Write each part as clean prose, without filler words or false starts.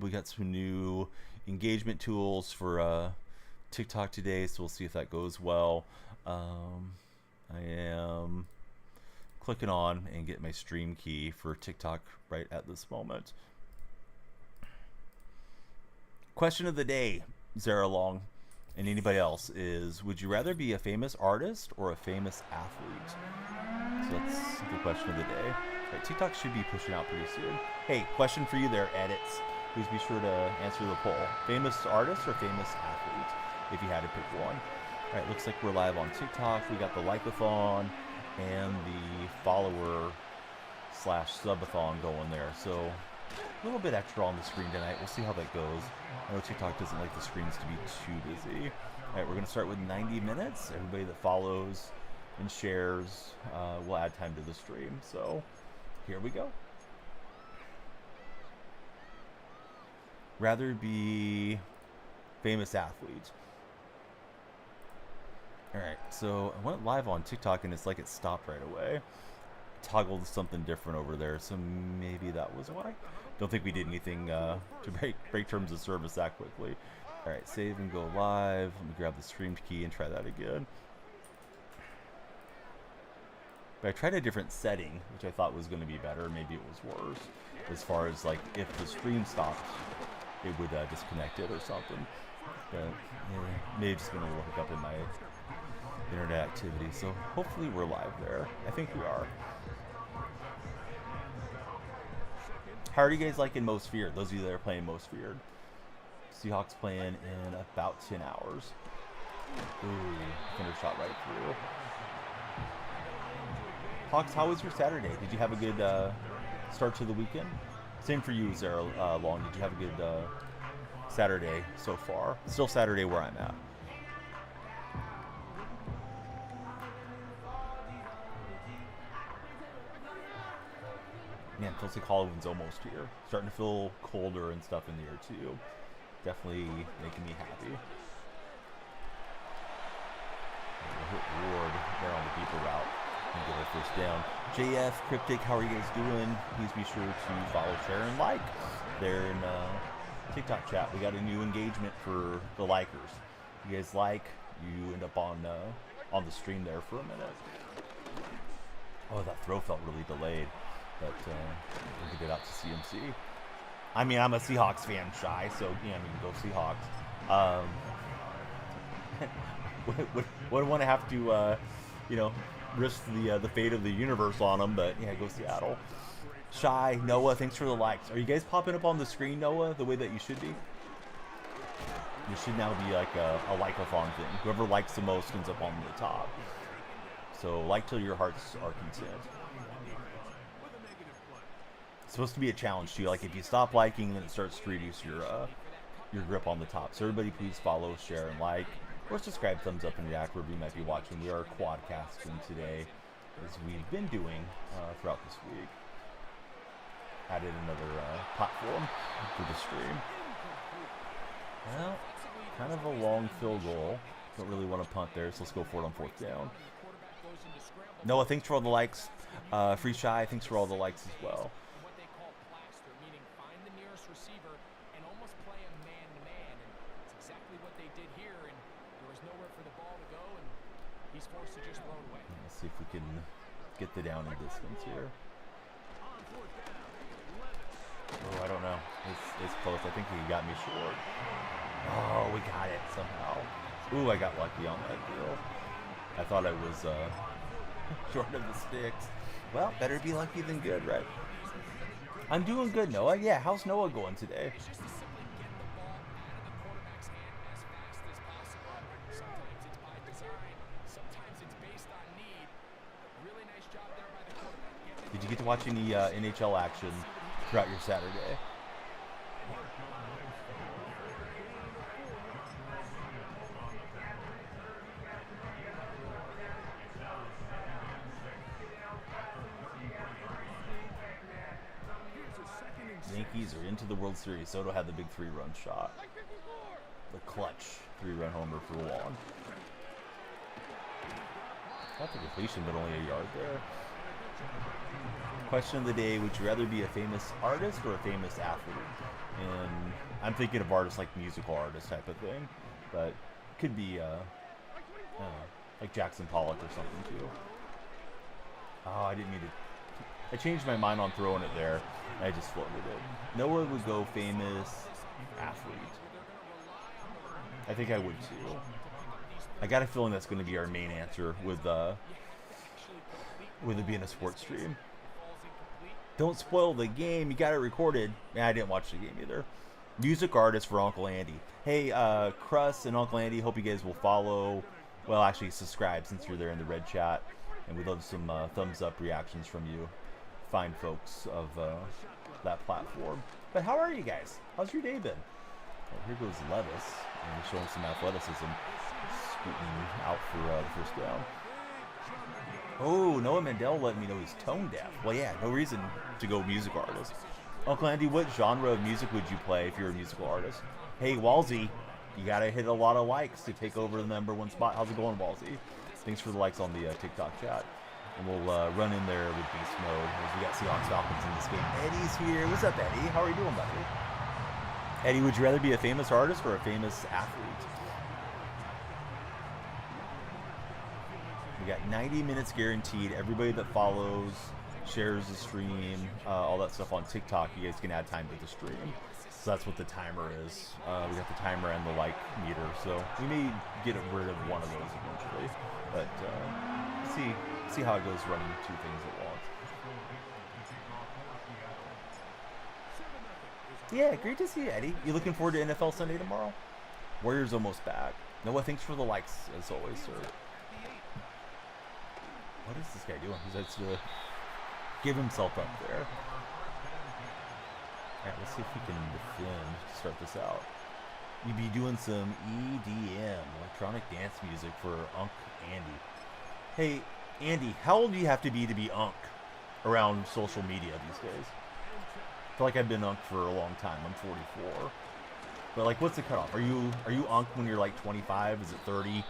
YouTube. We got some new engagement tools for TikTok today, so we'll see if that goes well. I am clicking on and get my stream key for TikTok right at this moment. Question of the day, Zara Long and anybody else, is would you rather be a famous artist or a famous athlete? So that's the question of the day. Right, TikTok should be pushing out pretty soon. Hey, question for you there, edits. Please be sure to answer the poll. Famous artist or famous athlete, if you had to pick one. All right, looks like we're live on TikTok. We got the like-a-thon and the follower / subathon going there. So a little bit extra on the screen tonight. We'll see how that goes. I know TikTok doesn't like the screens to be too busy. All right, we're going to start with 90 minutes. Everybody that follows and shares will add time to the stream. So here we go. Rather be famous athlete. All right, so I went live on TikTok and it's like it stopped right away. Toggled something different over there, so maybe that was why. Don't think we did anything to break terms of service that quickly. All right, save and go live. Let me grab the stream key and try that again. But I tried a different setting, which I thought was going to be better. Maybe it was worse. As far as like if the stream stopped, it would disconnect it or something. But yeah, maybe just been a little hiccup in my internet activity. So hopefully we're live there. I think we are. How are you guys liking Most Feared? Those of you that are playing Most Feared. Seahawks playing in about 10 hours. Ooh, thunder shot right through. Hawks, how was your Saturday? Did you have a good start to the weekend? Same for you, Zara Long. Did you have a good Saturday so far? Still Saturday where I'm at. Man, feels like Halloween's almost here. Starting to feel colder and stuff in the air too. Definitely making me happy. We'll hit Ward there on the deeper route and get our first down. JF, Cryptic, how are you guys doing? Please be sure to follow, share, and like there in TikTok chat. We got a new engagement for the likers. You guys like, you end up on the stream there for a minute. Oh, that throw felt really delayed. But we'll get it out to CMC. I mean, I'm a Seahawks fan, Shy, so yeah, I mean, go Seahawks. Wouldn't want to have to, risk the fate of the universe on them, but yeah, go Seattle. Shy, Noah, thanks for the likes. Are you guys popping up on the screen, Noah, the way that you should be? You should now be like a like-a-thon thing. Whoever likes the most ends up on the top. So like till your hearts are content. It's supposed to be a challenge too. Like if you stop liking, then it starts to reduce your grip on the top. So everybody, please follow, share, and like, or subscribe, thumbs up, and react wherever you might be watching. We are quadcasting today, as we've been doing throughout this week. Added another platform for the stream. Well, kind of a long field goal. Don't really want to punt there, so let's go for it on 4th down. Noah, thanks for all the likes. Free Shy, thanks for all the likes as well. Let's see if we can get the down and distance here. Oh, I don't know. It's close. I think he got me short. Oh, we got it somehow. Ooh, I got lucky on that deal. I thought I was short of the sticks. Well, better be lucky than good, right? I'm doing good, Noah. Yeah, how's Noah going today? Did you get to watch any NHL action throughout your Saturday? Yankees are into the World Series. Soto had the big 3-run shot. The clutch 3-run homer for Juan. Not the completion, but only a yard there. Question of the day, would you rather be a famous artist or a famous athlete? And I'm thinking of artists like musical artists type of thing, but could be like Jackson Pollock or something too. Oh, I didn't mean to. I changed my mind on throwing it there. I just floated it. Noah would go famous athlete. I think I would too. I got a feeling that's going to be our main answer with it being a sports stream. Don't spoil the game. You got it recorded. Yeah, I didn't watch the game either. Music artist for Uncle Andy. Hey, Cruss and Uncle Andy, hope you guys will follow. Well, actually subscribe since you're there in the red chat. And we'd love some thumbs up reactions from you. Fine folks of that platform. But how are you guys? How's your day been? Well, here goes Levis. And he's showing some athleticism. Scooting out for the first down. Oh, Noah Mandel let me know he's tone deaf. Well, yeah, no reason to go music artist. Uncle Andy, what genre of music would you play if you're a musical artist? Hey, Walsey, you gotta hit a lot of likes to take over the #1 spot. How's it going, Walsey? Thanks for the likes on the TikTok chat. And we'll run in there with beast mode as we got Seahawks Falcons in this game. Eddie's here. What's up, Eddie? How are you doing, buddy? Eddie, would you rather be a famous artist or a famous athlete? We got 90 minutes guaranteed. Everybody that follows, shares the stream, all that stuff on TikTok, you guys can add time to the stream. So that's what the timer is. We got the timer and the like meter. So we may get rid of one of those eventually. But see how it goes running two things at once. Yeah, great to see you, Eddie. You looking forward to NFL Sunday tomorrow? Warriors almost back. Noah, thanks for the likes, as always, sir. What is this guy doing? He has to give himself up there. Alright, let's see if we can defend to start this out. You'd be doing some EDM, electronic dance music for Unc Andy. Hey, Andy, how old do you have to be Unc around social media these days? I feel like I've been Unc for a long time. I'm 44. But like, what's the cutoff? Are you Unc when you're like 25? Is it 30?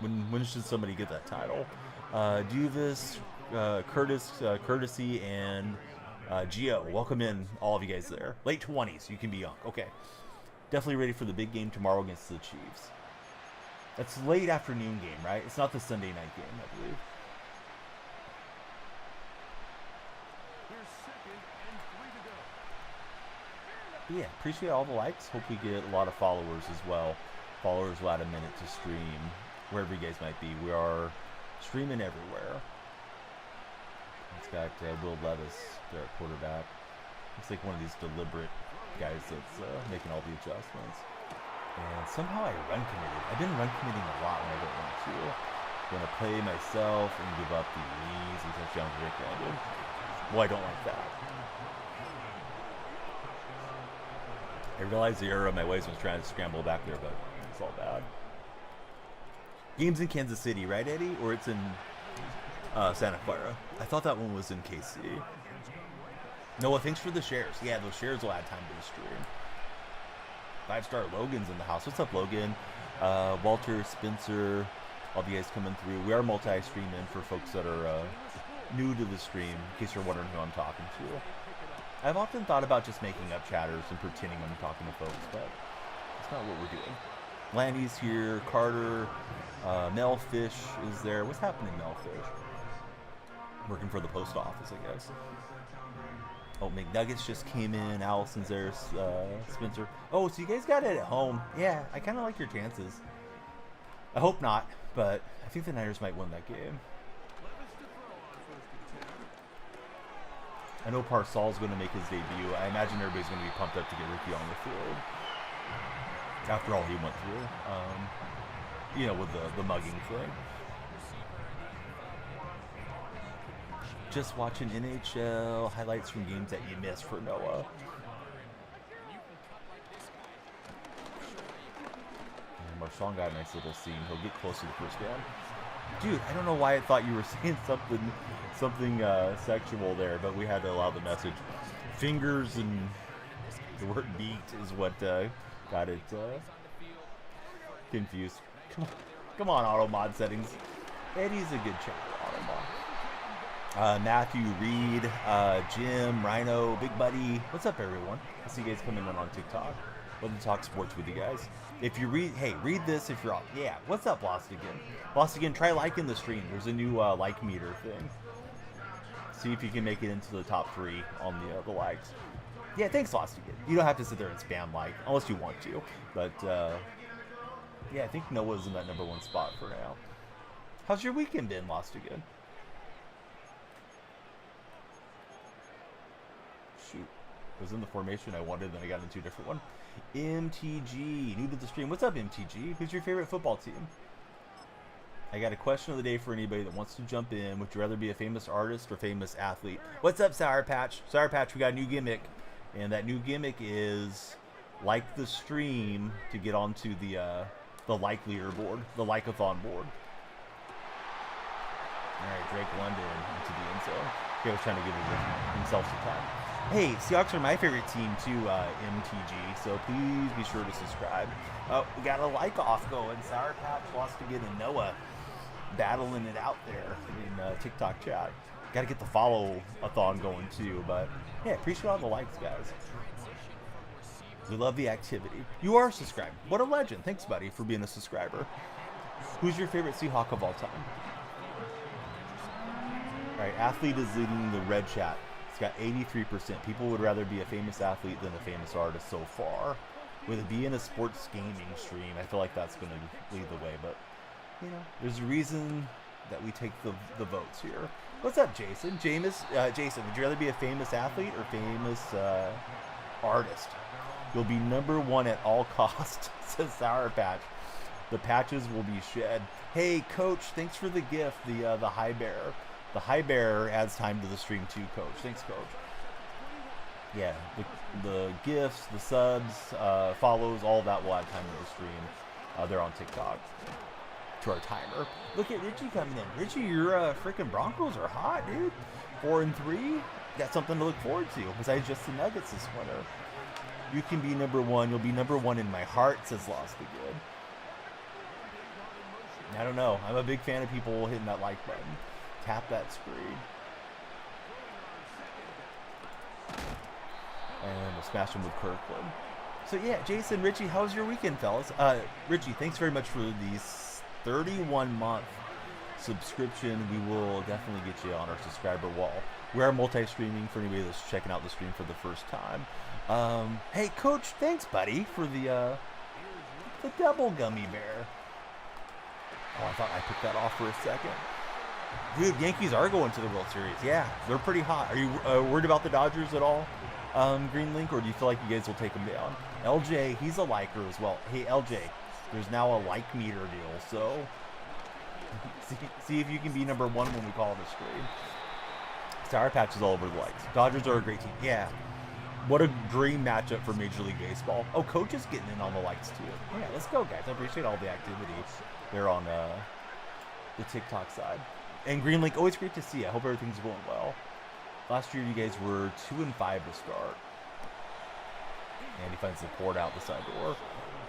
When should somebody get that title? Duvis, Curtis, Courtesy, and Gio. Welcome in, all of you guys there. Late 20s, you can be Unc. Okay. Definitely ready for the big game tomorrow against the Chiefs. That's late afternoon game, right? It's not the Sunday night game, I believe. But yeah, appreciate all the likes. Hope we get a lot of followers as well. Followers will add a minute to stream. Wherever you guys might be, we are streaming everywhere. It's got Will Levis there at quarterback. Looks like one of these deliberate guys that's making all the adjustments. And somehow I run committed. I've been run committing a lot when I don't want to. I'm going to play myself and give up the easy touchdown to Rick Landon. Well, I don't like that. I realized the error of my ways was trying to scramble back there, but it's all bad. Game's in Kansas City, right, Eddie? Or it's in Santa Clara. I thought that one was in KC. Noah, thanks for the shares. Yeah, those shares will add time to the stream. 5-star Logan's in the house. What's up, Logan? Walter, Spencer, all of you guys coming through. We are multi-streaming for folks that are new to the stream, in case you're wondering who I'm talking to. I've often thought about just making up chatters and pretending I'm talking to folks, but that's not what we're doing. Landy's here, Carter, Mel Fish is there. What's happening, Mel Fish? Working for the post office, I guess. Oh, McNuggets just came in. Allison's there. Spencer. Oh, so you guys got it at home. Yeah, I kind of like your chances. I hope not, but I think the Niners might win that game. I know Parcel's going to make his debut. I imagine everybody's going to be pumped up to get Ricky on the field. After all he went through. You know, with the mugging thing. Just watching NHL highlights from games that you missed for Noah. And Marshawn got a nice little scene. He'll get close to the first down. Dude, I don't know why I thought you were saying something sexual there, but we had to allow the message. Fingers and the word beat is what got it confused. Come on, auto mod settings. Eddie's a good checker, auto mod. Matthew, Reed, Jim, Rhino, Big Buddy. What's up, everyone? I see you guys coming in on TikTok. Love to talk sports with you guys. If you read, hey, read this if you're off. Yeah, what's up, Lost Again? Lost Again, try liking the stream. There's a new like meter thing. See if you can make it into the top 3 on the likes. Yeah, thanks, Lost Again. You don't have to sit there and spam like, unless you want to. But, yeah, I think Noah's in that #1 spot for now. How's your weekend been, Lost Again? Shoot. It was in the formation I wanted, then I got into a different one. MTG, new to the stream. What's up, MTG? Who's your favorite football team? I got a question of the day for anybody that wants to jump in. Would you rather be a famous artist or famous athlete? What's up, Sour Patch? Sour Patch, we got a new gimmick. And that new gimmick is like the stream to get onto the like leaderboard, the like-a-thon board. All right, Drake London into the end zone. He was trying to give himself some time. Hey, Seahawks are my favorite team too, MTG, so please be sure to subscribe. Oh, we got a like-off going. Sour Patch, Lost Again, and Noah battling it out there in TikTok chat. Got to get the follow-a-thon going too, but yeah, appreciate all the likes, guys. We love the activity. You are subscribed. What a legend. Thanks, buddy, for being a subscriber. Who's your favorite Seahawk of all time? All right, athlete is leading the red chat. It's got 83%. People would rather be a famous athlete than a famous artist so far. With it being a sports gaming stream, I feel like that's going to lead the way. But, you know, there's a reason that we take the votes here. What's up, Jason? Jason, would you rather be a famous athlete or famous artist? You'll be #1 at all costs, says Sour Patch. The patches will be shed. Hey, Coach, thanks for the gift, the High Bear. The High Bear adds time to the stream too, Coach. Thanks, Coach. Yeah, the gifts, the subs, follows, all of that will add time to the stream. They're on TikTok. To our timer. Look at Richie coming in. Richie, your freaking Broncos are hot, dude. 4-3. Got something to look forward to besides just the Nuggets this winter. You can be #1. You'll be #1 in my heart, says Lost Again. I don't know. I'm a big fan of people hitting that like button. Tap that screen. And we'll smash them with Kirkland. So yeah, Jason, Richie, how's your weekend, fellas? Richie, thanks very much for these 31-month subscription. We will definitely get you on our subscriber wall. We are multi-streaming for anybody that's checking out the stream for the first time. Hey, Coach, thanks, buddy, for the double gummy bear. Oh, I thought I picked that off for a second. Dude, Yankees are going to the World Series. Yeah, they're pretty hot. Are you worried about the Dodgers at all, Green Link, or do you feel like you guys will take them down? LJ, he's a liker as well. Hey, LJ, there's now a like meter deal, so see if you can be #1 when we call the stream. Sour Patch is all over the likes. Dodgers are a great team. Yeah. What a dream matchup for Major League Baseball. Oh, Coach is getting in on the likes too. Yeah, let's go, guys. I appreciate all the activity there on the TikTok side. And Green Link, always great to see you. I hope everything's going well. Last year, you guys were 2-5 to start. And he finds the port out the side door.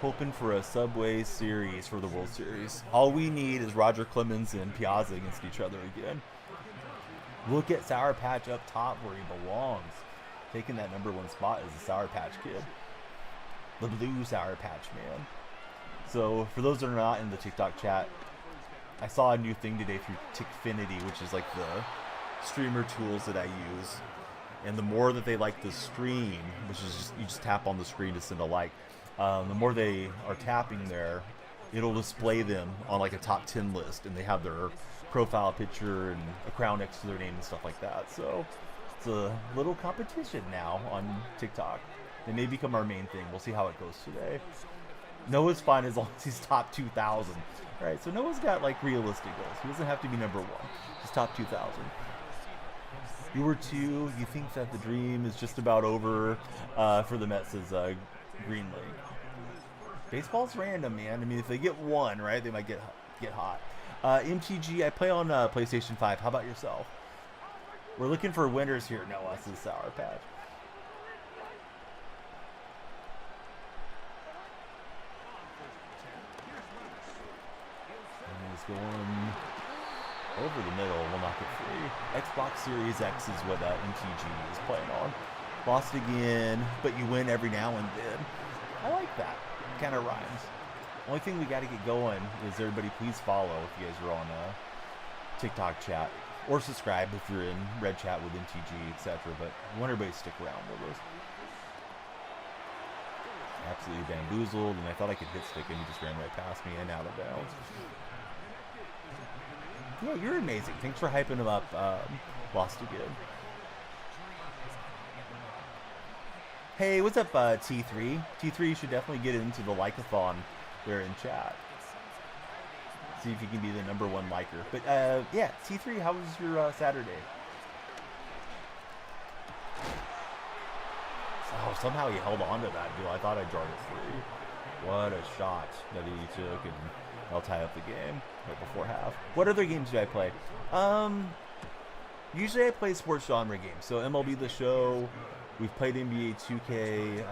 Hoping for a Subway Series for the World Series. All we need is Roger Clemens and Piazza against each other again. Look at Sour Patch up top where he belongs. Taking that #1 spot is the Sour Patch Kid. The blue Sour Patch Man. So, for those that are not in the TikTok chat, I saw a new thing today through Tickfinity, which is like the streamer tools that I use. And the more that they like the stream, which is just, you just tap on the screen to send a like, the more they are tapping there, it'll display them on like a top 10 list, and they have their profile picture and a crown next to their name and stuff like that. So it's a little competition now on TikTok. It may become our main thing. We'll see how it goes today. Noah's fine as long as he's top 2,000. All right, so Noah's got like realistic goals. He doesn't have to be #1. He's top 2,000. You were 2. You think that the dream is just about over for the Mets as Green Lake. Baseball's random, man. I mean, if they get 1, right, they might get hot. MTG, I play on PlayStation 5. How about yourself? We're looking for winners here, Noah, says Sour Patch. And he's going Over the middle, we'll knock it free. Xbox Series X is what MTG is playing on. Lost again, but you win every now and then. I like that. Kind of rhymes. Only thing we got to get going is everybody please follow if you guys are on TikTok chat. Or subscribe if you're in Red Chat with MTG, etc. But we want everybody to stick around with us. Absolutely bamboozled, and I thought I could hit stick, and he just ran right past me and out of bounds. Yeah, you're amazing. Thanks for hyping him up. Lost again. Hey, what's up, T3? T3, you should definitely get into the like-a-thon there in chat. See if you can be the #1 liker. But, yeah, T3, how was your Saturday? Oh, somehow he held on to that deal. I thought I jarred it free. What a shot that he took, and I'll tie up the game right before half. What other games do I play? Usually I play sports genre games. So MLB The Show, we've played NBA 2K,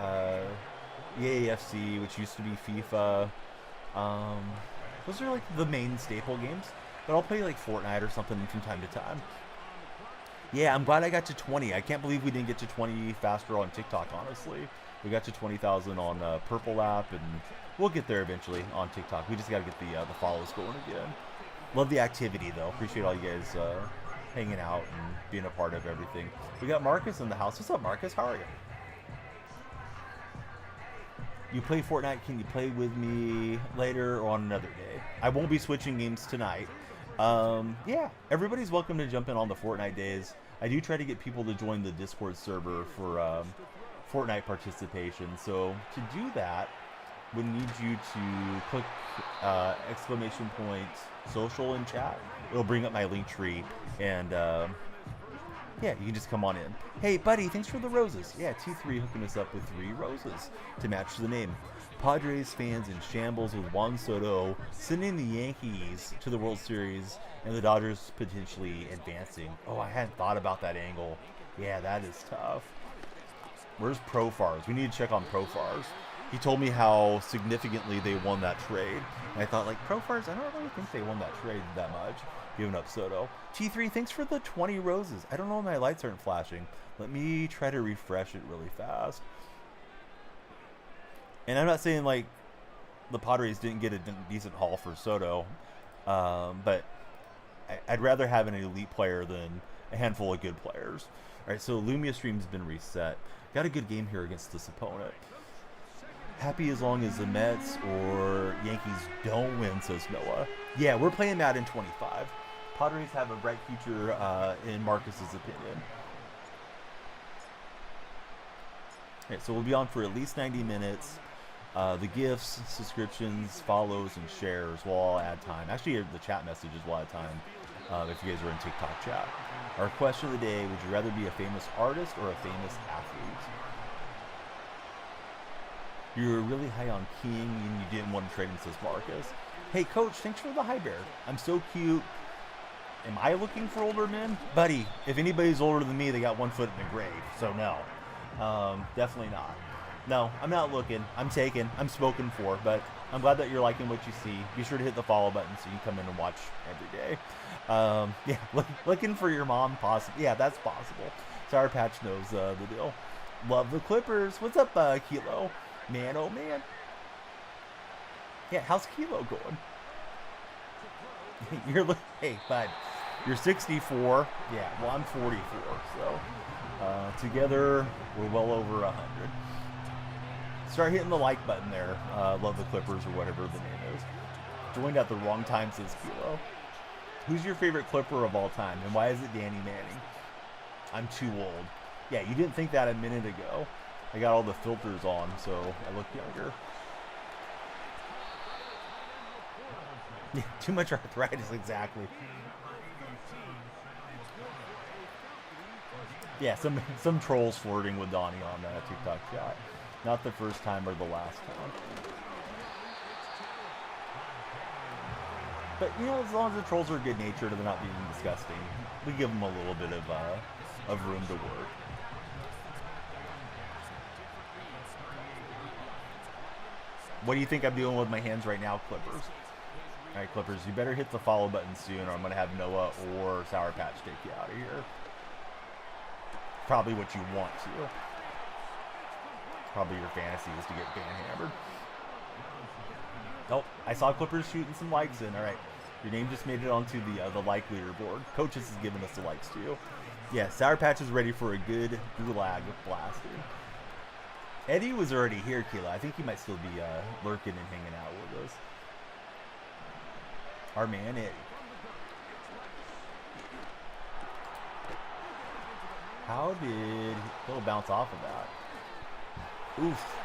EAFC, which used to be FIFA. Those are like the main staple games. But I'll play like Fortnite or something from time to time. Yeah, I'm glad I got to 20. I can't believe we didn't get to 20 faster on TikTok, honestly. We got to 20,000 on Purple app, and we'll get there eventually on TikTok. We just got to get the follows going again. Love the activity, though. Appreciate all you guys hanging out and being a part of everything. We got Marcus in the house. What's up, Marcus? How are you? You play Fortnite. Can you play with me later or on another day? I won't be switching games tonight. Yeah, everybody's welcome to jump in on the Fortnite days. I do try to get people to join the Discord server for Fortnite participation. So to do that, we need you to click ! social in chat. It'll bring up my link tree, and yeah, you can just come on in. Hey, buddy, thanks for the roses. Yeah, T3 hooking us up with 3 roses to match the name. Padres fans in shambles with Juan Soto sending the Yankees to the World Series and the Dodgers potentially advancing. Oh, I hadn't thought about that angle. Yeah, that is tough. Where's Profars? We need to check on Profars. He told me how significantly they won that trade. And I thought, like, Profars, I don't really think they won that trade that much, giving up Soto. T3, thanks for the 20 roses. I don't know why my lights aren't flashing. Let me try to refresh it really fast. And I'm not saying, like, the Padres didn't get a decent haul for Soto, but I'd rather have an elite player than a handful of good players. All right, so Lumia Stream's been reset. Got a good game here against this opponent. Happy as long as the Mets or Yankees don't win, says Noah. Yeah, we're playing Madden 25. Padres have a bright future in Marcus's opinion. All right, so we'll be on for at least 90 minutes. The gifts, subscriptions, follows, and shares will all add time. Actually, the chat messages will add time if you guys are in TikTok chat. Our question of the day, would you rather be a famous artist or a famous athlete? You were really high on King and you didn't want to trade him, says Marcus. Hey, Coach, thanks for the hi bear. I'm so cute. Am I looking for older men? Buddy, if anybody's older than me, they got one foot in the grave. So no, definitely not. No, I'm not looking. I'm taken. I'm spoken for. But I'm glad that you're liking what you see. Be sure to hit the follow button so you can come in and watch every day. Yeah, looking for your mom, possible. Yeah, that's possible. Sour Patch knows the deal. Love the Clippers. What's up, Kilo? Man, oh man. Yeah, how's Kilo going? Hey, bud. You're 64. Yeah, well, I'm 44. So together, we're well over 100. Start hitting the like button there. Love the Clippers or whatever the name is. Joined at the wrong time, says Kilo. Who's your favorite Clipper of all time, and why is it Danny Manning? I'm too old. Yeah, you didn't think that a minute ago. I got all the filters on, so I look younger. Yeah, too much arthritis, exactly. Yeah, some trolls flirting with Donnie on TikTok chat. Not the first time or the last time. But, you know, as long as the trolls are good-natured and they're not being disgusting, we give them a little bit of room to work. What do you think I'm doing with my hands right now, Clippers? All right, Clippers, you better hit the follow button soon, or I'm going to have Noah or Sour Patch take you out of here. Probably what you want to. Probably your fantasy is to get ban-hammered. Oh, I saw Clippers shooting some likes in. All right, your name just made it onto the like leaderboard. Coaches has given us the likes too. Yeah, Sour Patch is ready for a good gulag blasting. Eddie was already here, Keela. I think he might still be lurking and hanging out with us. Our man Eddie. How did he'll bounce off of that? Oof.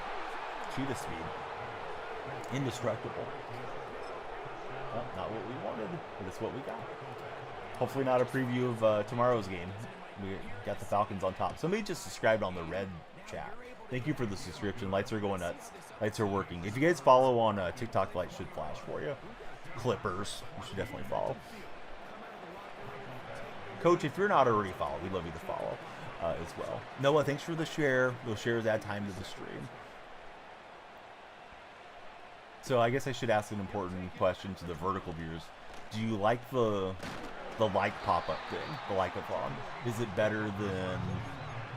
Cheetah speed. Indestructible. Well, not what we wanted, but it's what we got. Hopefully not a preview of tomorrow's game. We got the Falcons on top. Somebody just subscribed on the red chat. Thank you for the subscription. Lights are going nuts. Lights are working. If you guys follow on TikTok, lights should flash for you. Clippers, you should definitely follow. Coach, if you're not already followed, we'd love you to follow as well. Noah, thanks for the share. Those shares add time to the stream. So I guess I should ask an important question to the vertical viewers. Do you like the like pop-up thing, the like-a-thon? Is it better than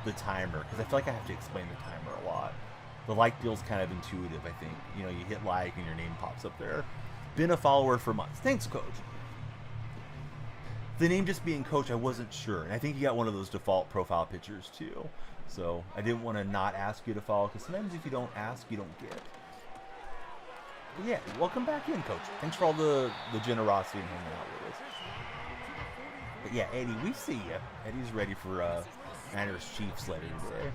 the timer? Because I feel like I have to explain the timer a lot. The like deal's kind of intuitive, I think. You know, you hit like and your name pops up there. Been a follower for months. Thanks, Coach. The name just being Coach, I wasn't sure. And I think you got one of those default profile pictures, too. So I didn't want to not ask you to follow, because sometimes if you don't ask, you don't get. But yeah, welcome back in, Coach. Thanks for all the generosity and hanging out with us. But yeah, Eddie, we see you. Eddie's ready for Niners Chiefs later today.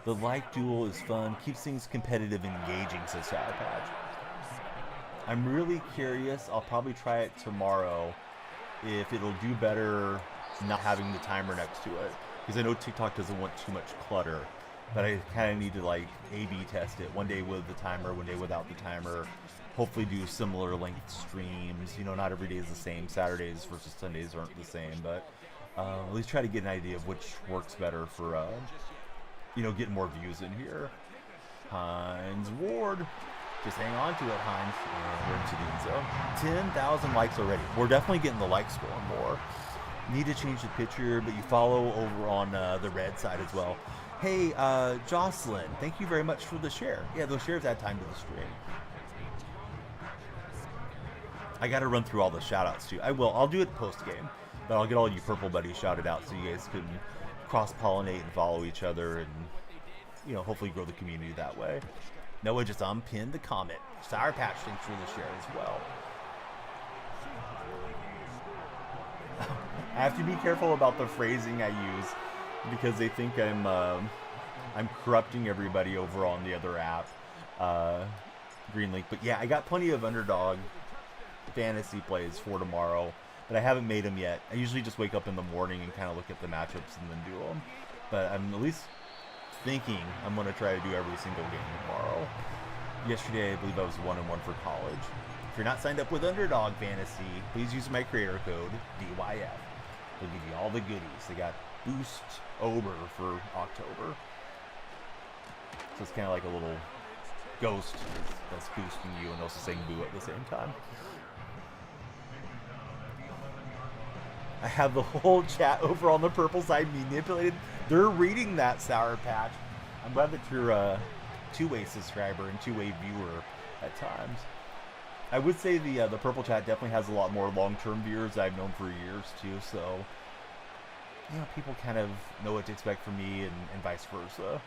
The like duel is fun. Keeps things competitive and engaging, says Sour Patch. I'm really curious. I'll probably try it tomorrow if it'll do better not having the timer next to it. Because I know TikTok doesn't want too much clutter. But I kind of need to like A/B test it. One day with the timer, one day without the timer. Hopefully do similar length streams. You know, not every day is the same. Saturdays versus Sundays aren't the same. But at least try to get an idea of which works better for, you know, getting more views in here. Hines Ward. Just hang on to it, Hines. We're into the end zone. 10,000 likes already. We're definitely getting the likes going more. Need to change the picture, but you follow over on the red side as well. Hey, Jocelyn, thank you very much for the share. Yeah, those shares add time to the stream. I got to run through all the shout-outs too. I will. I'll do it post-game, but I'll get all you purple buddies shouted out so you guys can cross-pollinate and follow each other and, you know, hopefully grow the community that way. Noah just unpinned the comment. Sour Patch, thanks for the share as well. I have to be careful about the phrasing I use because they think I'm corrupting everybody over on the other app, Greenlink. But yeah, I got plenty of underdog fantasy plays for tomorrow, but I haven't made them yet. I usually just wake up in the morning and kind of look at the matchups and then do them. But I'm at least thinking I'm going to try to do every single game tomorrow. Yesterday, I believe I was 1-1 for college. If you're not signed up with Underdog Fantasy, please use my creator code, DYF. They'll give you all the goodies. They got Boost Ober for October. So it's kind of like a little ghost that's boosting you and also saying boo at the same time. I have the whole chat over on the purple side manipulated. They're reading that, Sour Patch. I'm glad that you're a two-way subscriber and two-way viewer at times. I would say the purple chat definitely has a lot more long-term viewers I've known for years too. So, you know, people kind of know what to expect from me and vice versa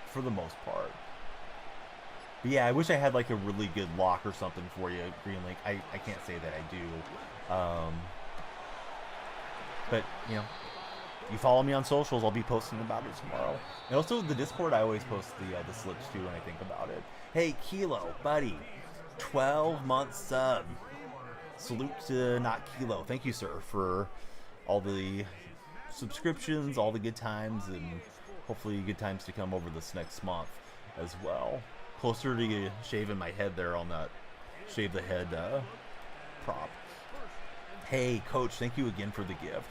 for the most part. But yeah, I wish I had like a really good lock or something for you, Greenlink. I can't say that I do. But, you know, you follow me on socials, I'll be posting about it tomorrow. And also the Discord, I always post the slips too when I think about it. Hey, Kilo, buddy, 12-month sub. Salute to Not Kilo. Thank you, sir, for all the subscriptions, all the good times, and hopefully good times to come over this next month as well. Closer to shaving my head there on that shave the head prop. Hey, Coach, thank you again for the gift.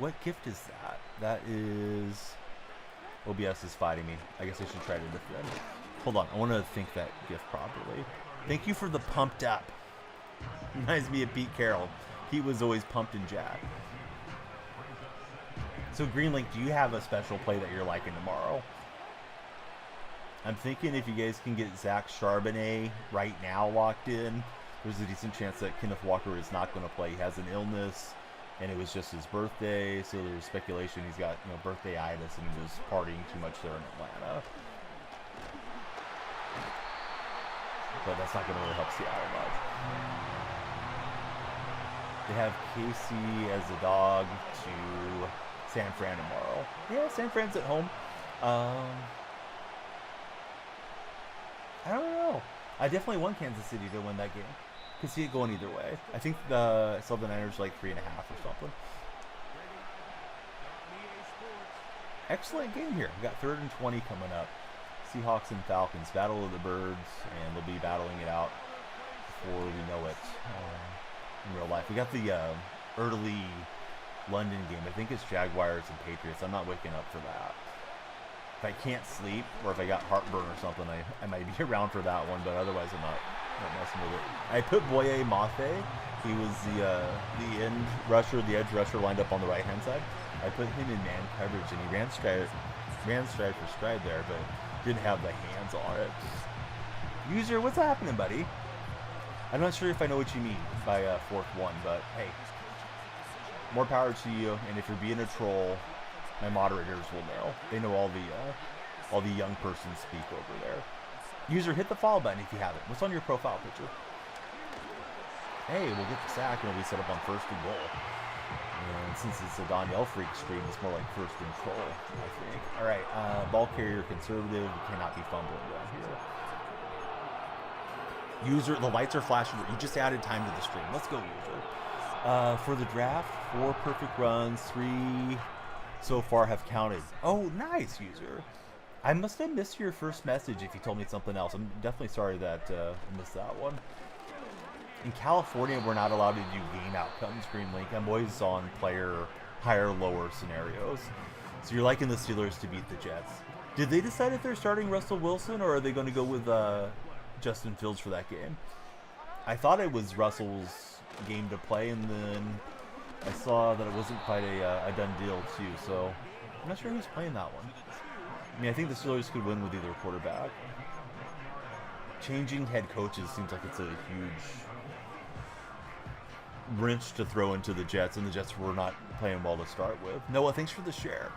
What gift is that? That is... OBS is fighting me. I guess I should try to defend. Hold on, I want to think that gift properly. Thank you for the pumped up. Reminds me of Pete Carroll. Pete was always pumped and jacked. So Greenlink, do you have a special play that you're liking tomorrow? I'm thinking if you guys can get Zach Charbonnet right now locked in, there's a decent chance that Kenneth Walker is not going to play. He has an illness, and it was just his birthday, so there's speculation he's got birthday-itis and he was partying too much there in Atlanta. But that's not going to really help Seattle much. They have Casey as a dog to San Fran tomorrow. Yeah, San Fran's at home. I don't know. I definitely want Kansas City to win that game. Could see it going either way. I think I saw the Niners like 3.5 or something. Excellent game here. We got 3rd and 20 coming up. Seahawks and Falcons, Battle of the Birds, and they'll be battling it out before we know it in real life. We got the early London game. I think it's Jaguars and Patriots. I'm not waking up for that. If I can't sleep or if I got heartburn or something, I might be around for that one, but otherwise I'm not messing with it. I put Boye Mafe. He was the end rusher, the edge rusher lined up on the right-hand side. I put him in man coverage, and he ran stride for stride there, but didn't have the hands on it. User, what's happening, buddy? I'm not sure if I know what you mean by 4th one, but hey, more power to you. And if you're being a troll, my moderators will know. They know all the young persons speak over there. User, hit the follow button if you haven't. What's on your profile picture? Hey, we'll get the sack and we'll be set up on 1st and goal. And since it's a Donnell Freak stream, it's more like 1st and goal, I think. All right, ball carrier conservative. We cannot be fumbling down here. User, the lights are flashing. You just added time to the stream. Let's go, user. For the draft, 4 perfect runs, 3 so far have counted. Oh, nice, user. I must have missed your first message if you told me something else. I'm definitely sorry that I missed that one. In California, we're not allowed to do game outcomes, Greenlink. I'm always on player higher, lower scenarios. So you're liking the Steelers to beat the Jets. Did they decide if they're starting Russell Wilson, or are they going to go with Justin Fields for that game? I thought it was Russell's game to play, and then I saw that it wasn't quite a done deal, too. So I'm not sure who's playing that one. I mean, I think the Steelers could win with either quarterback. Changing head coaches seems like it's a huge wrench to throw into the Jets, and the Jets were not playing well to start with. Noah, thanks for the share.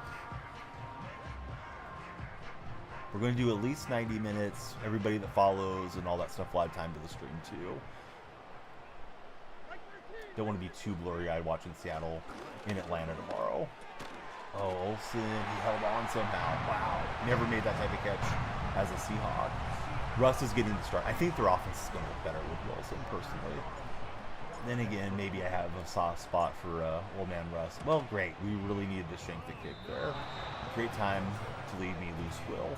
We're going to do at least 90 minutes. Everybody that follows and all that stuff live time to the stream, too. Don't want to be too blurry-eyed watching Seattle in Atlanta tomorrow. Oh, Olsen, he held on somehow. Wow. Never made that type of catch as a Seahawk. Russ is getting the start. I think their offense is going to look better with Wilson, personally. Then again, maybe I have a soft spot for old man Russ. Well, great. We really needed to shank the kick there. Great time to leave me loose, Will.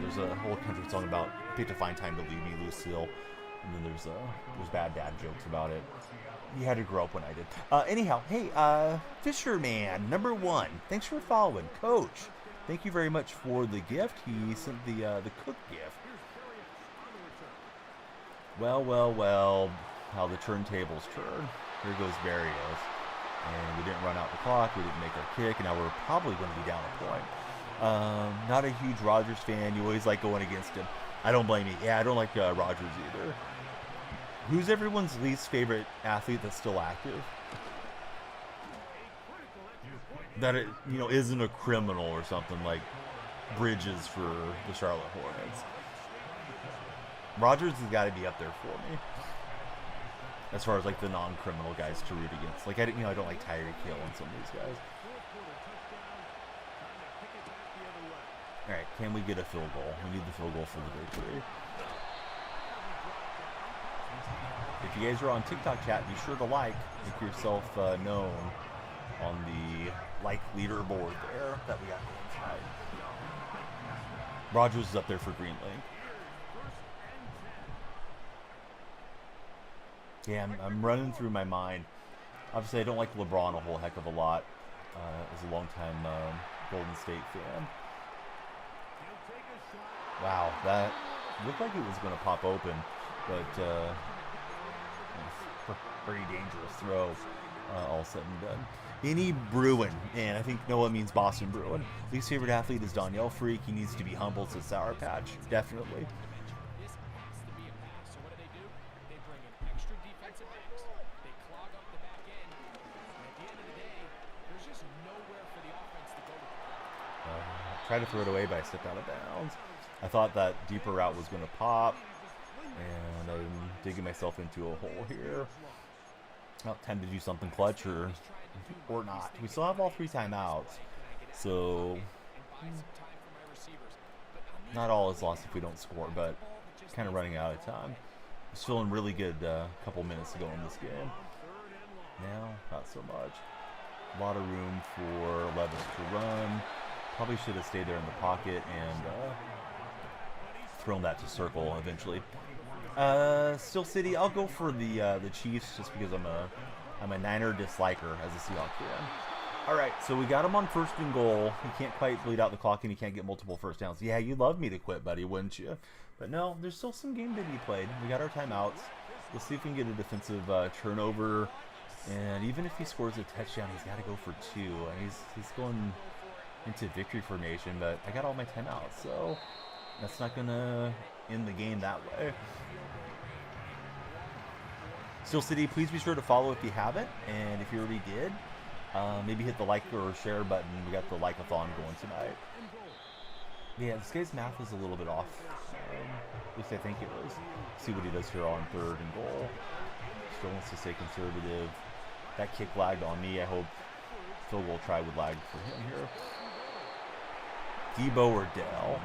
There's a whole country song about pick to find time to leave me loose, Will. And then there's bad dad jokes about it. You had to grow up when I did. Anyhow, hey, Fisherman number 1. Thanks for following, Coach. Thank you very much for the gift. He sent the cook gift. Well. How the turntables turn. Here goes Barrios. And we didn't run out the clock. We didn't make our kick. And now we're probably going to be down a point. Not a huge Rodgers fan. You always like going against him. I don't blame you. Yeah, I don't like Rodgers either. Who's everyone's least favorite athlete that's still active? That it, isn't a criminal or something like Bridges for the Charlotte Hornets. Rodgers has got to be up there for me. As far as like the non-criminal guys to root against. Like I don't like Tyreek Hill and some of these guys. All right, can we get a field goal? We need the field goal for the victory. If you guys are on TikTok chat, be sure to make yourself known on the leaderboard there that we got going tonight. Rodgers is up there for Greenlink. Yeah, I'm running through my mind. Obviously, I don't like LeBron a whole heck of a lot as a longtime Golden State fan. Wow, Looked like it was going to pop open, but very dangerous throw, all said and done. Benny Bruin, and I think Noah means Boston Bruin. Least favorite athlete is Danielle Freak. He needs to be humble to Sour Patch, definitely. Tried to throw it away, but I stepped out of bounds. I thought that deeper route was going to pop, and I'm digging myself into a hole here. Well, time to do something clutch or not. We still have all 3 timeouts, so not all is lost if we don't score, but kind of running out of time. It's feeling really good couple minutes to go in this game. Now, not so much. A lot of room for Levis to run. Probably should have stayed there in the pocket and thrown that to circle eventually. Steel City, I'll go for the Chiefs just because I'm a Niner disliker as a Seahawks fan. All right, so we got him on 1st and goal. He can't quite bleed out the clock and he can't get multiple first downs. Yeah, you'd love me to quit, buddy, wouldn't you? But no, there's still some game to be played. We got our timeouts. We'll see if we can get a defensive turnover. And even if he scores a touchdown, he's got to go for 2. And he's going into victory formation, but I got all my timeouts, so that's not gonna end the game that way. Steel City, please be sure to follow if you haven't, and if you already did, maybe hit the like or share button. We got the like-a-thon going tonight. Yeah, this guy's math is a little bit off. At least I think it was. See what he does here on 3rd and goal. Still wants to stay conservative. That kick lagged on me. I hope field goal try would lag for him here. Debo or Dell?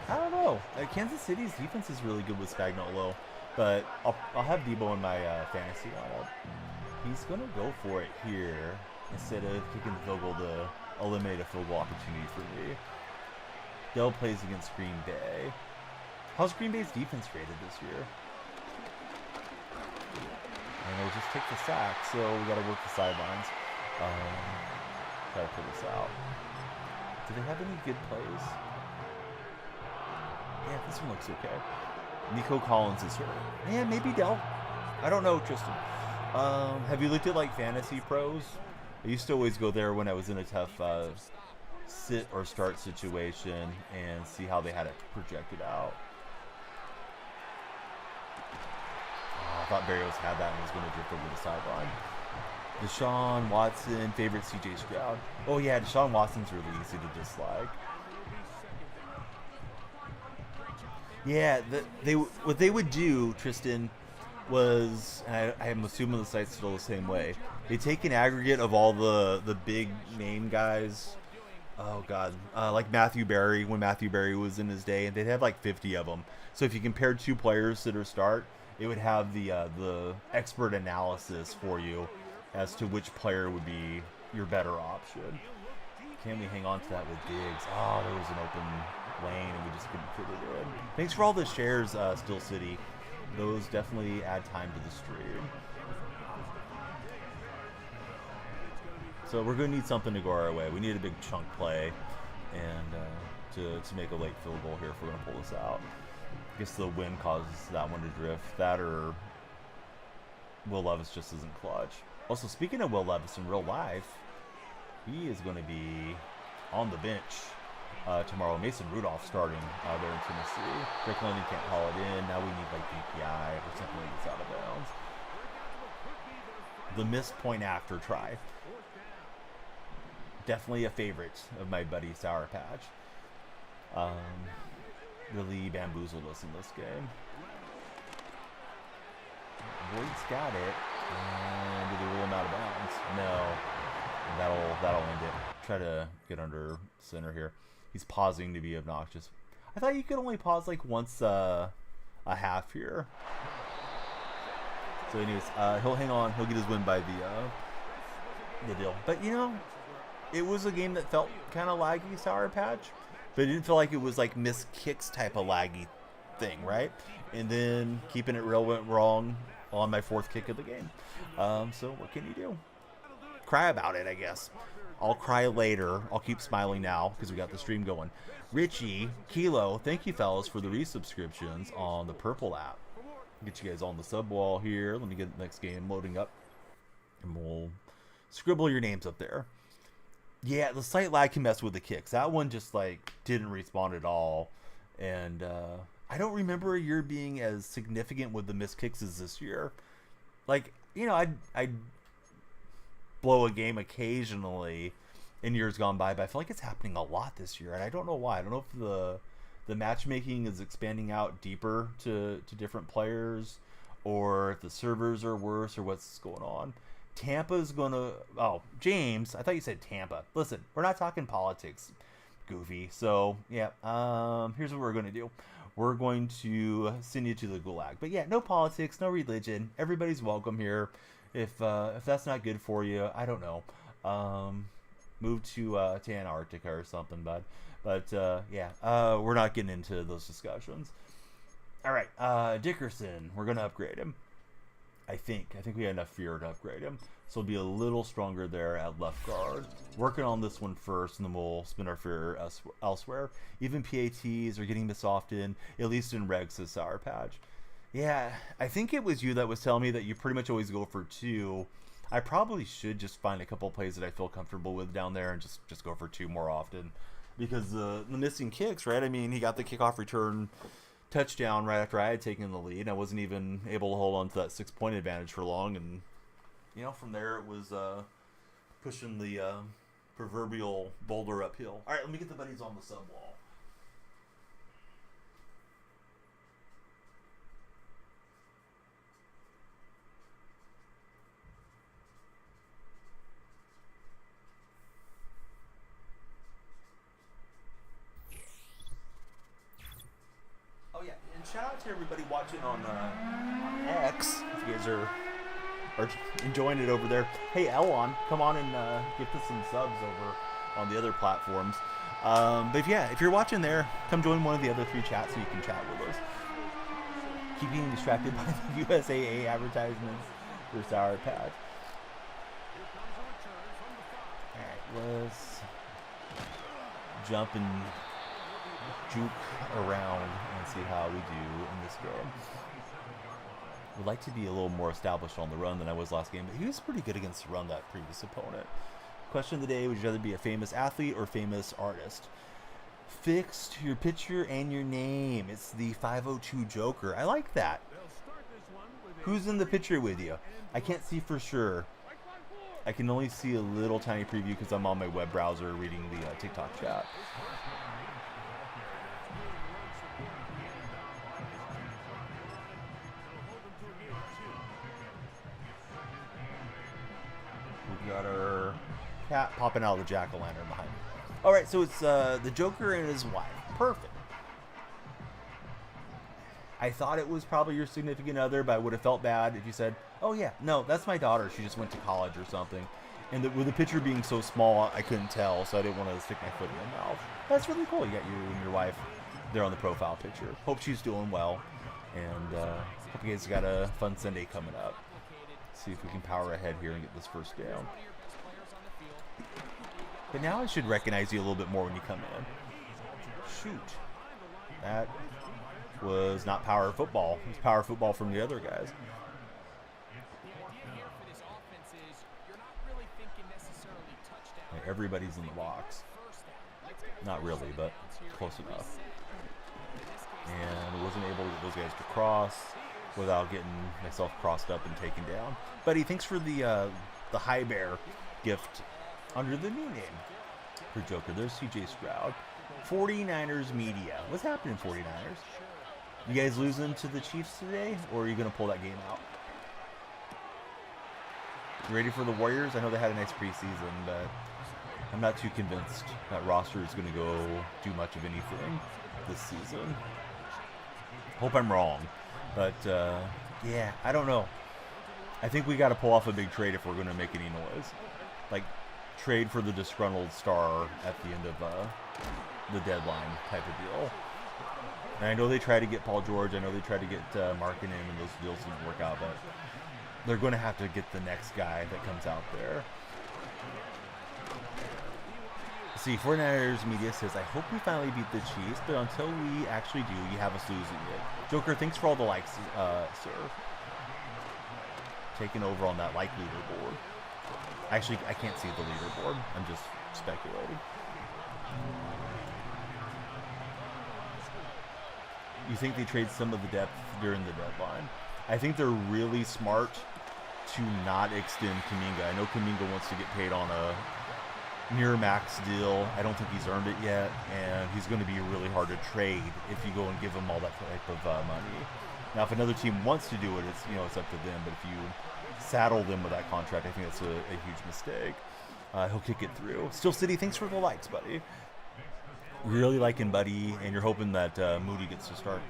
I don't know. Kansas City's defense is really good with Spagnuolo, but I'll have Debo in my fantasy lineup. He's going to go for it here instead of kicking the field goal to eliminate a field goal opportunity for me. Dell plays against Green Bay. How's Green Bay's defense rated this year? And we'll just take the sack, so we got to work the sidelines. Try to pull this out. Do they have any good plays? Yeah, this one looks okay. Nico Collins is here. Yeah, maybe Dell. I don't know, Tristan. Have you looked at like Fantasy Pros? I used to always go there when I was in a tough sit or start situation and see how they had it projected out. I thought Barrios had that and was going to drift over the sideline. Deshaun Watson, favorite CJ Stroud. Oh yeah, Deshaun Watson's really easy to dislike. Yeah, what they would do, Tristan, was, and I'm assuming the site's still the same way, they take an aggregate of all the big name guys. Oh God, like Matthew Berry, when Matthew Berry was in his day, and they'd have like 50 of them. So if you compared 2 players sit or start, it would have the expert analysis for you as to which player would be your better option. Can we hang on to that with Diggs? Oh, there was an open lane and we just couldn't fit it in. Thanks for all the shares, Steel City. Those definitely add time to the stream. So we're going to need something to go our way. We need a big chunk play and to make a late field goal here if we're going to pull this out. I guess the wind causes that one to drift. That or Will Levis just isn't clutch. Also, speaking of Will Levis in real life, he is going to be on the bench tomorrow. Mason Rudolph starting there in Tennessee. Drake London can't haul it in. Now we need like DPI or something that's out of bounds. The missed point after try. Definitely a favorite of my buddy Sour Patch. Really bamboozled us in this game. Boyd's got it. And did they rule him out of bounds? No. And that'll end it. Try to get under center here. He's pausing to be obnoxious. I thought you could only pause like once a half here. So anyways, he'll hang on. He'll get his win by the deal. But you know, it was a game that felt kind of laggy, Sour Patch. But it didn't feel like it was like missed kicks type of laggy thing, right? And then keeping it real went wrong on my 4th kick of the game. So what can you do? Cry about it, I guess. I'll cry later. I'll keep smiling now because we got the stream going. Richie, Kilo, thank you, fellas, for the resubscriptions on the Purple app. Get you guys on the sub wall here. Let me get the next game loading up. And we'll scribble your names up there. Yeah, the slight lag can mess with the kicks. That one just, like, didn't respond at all. And I don't remember a year being as significant with the missed kicks as this year. Like, you know, I'd blow a game occasionally in years gone by, but I feel like it's happening a lot this year, and I don't know why. I don't know if the matchmaking is expanding out deeper to different players, or if the servers are worse, or what's going on. Tampa's gonna... Oh, James, I thought you said Tampa. Listen, we're not talking politics, goofy. So, yeah, here's what we're going to do. We're going to send you to the gulag. But yeah, no politics, no religion. Everybody's welcome here. If that's not good for you, I don't know. Move to Antarctica or something, bud. But yeah, we're not getting into those discussions. All right, Dickerson, we're gonna upgrade him. I think we have enough fear to upgrade him, so we'll be a little stronger there at left guard. Working on this one first, and then we'll spin our fear elsewhere. Even PATs are getting this often, at least in Regs' Sour Patch. Yeah, I think it was you that was telling me that you pretty much always go for 2. I probably should just find a couple plays that I feel comfortable with down there and just go for 2 more often. Because the missing kicks, right? I mean, he got the kickoff return touchdown right after I had taken the lead. I wasn't even able to hold on to that 6-point advantage for long. And, you know, from there it was pushing the proverbial boulder uphill. All right, let me get the buddies on the sub wall. Shout out to everybody watching on X. If you guys are enjoying it over there. Hey, Elon, come on and gift us some subs over on the other platforms. But if you're watching there, come join one of the other 3 chats so you can chat with us. Keep being distracted by the USAA advertisements for Sour Patch. Alright, let's jump and juke around and see how we do in this game. Would like to be a little more established on the run than I was last game, but he was pretty good against the run, that previous opponent. Question of the day, would you rather be a famous athlete or famous artist? Fixed your picture and your name. It's the 502 Joker. I like that. Who's in the picture with you? I can't see for sure. I can only see a little tiny preview because I'm on my web browser reading the TikTok chat. Got our cat popping out of the jack-o'-lantern behind me. Alright, so it's the Joker and his wife. Perfect. I thought it was probably your significant other, but I would have felt bad if you said, oh yeah, no, that's my daughter. She just went to college or something. And with the picture being so small, I couldn't tell, so I didn't want to stick my foot in my mouth. That's really cool. You got you and your wife there on the profile picture. Hope she's doing well. And hope you guys got a fun Sunday coming up. See if we can power ahead here and get this first down. But now I should recognize you a little bit more when you come in. Shoot. That was not power football. It's power football from the other guys. Everybody's in the box. Not really, but close enough. And wasn't able to get those guys to cross without getting myself crossed up and taken down. Buddy, thanks for the High Bear gift under the new name for Joker. There's CJ Stroud. 49ers Media. What's happening, 49ers? You guys losing to the Chiefs today, or are you going to pull that game out? You ready for the Warriors? I know they had a nice preseason, but I'm not too convinced that roster is going to go do much of anything this season. Hope I'm wrong. But, yeah, I don't know. I think we got to pull off a big trade if we're going to make any noise. Like, trade for the disgruntled star at the end of the deadline type of deal. And I know they tried to get Paul George. I know they tried to get Markkanen, and those deals didn't work out. But they're going to have to get the next guy that comes out there. See, 49ers media says, I hope we finally beat the Chiefs, but until we actually do, you have us losing it. Joker, thanks for all the likes, sir. Taking over on that like leaderboard. Actually, I can't see the leaderboard. I'm just speculating. You think they trade some of the depth during the deadline? I think they're really smart to not extend Kuminga. I know Kuminga wants to get paid on a near max deal. I don't think he's earned it yet, and he's going to be really hard to trade if you go and give him all that type of money. Now, if another team wants to do it, it's up to them. But if you saddle them with that contract, I think that's a huge mistake. He'll kick it through. Still City, thanks for the likes, buddy. Really liking Buddy, and you're hoping that Moody gets to start.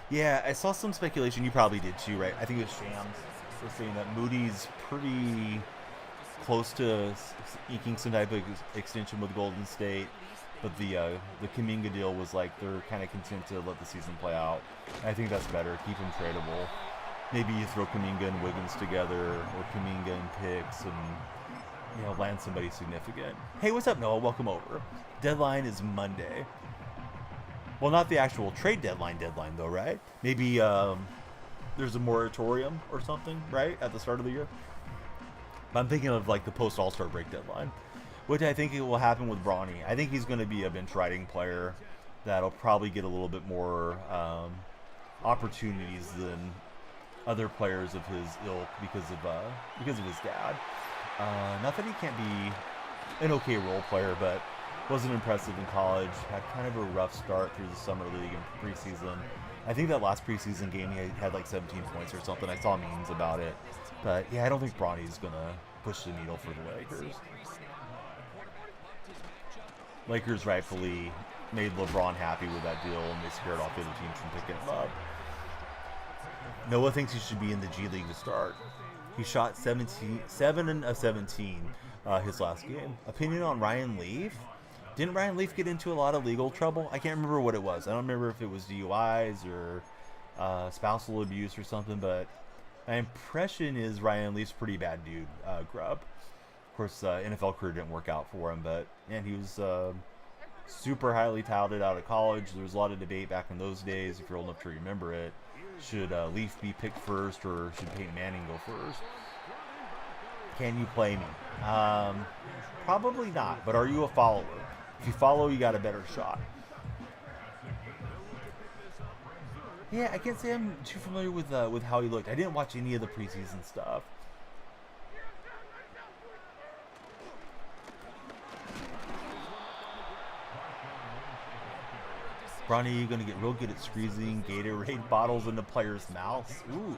Yeah, I saw some speculation. You probably did too, right? I think it was Shams was saying that Moody's pretty close to inking some type of extension with Golden State, but the Kuminga deal was like they're kind of content to let the season play out. I think that's better. Keep him tradable. Maybe you throw Kuminga and Wiggins together, or Kuminga and picks, and land somebody significant. Hey, what's up, Noah? Welcome over. Deadline is Monday. Well, not the actual trade deadline though, right? Maybe there's a moratorium or something, right, at the start of the year. I'm thinking of like the post All-Star break deadline, which I think it will happen with Bronny. I think he's going to be a bench riding player that'll probably get a little bit more opportunities than other players of his ilk because of his dad. Not that he can't be an okay role player, but wasn't impressive in college. Had kind of a rough start through the summer league and preseason. I think that last preseason game he had like 17 points or something. I saw memes about it. But yeah, I don't think Bronny's going to push the needle for the Lakers. Lakers rightfully made LeBron happy with that deal, and they scared off the other teams from picking him up. Noah thinks he should be in the G League to start. He shot 7 of 17 his last game. Opinion on Ryan Leaf? Didn't Ryan Leaf get into a lot of legal trouble? I can't remember what it was. I don't remember if it was DUIs or spousal abuse or something, but my impression is Ryan Leaf's a pretty bad dude, Grub. Of course, NFL career didn't work out for him, but man, he was super highly touted out of college. There was a lot of debate back in those days, if you're old enough to remember it. Should Leaf be picked first, or should Peyton Manning go first? Can you play me? Probably not, but are you a follower? If you follow, you got a better shot. Yeah, I can't say I'm too familiar with how he looked. I didn't watch any of the preseason stuff. Bronny, you gonna get real good at squeezing Gatorade bottles into players' mouths? Ooh.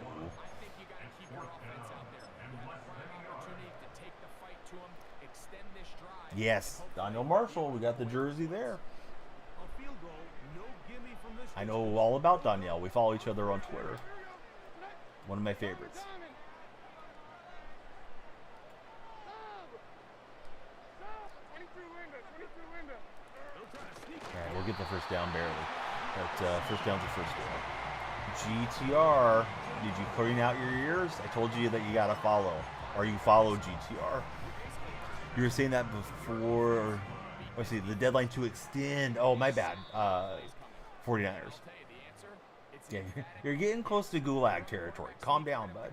Yes, Daniel Marshall, we got the jersey there. I know all about Danielle. We follow each other on Twitter. One of my favorites. Alright, we'll get the first down barely. But first down's a first down. GTR, did you clean out your ears? I told you that you gotta follow. Or you follow GTR. You were saying that before, let's see, the deadline to extend. Oh, my bad. 49ers. Yeah, you're getting close to Gulag territory. Calm down, bud.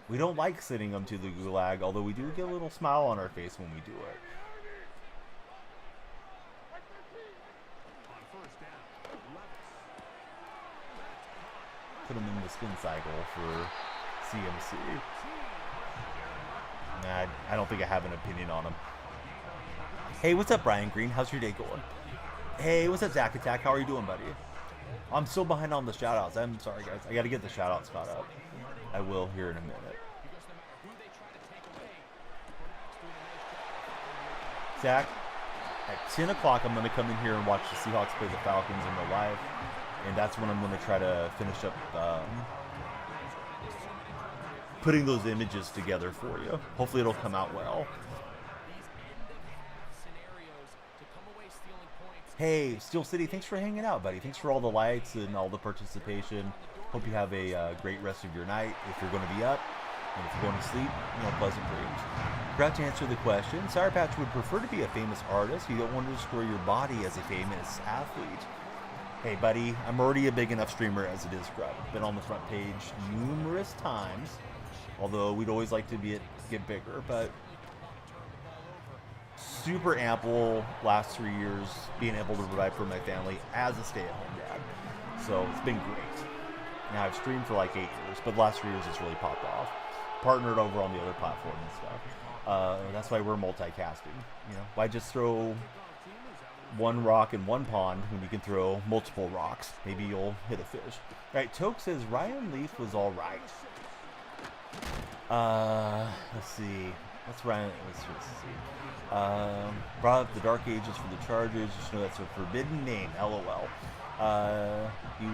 We don't like sending them to the Gulag, although we do get a little smile on our face when we do it. Put them in the spin cycle for CMC. Nah, I don't think I have an opinion on him. Hey, what's up, Brian Green? How's your day going? Hey, what's up, Zach Attack? How are you doing, buddy? I'm still behind on the shoutouts. I'm sorry, guys. I got to get the shoutouts caught up. I will here in a minute. Zach, at 10 o'clock, I'm going to come in here and watch the Seahawks play the Falcons in real life. And that's when I'm going to try to finish up putting those images together for you. Hopefully it'll come out well. Hey, Steel City, thanks for hanging out, buddy. Thanks for all the likes and all the participation. Hope you have a great rest of your night if you're going to be up. And if you're going to sleep, pleasant dreams. Forgot to answer the question. Sour Patch would prefer to be a famous artist. You don't want to destroy your body as a famous athlete. Hey, buddy, I'm already a big enough streamer as it is, Grub. Been on the front page numerous times. Although we'd always like to get bigger, but super ample last 3 years being able to provide for my family as a stay-at-home dad. So it's been great. Now I've streamed for like 8 years, but the last 3 years it's really popped off. Partnered over on the other platform and stuff. That's why we're multicasting. You know, why just throw one rock in one pond when you can throw multiple rocks? Maybe you'll hit a fish. All right, Toke says Ryan Leaf was all right. Let's see. What's Ryan? Let's see. Brought up the Dark Ages for the Chargers. Just know that's a forbidden name. LOL. He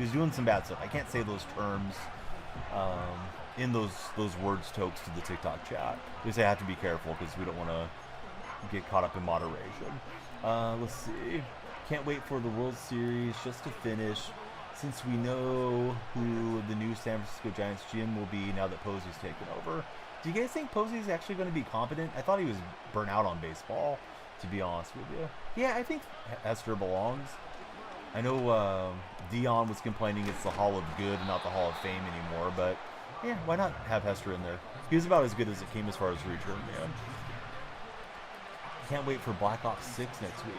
was doing some bad stuff. I can't say those terms in those words, Tokes, to the TikTok chat. Because I have to be careful because we don't want to get caught up in moderation. Let's see. Can't wait for the World Series just to finish. Since we know who the new San Francisco Giants GM will be now that Posey's taken over. Do you guys think Posey's actually going to be competent? I thought he was burnt out on baseball, to be honest with you. Yeah, I think Hester belongs. I know Dion was complaining it's the Hall of Good and not the Hall of Fame anymore, but yeah, why not have Hester in there? He was about as good as it came as far as return man. Can't wait for Black Ops 6 next week.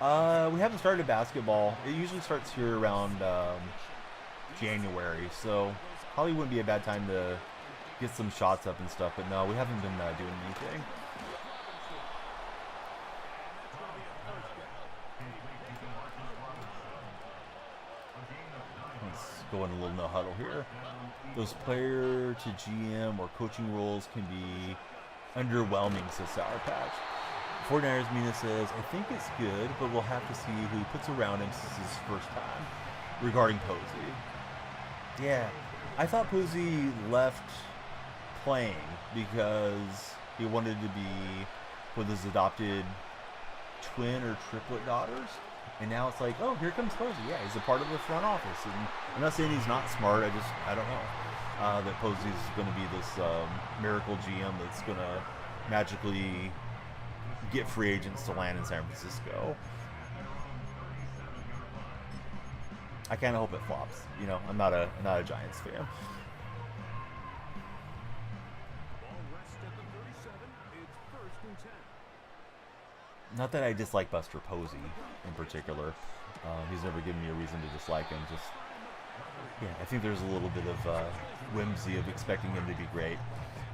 We haven't started basketball. It usually starts here around January, so probably wouldn't be a bad time to get some shots up and stuff, but no, we haven't been doing anything. Let's go in a little no huddle here. Those player to GM or coaching roles can be underwhelming, says Sour Patch. 49ers Mina says, I think it's good, but we'll have to see who he puts around him since his first time. Regarding Posey. Yeah, I thought Posey left playing because he wanted to be with his adopted twin or triplet daughters. And now it's like, oh, here comes Posey. Yeah, he's a part of the front office. And I'm not saying he's not smart. I don't know. That Posey's going to be this miracle GM that's going to magically get free agents to land in San Francisco. I kind of hope it flops. You know, I'm not a Giants fan. Not that I dislike Buster Posey in particular. He's never given me a reason to dislike him. Just, yeah, I think there's a little bit of whimsy of expecting him to be great.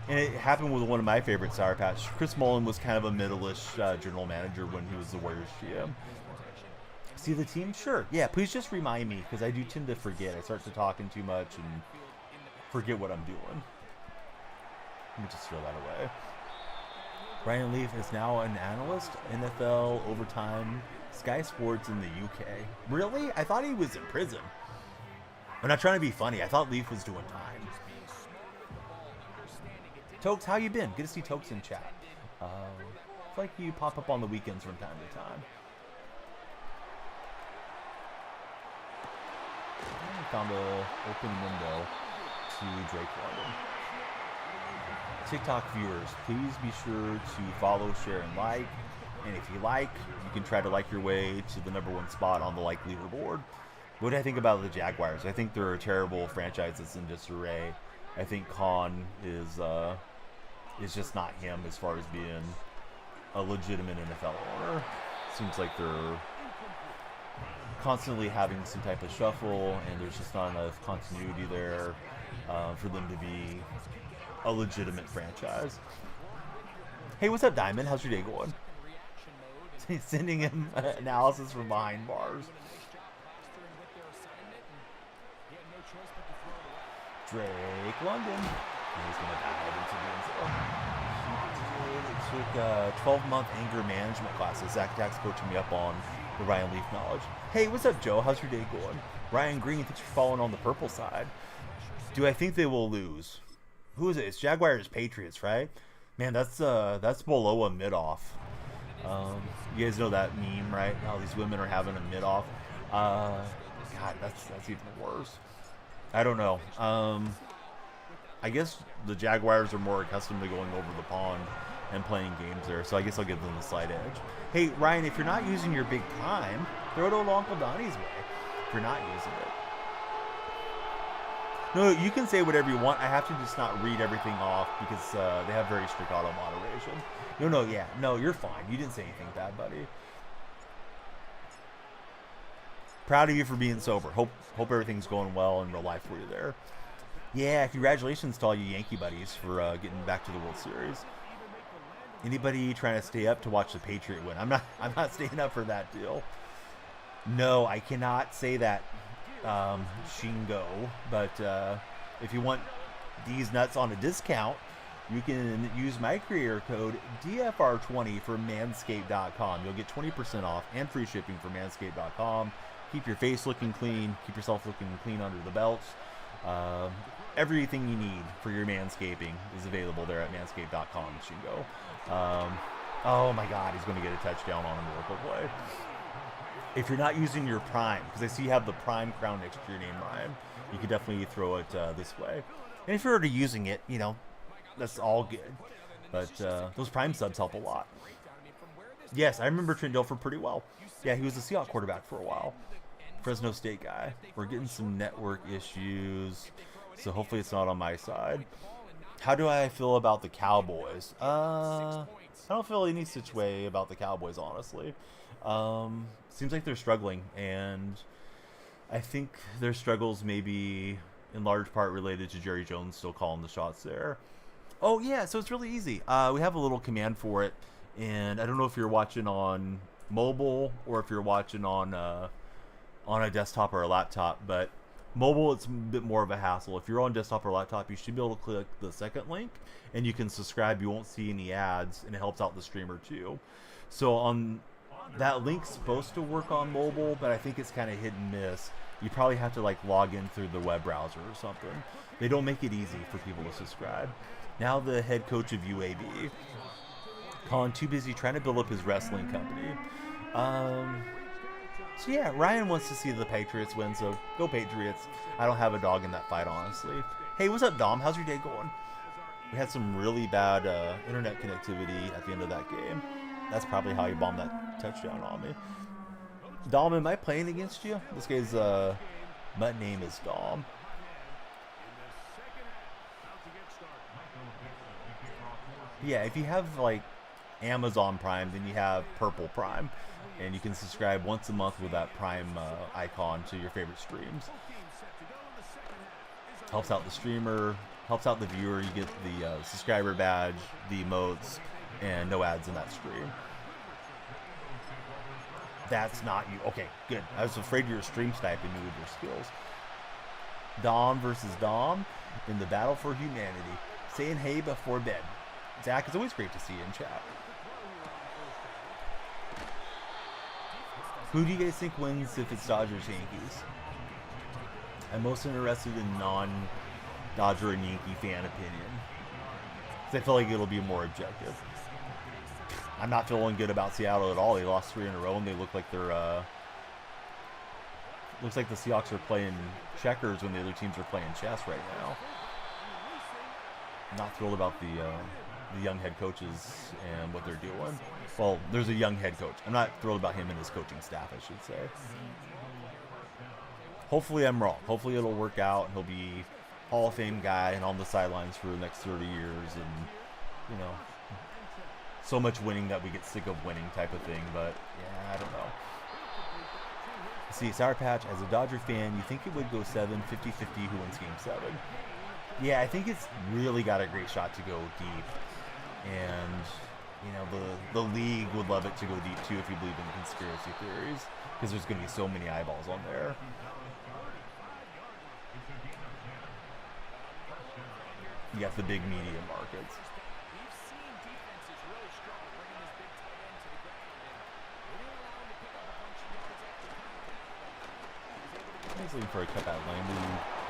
And it happened with one of my favorite Sour Patch. Chris Mullen was kind of a middle-ish general manager when he was the Warriors GM. See the team? Sure. Yeah, please just remind me, because I do tend to forget. I start to talking too much and forget what I'm doing. Let me just throw that away. Ryan Leaf is now an analyst, NFL, overtime, Sky Sports in the UK. Really? I thought he was in prison. I'm not trying to be funny. I thought Leaf was doing time. Tokes, how you been? Good to see Tokes in chat. It's like you pop up on the weekends from time to time. I found an open window to Drake London. TikTok viewers, please be sure to follow, share, and like. And if you like, you can try to like your way to the #1 spot on the like leaderboard. What do I think about the Jaguars? I think they're a terrible franchise that's in disarray. I think Khan is just not him as far as being a legitimate NFL owner. Seems like they're constantly having some type of shuffle, and there's just not enough continuity there for them to be a legitimate franchise. Hey, what's up, Diamond? How's your day going? Sending him analysis from behind bars. Drake London. He's going to dive into the end zone. Took a 12-month anger management classes. Zach Dax coaching me up on the Ryan Leaf knowledge. Hey, what's up, Joe? How's your day going? Ryan Green, thanks for following on the purple side. Do I think they will lose? Who is it? It's Jaguars Patriots, right? Man, that's below a mid-off. You guys know that meme, right? How these women are having a mid-off. God, that's even worse. I don't know. I guess the Jaguars are more accustomed to going over the pond and playing games there, so I guess I'll give them a slight edge. Hey, Ryan, if you're not using your big prime, throw it over Uncle Donnie's way if you're not using it. No, you can say whatever you want. I have to just not read everything off because they have very strict auto moderation. No, you're fine. You didn't say anything bad, buddy. Proud of you for being sober. Hope everything's going well in real life for you there. Yeah, congratulations to all you Yankee buddies for getting back to the World Series. Anybody trying to stay up to watch the Patriot win? I'm not staying up for that deal. No, I cannot say that, Shingo. But if you want these nuts on a discount, you can use my creator code DFR20 for manscaped.com. You'll get 20% off and free shipping for manscaped.com. Keep your face looking clean. Keep yourself looking clean under the belts. Everything you need for your manscaping is available there at manscaped.com, Shingo. Oh my God, he's going to get a touchdown on a miracle play. If you're not using your Prime, because I see you have the Prime crown next to your name, Ryan, you could definitely throw it this way. And if you're already using it, that's all good. But those Prime subs help a lot. Yes, I remember Trent Dilfer pretty well. Yeah, he was a Seahawks quarterback for a while. Fresno State guy. We're getting some network issues, so hopefully it's not on my side. How do I feel about the Cowboys? I don't feel any such way about the Cowboys, honestly. Seems like they're struggling, and I think their struggles may be in large part related to Jerry Jones still calling the shots there. Oh yeah, so it's really easy. We have a little command for it, and I don't know if you're watching on mobile or if you're watching on a desktop or a laptop, but mobile, it's a bit more of a hassle. If you're on desktop or laptop, you should be able to click the second link and you can subscribe. You won't see any ads, and it helps out the streamer too. So on that link's supposed to work on mobile, but I think it's kind of hit and miss. You probably have to log in through the web browser or something. They don't make it easy for people to subscribe. Now the head coach of UAB, Colin, too busy trying to build up his wrestling company. So yeah, Ryan wants to see the Patriots win, so go Patriots. I don't have a dog in that fight, honestly. Hey, what's up, Dom? How's your day going? We had some really bad internet connectivity at the end of that game. That's probably how you bombed that touchdown on me. Dom, am I playing against you? This guy's butt name is Dom. Yeah, if you have Amazon Prime, then you have Purple Prime, and you can subscribe once a month with that Prime icon to your favorite streams. Helps out the streamer, helps out the viewer. You get the subscriber badge, the emotes, and no ads in that stream. That's not you. Okay, good. I was afraid you were stream sniping me with your skills. Dom versus Dom in the battle for humanity. Saying hey before bed. Zach, it's always great to see you in chat. Who do you guys think wins if it's Dodgers-Yankees? I'm most interested in non-Dodger and Yankee fan opinion, because I feel like it'll be more objective. I'm not feeling good about Seattle at all. They lost 3 in a row, and they look like they're looks like the Seahawks are playing checkers when the other teams are playing chess right now. I'm not thrilled about the young head coaches and what they're doing. Well, there's a young head coach. I'm not thrilled about him and his coaching staff, I should say. Hopefully I'm wrong. Hopefully it'll work out, and he'll be Hall of Fame guy and on the sidelines for the next 30 years, and so much winning that we get sick of winning type of thing. But yeah, I don't know. See, Sour Patch, as a Dodger fan, you think it would go 7, 50-50 who wins Game 7? Yeah, I think it's really got a great shot to go deep. And, the league would love it to go deep, too, if you believe in conspiracy theories, because there's going to be so many eyeballs on there. You got the big media markets. He's looking for a cut out lane. We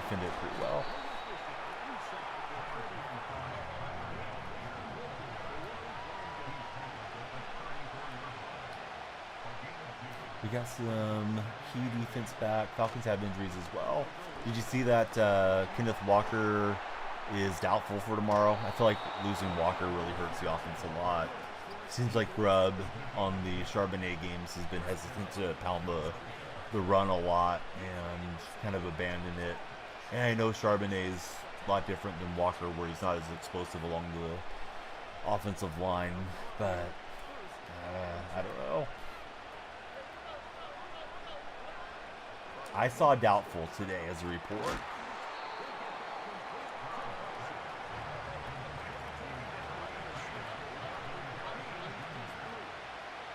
defended it pretty well. We got some key defense back. Falcons have injuries as well. Did you see that Kenneth Walker is doubtful for tomorrow. I feel like losing Walker really hurts the offense a lot. Seems like Grubb on the Charbonnet games has been hesitant to pound the run a lot and kind of abandon it. And I know Charbonnet is a lot different than Walker, where he's not as explosive along the offensive line, but I don't know. I saw doubtful today as a report.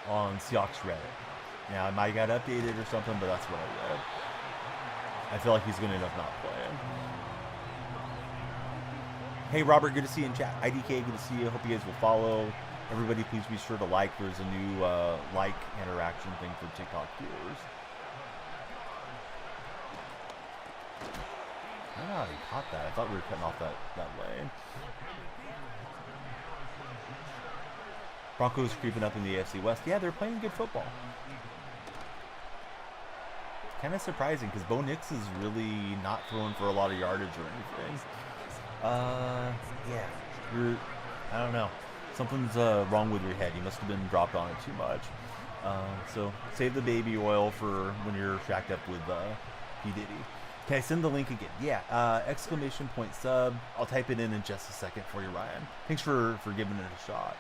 On Seahawks Reddit. Now, it might got updated or something, but that's what I read. I feel like he's going to end up not playing. Hey, Robert, good to see you in chat. IDK, good to see you. Hope you guys will follow. Everybody, please be sure to like. There's a new like interaction thing for TikTok viewers. I don't know how he caught that. I thought we were cutting off that lane. Broncos creeping up in the AFC West. Yeah, they're playing good football. Kind of surprising because Bo Nix is really not throwing for a lot of yardage or anything. Yeah, I don't know. Something's wrong with your head. You must have been dropped on it too much. So save the baby oil for when you're shacked up with P. Diddy. Can I send the link again? Yeah, exclamation point sub. I'll type it in just a second for you, Ryan. Thanks for giving it a shot.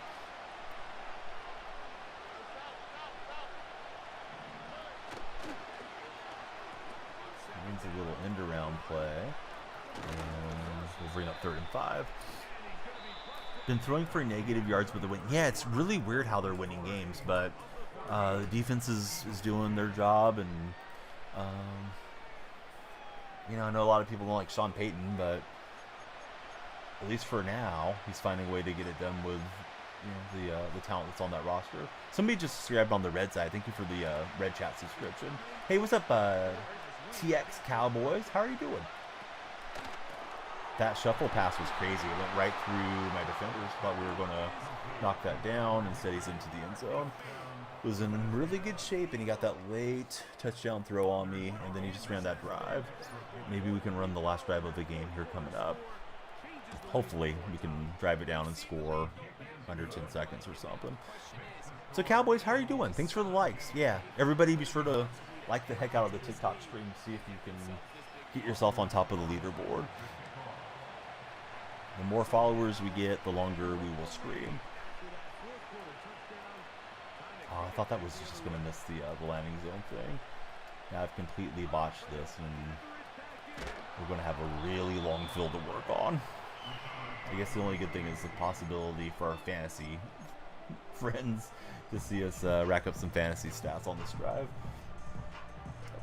A little end around play, and we'll bring up 3rd and 5. Been throwing for negative yards with the win. Yeah, it's really weird how they're winning games, but the defense is doing their job, and you know, I know a lot of people don't like Sean Payton, but at least for now, he's finding a way to get it done with, you know, the talent that's on that roster. Somebody just subscribed on the red side. Thank you for the red chat subscription. Hey, what's up, TX Cowboys? How are you doing? That shuffle pass was crazy. It went right through my defenders. Thought we were going to knock that down. Instead, he's into the end zone. Was in really good shape, and he got that late touchdown throw on me, and then he just ran that drive. Maybe we can run the last drive of the game here coming up. Hopefully, we can drive it down and score under 10 seconds or something. So, Cowboys, how are you doing? Thanks for the likes. Yeah, everybody be sure to like the heck out of the TikTok stream. See if you can get yourself on top of the leaderboard. The more followers we get, the longer we will stream. Oh, I thought that was just going to miss the landing zone thing. Now I've completely botched this, and we're going to have a really long field to work on. I guess the only good thing is the possibility for our fantasy friends to see us rack up some fantasy stats on this drive.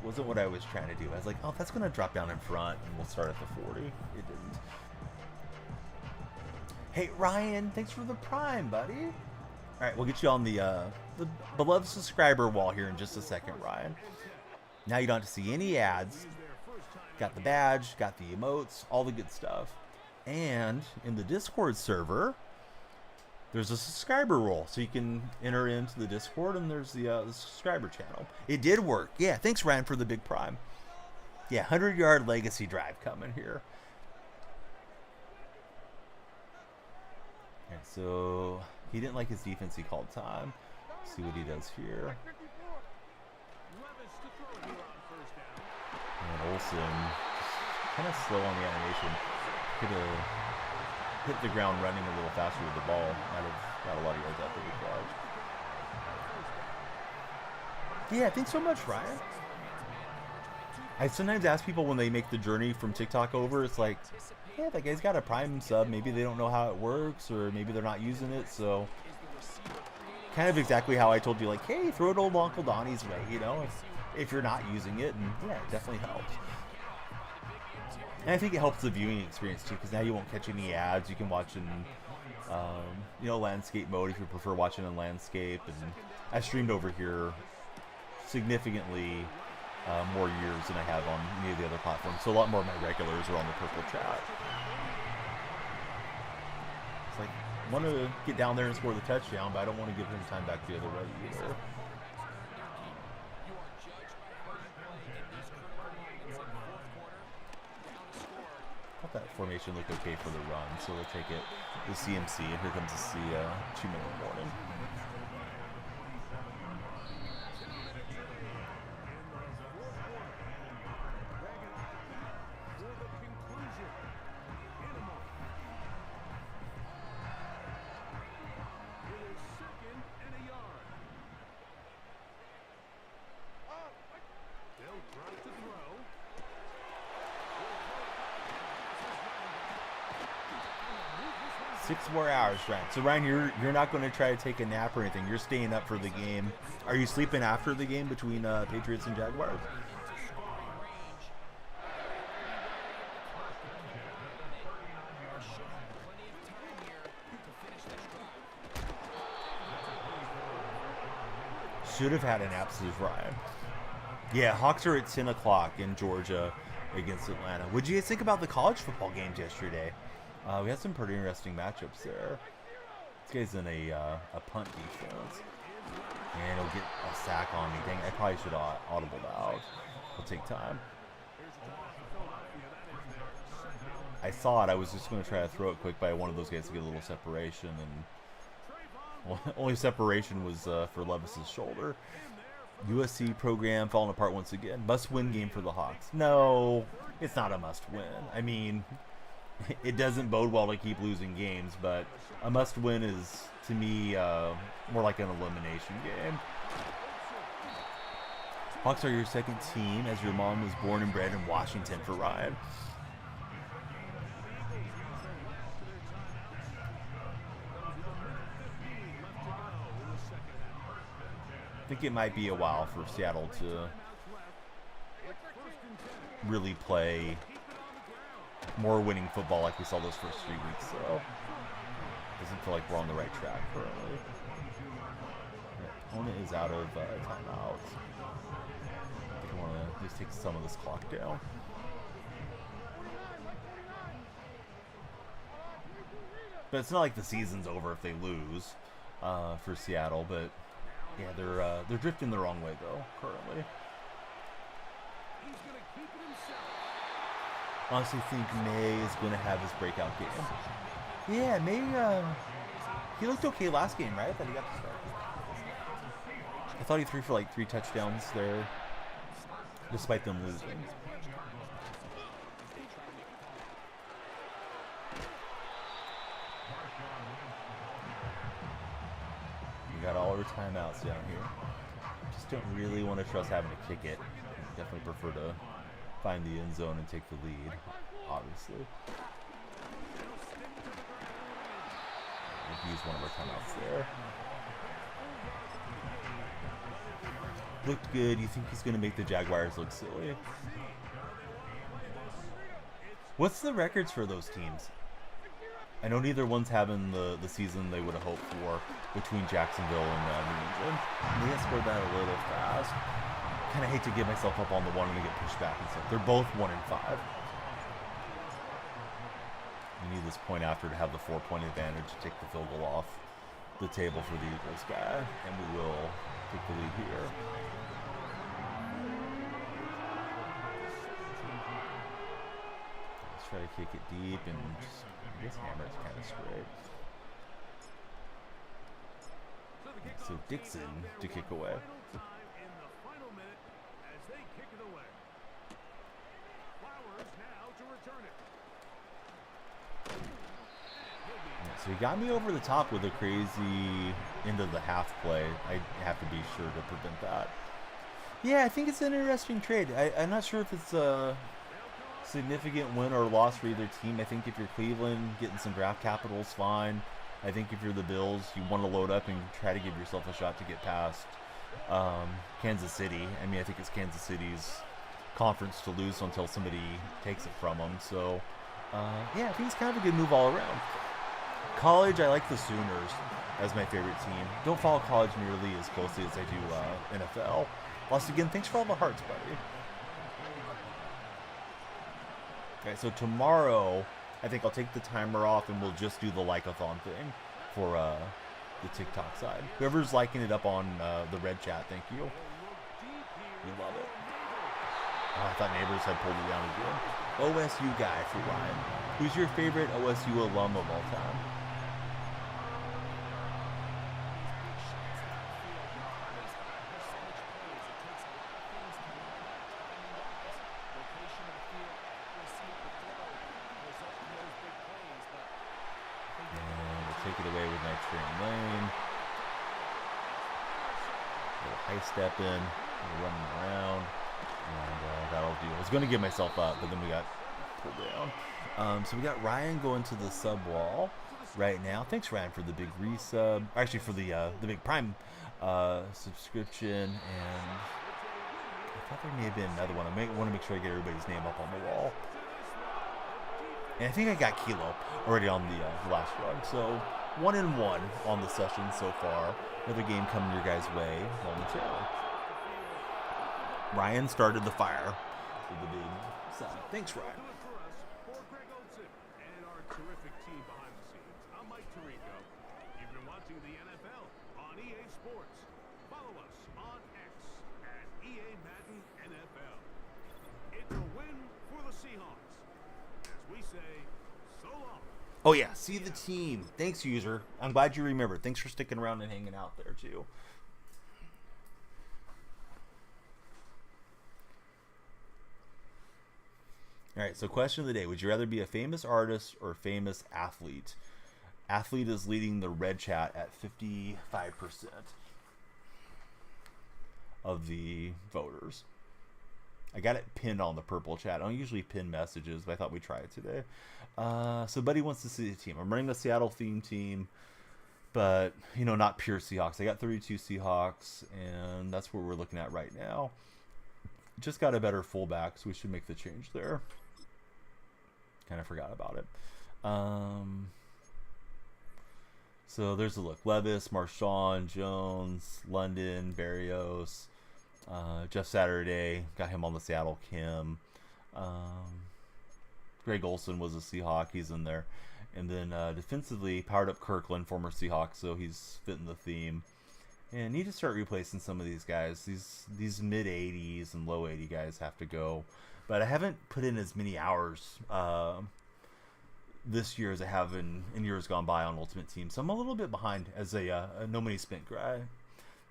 Wasn't what I was trying to do. I was like, oh, that's going to drop down in front, and we'll start at the 40. It didn't. Hey, Ryan, thanks for the prime, buddy. All right, we'll get you on the beloved subscriber wall here in just a second, Ryan. Now you don't have to see any ads. Got the badge, got the emotes, all the good stuff. And in the Discord server, there's a subscriber role, so you can enter into the Discord, and there's the subscriber channel. It did work. Yeah, thanks, Ryan, for the big prime. Yeah, 100-yard legacy drive coming here. Yeah, so he didn't like his defense. He called time. See what he does here. And Olsen, kind of slow on the animation. Could have hit the ground running a little faster with the ball. Might have got a lot of yards after the catch. Yeah, thanks so much, Ryan. I sometimes ask people when they make the journey from TikTok over, it's like, yeah, that guy's got a Prime sub. Maybe they don't know how it works, or maybe they're not using it. So, kind of exactly how I told you, like, hey, throw it old Uncle Donnie's way, you know, if you're not using it. And yeah, it definitely helps. And I think it helps the viewing experience too, because now you won't catch any ads. You can watch in, you know, landscape mode if you prefer watching in landscape. And I streamed over here significantly more years than I have on any of the other platforms. So a lot more of my regulars are on the purple chat. It's like, I want to get down there and score the touchdown, but I don't want to give him time back the other way either. thought that formation looked okay for the run, so we'll take it. The CMC, and here comes the 2-minute warning. Six more hours, Ryan. So Ryan, you're not going to try to take a nap or anything. You're staying up for the game. Are you sleeping after the game between Patriots and Jaguars? Should have had an nap, says Ryan. Yeah, Hawks are at 10 o'clock in Georgia against Atlanta. What did you guys think about the college football games yesterday? We had some pretty interesting matchups there. This guy's in a punt defense. And he'll get a sack on me. Dang, I probably should have audibled out. It'll take time. I saw it. I was just going to try to throw it quick by one of those guys to get a little separation. And only separation was for Levis's shoulder. USC program falling apart once again. Must-win game for the Hawks. No, it's not a must-win. I mean, it doesn't bode well to keep losing games, but a must-win is, to me, more like an elimination game. Hawks are your second team, as your mom was born and bred in Washington for Ryan. I think it might be a while for Seattle to really play more winning football like we saw those first 3 weeks, so doesn't feel like we're on the right track currently. The opponent is out of timeouts. I think I want to just take some of this clock down. But it's not like the season's over if they lose for Seattle, but yeah, they're drifting the wrong way though currently. Honestly, think May is going to have his breakout game. Yeah, May. He looked okay last game, right? I thought he got the start. I thought he threw for like 3 touchdowns there, despite them losing. We got all our timeouts down here. Just don't really want to trust having to kick it. Definitely prefer to find the end zone and take the lead, obviously. We'll use one of our timeouts there. Looked good. You think he's going to make the Jaguars look silly? What's the records for those teams? I know neither one's having the season they would have hoped for between Jacksonville and New England. They have scored that a little fast. Kind of hate to give myself up on the one and get pushed back and stuff. They're both 1-5. You need this point after to have the 4-point advantage to take the field goal off the table for the Eagles guy, and we will take the lead here. Let's try to kick it deep and just, I guess hammer is kind of straight. So Dixon to kick away. So he got me over the top with a crazy end of the half play. I have to be sure to prevent that. Yeah, I think it's an interesting trade. I'm not sure if it's a significant win or loss for either team. I think if you're Cleveland, getting some draft capital is fine. I think if you're the Bills, you want to load up and try to give yourself a shot to get past Kansas City. I mean, I think it's Kansas City's conference to lose until somebody takes it from them. So, yeah, I think it's kind of a good move all around. College, I like the Sooners as my favorite team. Don't follow college nearly as closely as I do NFL. Once again, thanks for all the hearts, buddy. Okay, so tomorrow, I think I'll take the timer off and we'll just do the like-a-thon thing for the TikTok side. Whoever's liking it up on the red chat, thank you. We love it. Oh, I thought Neighbors had pulled it down again. OSU guy for Ryan. Who's your favorite OSU alum of all time? And we'll take it away with nice train lane. A little high step in, running around, and that'll do. I was going to give myself up, but then we got pulled down. So we got Ryan going to the sub wall right now. Thanks, Ryan, for the big resub. Actually, for the big Prime subscription. And I thought there may have been another one. I want to make sure I get everybody's name up on the wall. And I think I got Kilo already on the last run. So 1-1 on the session so far. Another game coming your guys' way momentarily. Ryan started the fire with the big sub. Thanks, Ryan. Oh yeah, see the team. Thanks, user. I'm glad you remembered. Thanks for sticking around and hanging out there too. All right, so question of the day. Would you rather be a famous artist or a famous athlete? Athlete is leading the red chat at 55% of the voters. I got it pinned on the purple chat. I don't usually pin messages, but I thought we'd try it today. So Buddy wants to see the team. I'm running a Seattle theme team, but, you know, not pure Seahawks. I got 32 Seahawks, and that's what we're looking at right now. Just got a better fullback, so we should make the change there. Kind of forgot about it. So there's a look. Levis, Marshawn, Jones, London, Barrios, Jeff Saturday, got him on the Seattle Kim. Greg Olson was a Seahawk, he's in there. And then defensively, powered up Kirkland, former Seahawk, so he's fitting the theme. And need to start replacing some of these guys. These mid 80s and low 80 guys have to go. But I haven't put in as many hours this year as I have in years gone by on Ultimate Team. So I'm a little bit behind as a no money spent guy.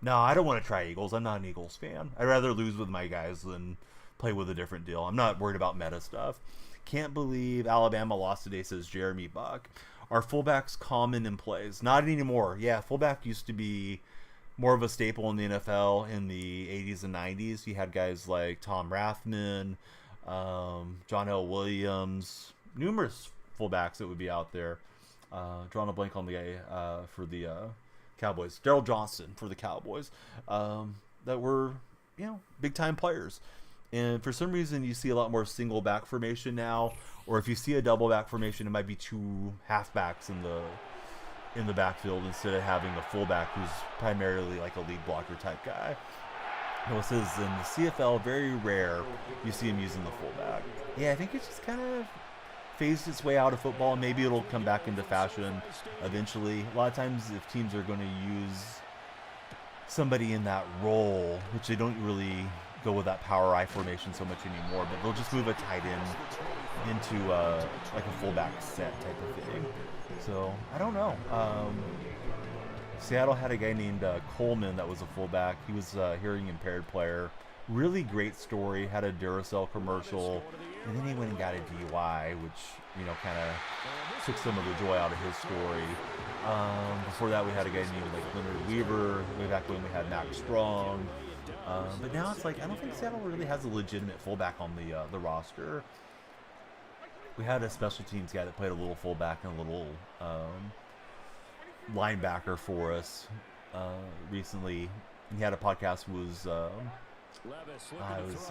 No, I don't want to try Eagles. I'm not an Eagles fan. I'd rather lose with my guys than play with a different deal. I'm not worried about meta stuff. Can't believe Alabama lost today, says Jeremy Buck. Are fullbacks common in plays? Not anymore. Yeah, fullback used to be more of a staple in the NFL in the 80s and 90s. You had guys like Tom Rathman, John L. Williams, numerous fullbacks that would be out there. Drawing a blank on the guy for the Cowboys, Darryl Johnston for the Cowboys, that were, you know, big time players. And for some reason, you see a lot more single back formation now, or if you see a double back formation, it might be two halfbacks in the backfield instead of having a fullback who's primarily like a lead blocker type guy. This is in the CFL, very rare you see him using the fullback. Yeah, I think it's just kind of phased its way out of football. Maybe it'll come back into fashion eventually. A lot of times if teams are going to use somebody in that role, which they don't really go with that power I formation so much anymore, but they'll just move a tight end into like a fullback set type of thing. So I don't know. Seattle had a guy named Coleman that was a fullback. He was a hearing impaired player. Really great story. Had a Duracell commercial, and then he went and got a DUI, which, you know, kind of took some of the joy out of his story. Before that, we had a guy named like Leonard Weaver. Way back when we had Max Strong. But now it's like I don't think Seattle really has a legitimate fullback on the roster. We had a special teams guy that played a little fullback and a little linebacker for us recently. He had a podcast. Was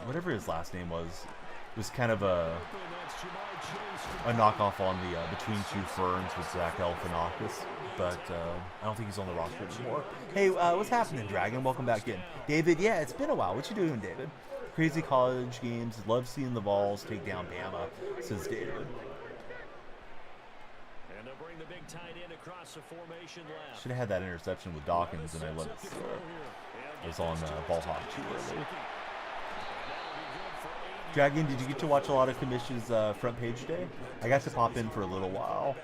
whatever his last name was. It was kind of a knockoff on the Between Two Ferns with Zach Galifianakis, but I don't think he's on the roster anymore. Hey, what's happening, Dragon? Welcome back in. David, yeah, it's been a while. What you doing, David? Crazy college games. Love seeing the Vols take down Bama, says David. And they'll bring the big tight end across the formation left. Should have had that interception with Dawkins, and I let it was on ball hawk too early. Dragon, did you get to watch a lot of Commission's front page day? I got to pop in for a little while.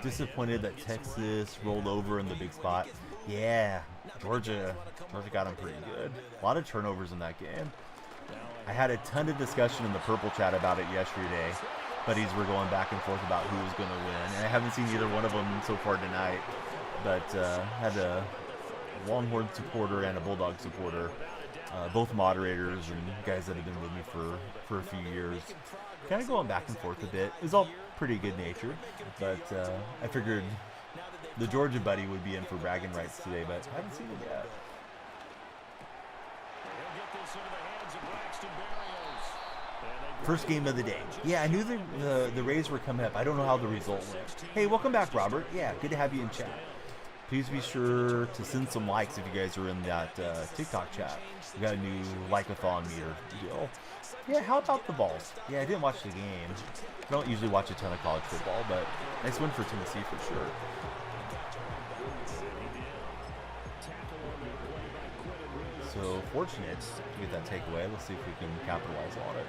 Disappointed that Texas rolled over in the big spot. Yeah, Georgia got them pretty good. A lot of turnovers in that game. I had a ton of discussion in the Purple chat about it yesterday. Buddies were going back and forth about who was going to win, and I haven't seen either one of them so far tonight. But had a Longhorn supporter and a Bulldog supporter, both moderators and guys that have been with me for a few years, kind of going back and forth a bit. It was all pretty good natured, but I figured the Georgia buddy would be in for bragging rights today, but I haven't seen it yet. First game of the day. Yeah, I knew the Rays were coming up. I don't know how the result went. Hey, welcome back, Robert. Yeah, good to have you in chat. Please be sure to send some likes if you guys are in that TikTok chat. We got a new like-a-thon meter deal. Yeah, how about the balls? Yeah, I didn't watch the game. I don't usually watch a ton of college football, but nice win for Tennessee for sure. So fortunate to get that takeaway. Let's see if we can capitalize on it.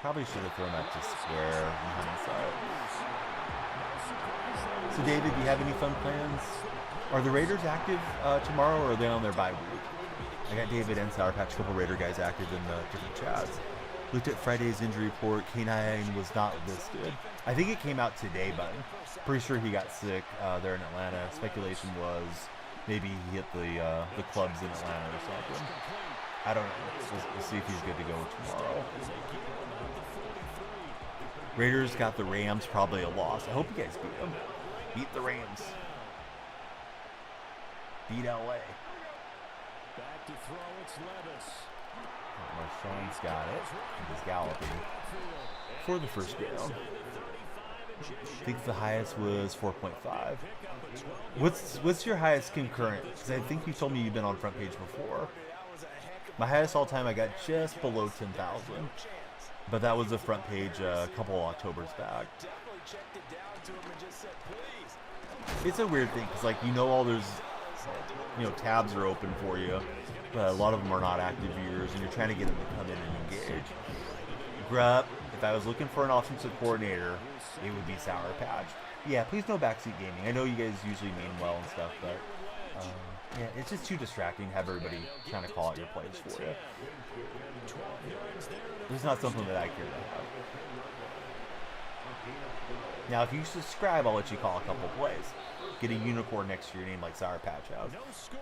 Probably should have thrown that to square in hindsight. So David, do you have any fun plans? Are the Raiders active tomorrow, or are they on their bye week? I got David and Sour Patch, a couple Raider guys active in the different chats. Looked at Friday's injury report. K9 was not listed. I think it came out today, but pretty sure he got sick there in Atlanta. Speculation was maybe he hit the clubs in Atlanta or something. I don't know. We'll see if he's good to go tomorrow. Raiders got the Rams, probably a loss. I hope you guys beat them. Beat the Rams. Beat LA. Back to throw, it's Levis. Marshawn's got it. He's galloping for the first down. I think the highest was 4.5. What's your highest concurrent? Because I think you told me you've been on front page before. My highest all time, I got just below 10,000. But that was the front page a couple of Octobers back. It's a weird thing because, like, all those, tabs are open for you, but a lot of them are not active viewers, and you're trying to get them to come in and engage. Grupp, if I was looking for an offensive coordinator, it would be Sour Patch. Yeah, please no backseat gaming. I know you guys usually mean well and stuff, but yeah, it's just too distracting to have everybody trying to call out your plays for you. It's not something that I care to have. Now, if you subscribe, I'll let you call a couple plays. Get a unicorn next to your name like Sour Patch House. No score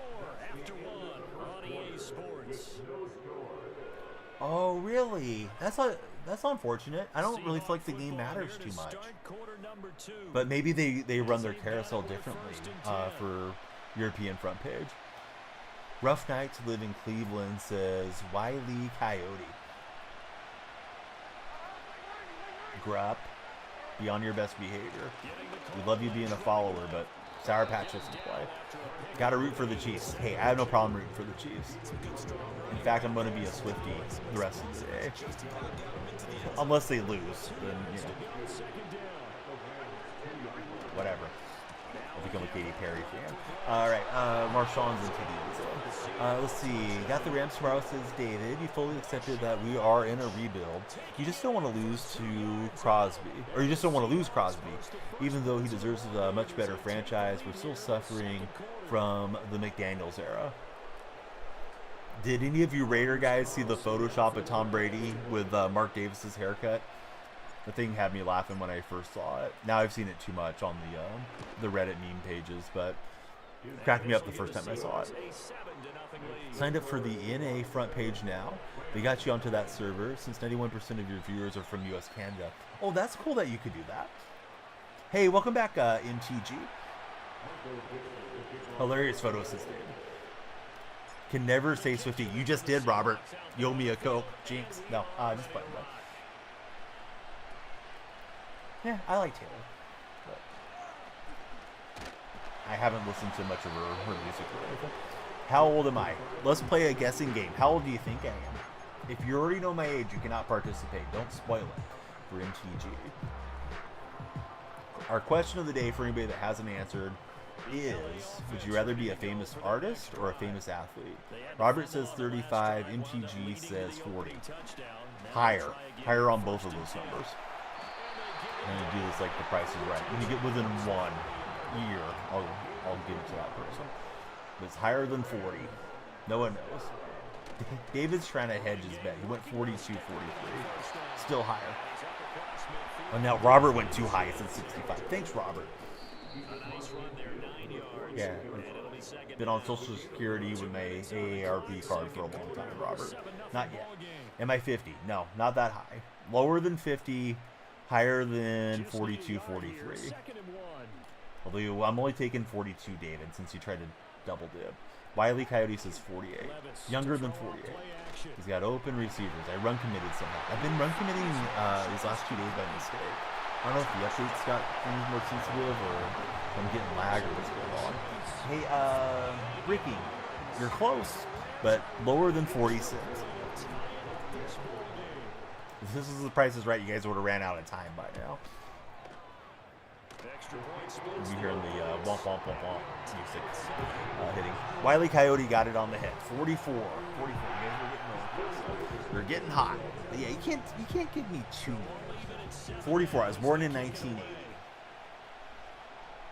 after one on EA Sports. Oh, really? That's unfortunate. I don't really feel like the game matters too much. But maybe they run their carousel differently for European front page. Rough Night to Live in Cleveland says Wiley Coyote. Grupp, be on your best behavior. We love you being a follower, but Sour Patch doesn't play. Gotta root for the Chiefs. Hey, I have no problem rooting for the Chiefs. In fact, I'm going to be a Swiftie the rest of the day. Unless they lose, then, whatever. I'll become a Katy Perry fan. All right, Marshawn's into the end zone. Let's see. Got the Rams tomorrow, says David. You fully accepted that we are in a rebuild. You just don't want to lose to Crosby. Or you just don't want to lose Crosby. Even though he deserves a much better franchise, we're still suffering from the McDaniels era. Did any of you Raider guys see the Photoshop of Tom Brady with Mark Davis's haircut? The thing had me laughing when I first saw it. Now I've seen it too much on the Reddit meme pages, but it cracked me up the first time I saw it. Signed up for the NA front page now. They got you onto that server since 91% of your viewers are from US, Canada. Oh, that's cool that you could do that. Hey, welcome back, MTG. Hilarious photo assistant. Can never say Swiftie. You just did, Robert. You owe me a Coke. Jinx. No, just playing that. Yeah, I like Taylor. But I haven't listened to much of her music or anything. How old am I? Let's play a guessing game. How old do you think I am? If you already know my age, you cannot participate. Don't spoil it for MTG. Our question of the day for anybody that hasn't answered is, would you rather be a famous artist or a famous athlete? Robert says 35, MTG says 40. Higher on both of those numbers. I'm going to do this like the price is right. When you get within 1 year, I'll give it to that person. But it's higher than 40. No one knows. David's trying to hedge his bet. He went 42, 43. Still higher. Oh, now Robert went too high. It's at 65. Thanks, Robert. Yeah. Been on Social Security with my AARP card for a long time, Robert. Not yet. Am I 50? No, not that high. Lower than 50, higher than 42, 43. Although I'm only taking 42, David, since you tried to double dip. Wiley Coyote says 48. Younger than 48. He's got open receivers. I run committed somehow. I've been run committing these last 2 days by mistake. I don't know if the updates got things more sensitive or I'm getting lag or what's going on. Hey, Ricky, you're close, but lower than 46. If this is the Price is Right, you guys would have ran out of time by now. You're hearing the womp womp womp womp music hitting. Wiley Coyote got it on the head. 44. 44. You guys were getting close. You're getting hot. But yeah, you can't give me too much. 44. I was born in 1980.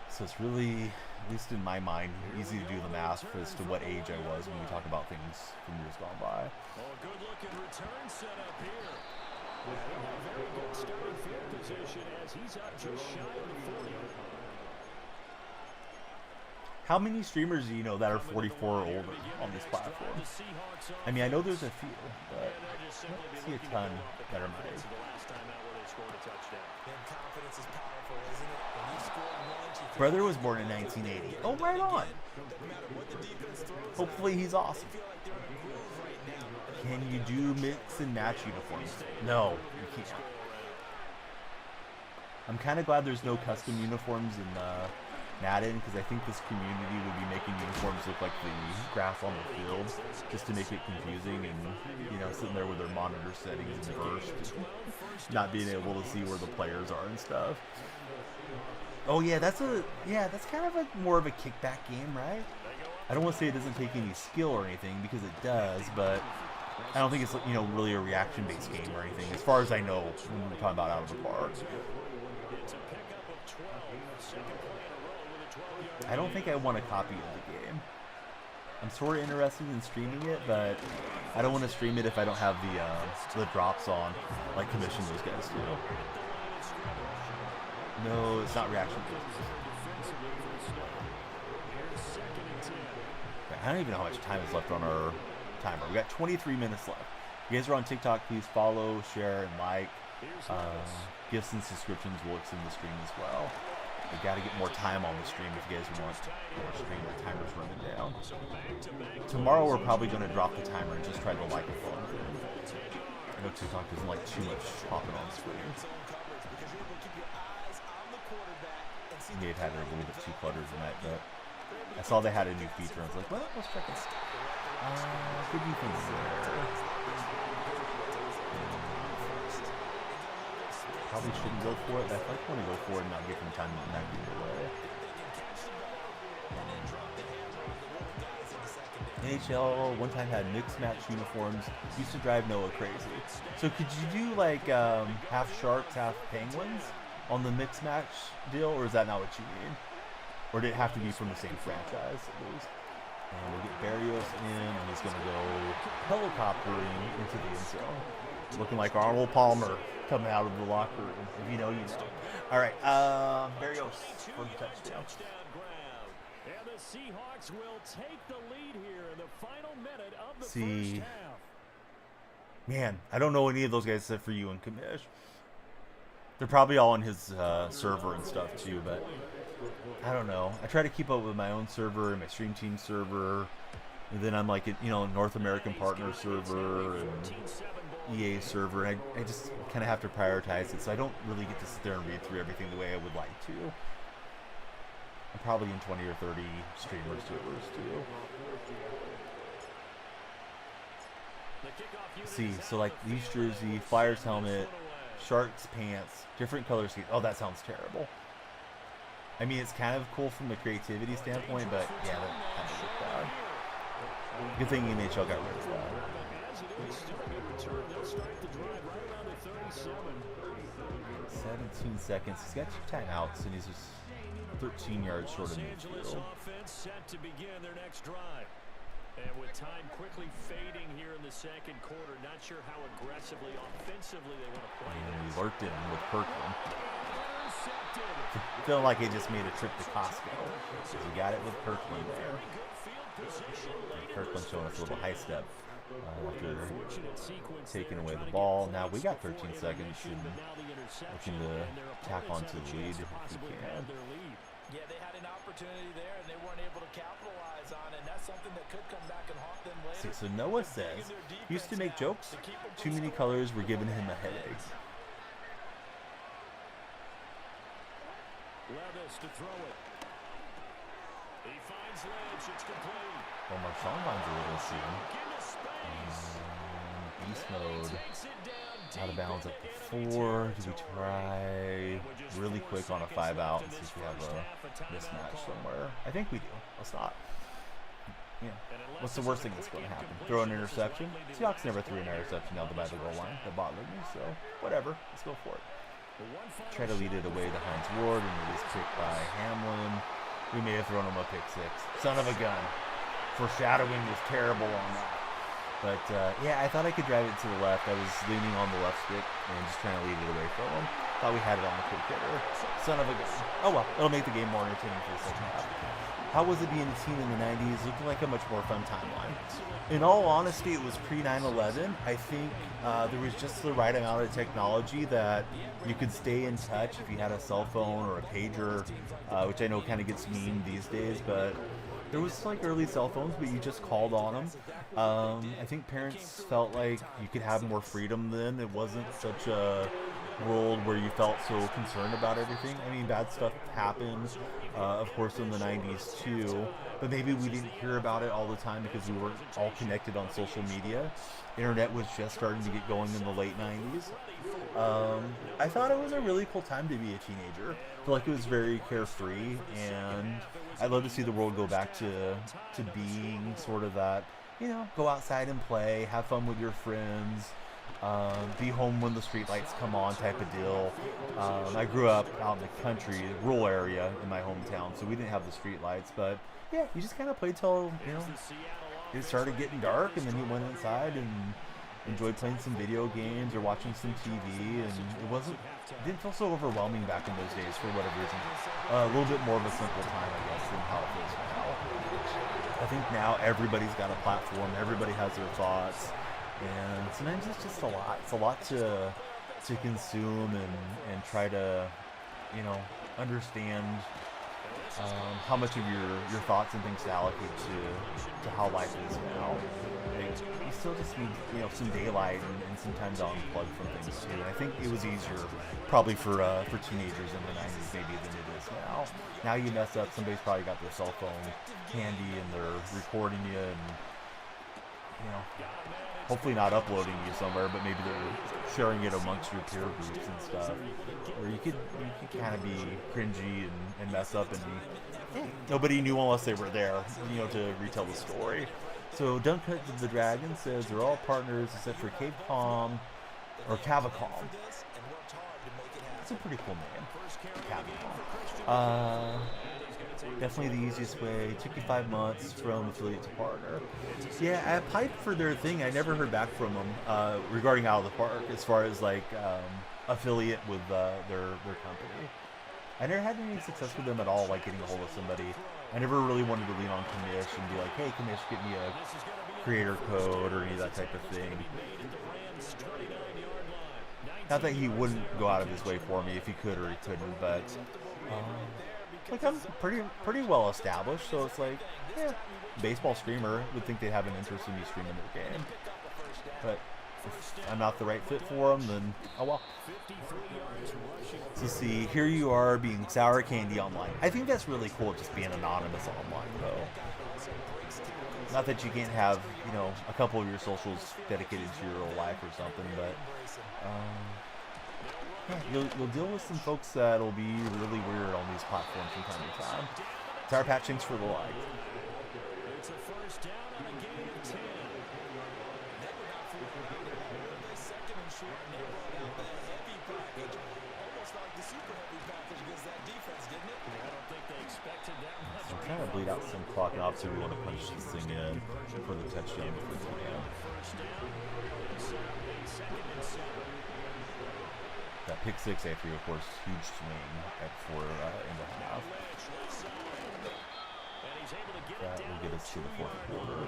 So it's really, at least in my mind, easy to do the math as to what age I was when we talk about things from years gone by. Good looking return set up here. Very good starting field position as he's up just shy of 40. How many streamers do you know that are 44 or older on this platform? I mean, I know there's a few, but I don't see a ton that are my age. Brother was born in 1980. Oh, right on. Hopefully he's awesome. Can you do mix and match uniforms? No, you can't. I'm kind of glad there's no custom uniforms in Madden, because I think this community would be making uniforms look like the grass on the field, just to make it confusing, and sitting there with their monitor settings inversed, not being able to see where the players are and stuff. Oh yeah, that's kind of more of a kickback game, right? I don't want to say it doesn't take any skill or anything, because it does, but I don't think it's really a reaction-based game or anything, as far as I know when we're talking about out of the park. I don't think I want a copy of the game. I'm sort of interested in streaming it, but I don't want to stream it if I don't have the drops on, like Commission those guys do. No, it's not reaction based. I don't even know how much time is left on our timer. We got 23 minutes left. If you guys are on TikTok, please follow, share, and like. Gifts and subscriptions will extend the stream as well. We got to get more time on the stream if you guys want more stream. The timer's running down. Tomorrow we're probably going to drop the timer and just try the like-a-thon thing. I know TikTok doesn't like too much popping on screen. They've had it a little bit too cluttered tonight, but I saw they had a new feature. I was like, well, let's check it. Good defense there. Probably shouldn't go for it, but I want to go for it and not give them time to not give it away. NHL one time had mixed match uniforms. Used to drive Noah crazy. So could you do like half Sharks, half Penguins on the mixed match deal, or is that not what you mean? Or did it have to be from the same franchise at least? And we'll get Barrios in, and he's going to go helicoptering into the end zone. Looking like Arnold Palmer coming out of the locker room. If you know, you know. All right, Barrios for the touchdown. And the Seahawks will take the lead here in the final minute of the See, first half. Man, I don't know any of those guys except for you and Kamish. They're probably all on his server and stuff too, but I don't know. I try to keep up with my own server and my stream team server, and then I'm like, North American partner server and EA server, and I just kind of have to prioritize it, so I don't really get to sit there and read through everything the way I would like to. I'm probably in 20 or 30 streamers servers too. See, so like Leafs jersey, Flyers helmet, Sharks pants, different color scheme. Oh, that sounds terrible. I mean, it's kind of cool from the creativity standpoint, but yeah, that kind of looked bad. Good thing NHL got rid of that. As it is, still a good return. They'll start the drive right around the 37. 17 seconds. He's got 2 timeouts, and he's just 13 yards short of Los Angeles midfield. offense set to begin their next drive. And with time quickly fading here in the second quarter, not sure how aggressively, offensively they want to play And this. he lurked in with Kirkland. Intercepted. Feeling like he just made a trip to Costco. So he got it with Kirkland there. Very good field position later. Kirkland showing us a little high step after Unfortunate sequence taking there, away trying the to ball. get Now we got close 13 for seconds ammunition, and but now the interception, looking to and their tack opponents onto have a the chance lead to if we possibly can. grab their lead. Yeah, they had an opportunity there, and they weren't able to capitalize on it. And that's something that could come back and haunt them later. So Noah says, used to make jokes, too many colors were giving him a headache. Levis to throw it. He finds Lynch. It's complete. Well, Marshawn finds a little seam. Into space. Beast mode. Takes it down Out of deep bounds up into to enemy 4. Do we territory. try really quick on a 5 out and see if we have a Mismatch mismatch somewhere? I think we do. Let's not. Yeah. And unless What's the it's worst a thing that's quick going to happen? incompletion, Throw an this is interception. likely the Seahawks last never threw an play interception down the by the goal line. That bothered me, so whatever. Let's go for it. The one final Try to lead it shot away was to Hines Ward, and it is kicked by Hamlin. We may have thrown him a pick 6. Son of a gun. Foreshadowing was terrible on that. But yeah, I thought I could drive it to the left. I was leaning on the left stick and just trying to lead it away from him. Thought we had it on the quick hitter. Son of a gun. Oh well, it'll make the game more entertaining for the second half. How was it being a team in the 90s? Looked like a much more fun timeline. In all honesty, it was pre-9/11. I think there was just the right amount of technology that you could stay in touch if you had a cell phone or a pager, which I know kind of gets memed these days, but there was like early cell phones, but you just called on them. I think parents felt like you could have more freedom then. It wasn't such a world where you felt so concerned about everything. I mean, bad stuff happened, of course, in the 90s too, but maybe we didn't hear about it all the time because we weren't all connected on social media. Internet was just starting to get going in the late 90s. I thought it was a really cool time to be a teenager. I feel like it was very carefree, and I'd love to see the world go back to being sort of that, you know, go outside and play, have fun with your friends, be home when the street lights come on type of deal. I grew up out in the country, rural area in my hometown, so we didn't have the street lights, but yeah, you just kind of played till, you know, it started getting dark, and then you went inside and enjoyed playing some video games or watching some TV, and it didn't feel so overwhelming back in those days for whatever reason. A little bit more of a simple time, I guess, than how it feels now. I think now everybody's got a platform, everybody has their thoughts, and sometimes it's just a lot. It's a lot to consume and try to, you know, understand how much of your thoughts and things to allocate to how life is now. You still just need, you know, some daylight and some time to unplug from things too. And I think it was easier probably for teenagers in the 90s maybe than it is now. Now you mess up, somebody's probably got their cell phone handy and they're recording you and, you know, hopefully not uploading you somewhere, but maybe they're sharing it amongst your peer groups and stuff, where you could kind of be cringy and mess up and nobody knew unless they were there, you know, to retell the story. So Dunkut the Dragon says they're all partners except for Cavacom or Cavacom. That's a pretty cool name, Cavacom. Definitely the easiest way. Took you 5 months from affiliate to partner. Yeah, I applied for their thing. I never heard back from them regarding Out of the Park as far as like affiliate with their company. I never had any success with them at all, like getting a hold of somebody. I never really wanted to lean on Kamish and be like, hey, Kamish, get me a creator code or any of that type of thing. Not that he wouldn't go out of his way for me if he could or he couldn't, but like I'm pretty well established, so it's like, yeah, baseball streamer would think they'd have an interest in me streaming their game. But if I'm not the right fit for them, then oh well. So see, here you are being sour candy online. I think that's really cool, just being anonymous online, though. Not that you can't have, you know, a couple of your socials dedicated to your real life or something, but You'll deal with some folks that'll be really weird on these platforms from time to time. Tire patchings for the like. It's a first down on a gain of 10. They were not fooling either. They second and short, and they brought out the heavy package, almost like the super heavy package against that defense, didn't it? I don't think they expected that much. I'm trying to bleed out some clock, and obviously we want to punch this thing in for the touchdown before the end. First down, set up a 2nd and 7. That pick six after, of course, huge swing at for in the half. And he's able to get That it will down get us to the fourth quarter.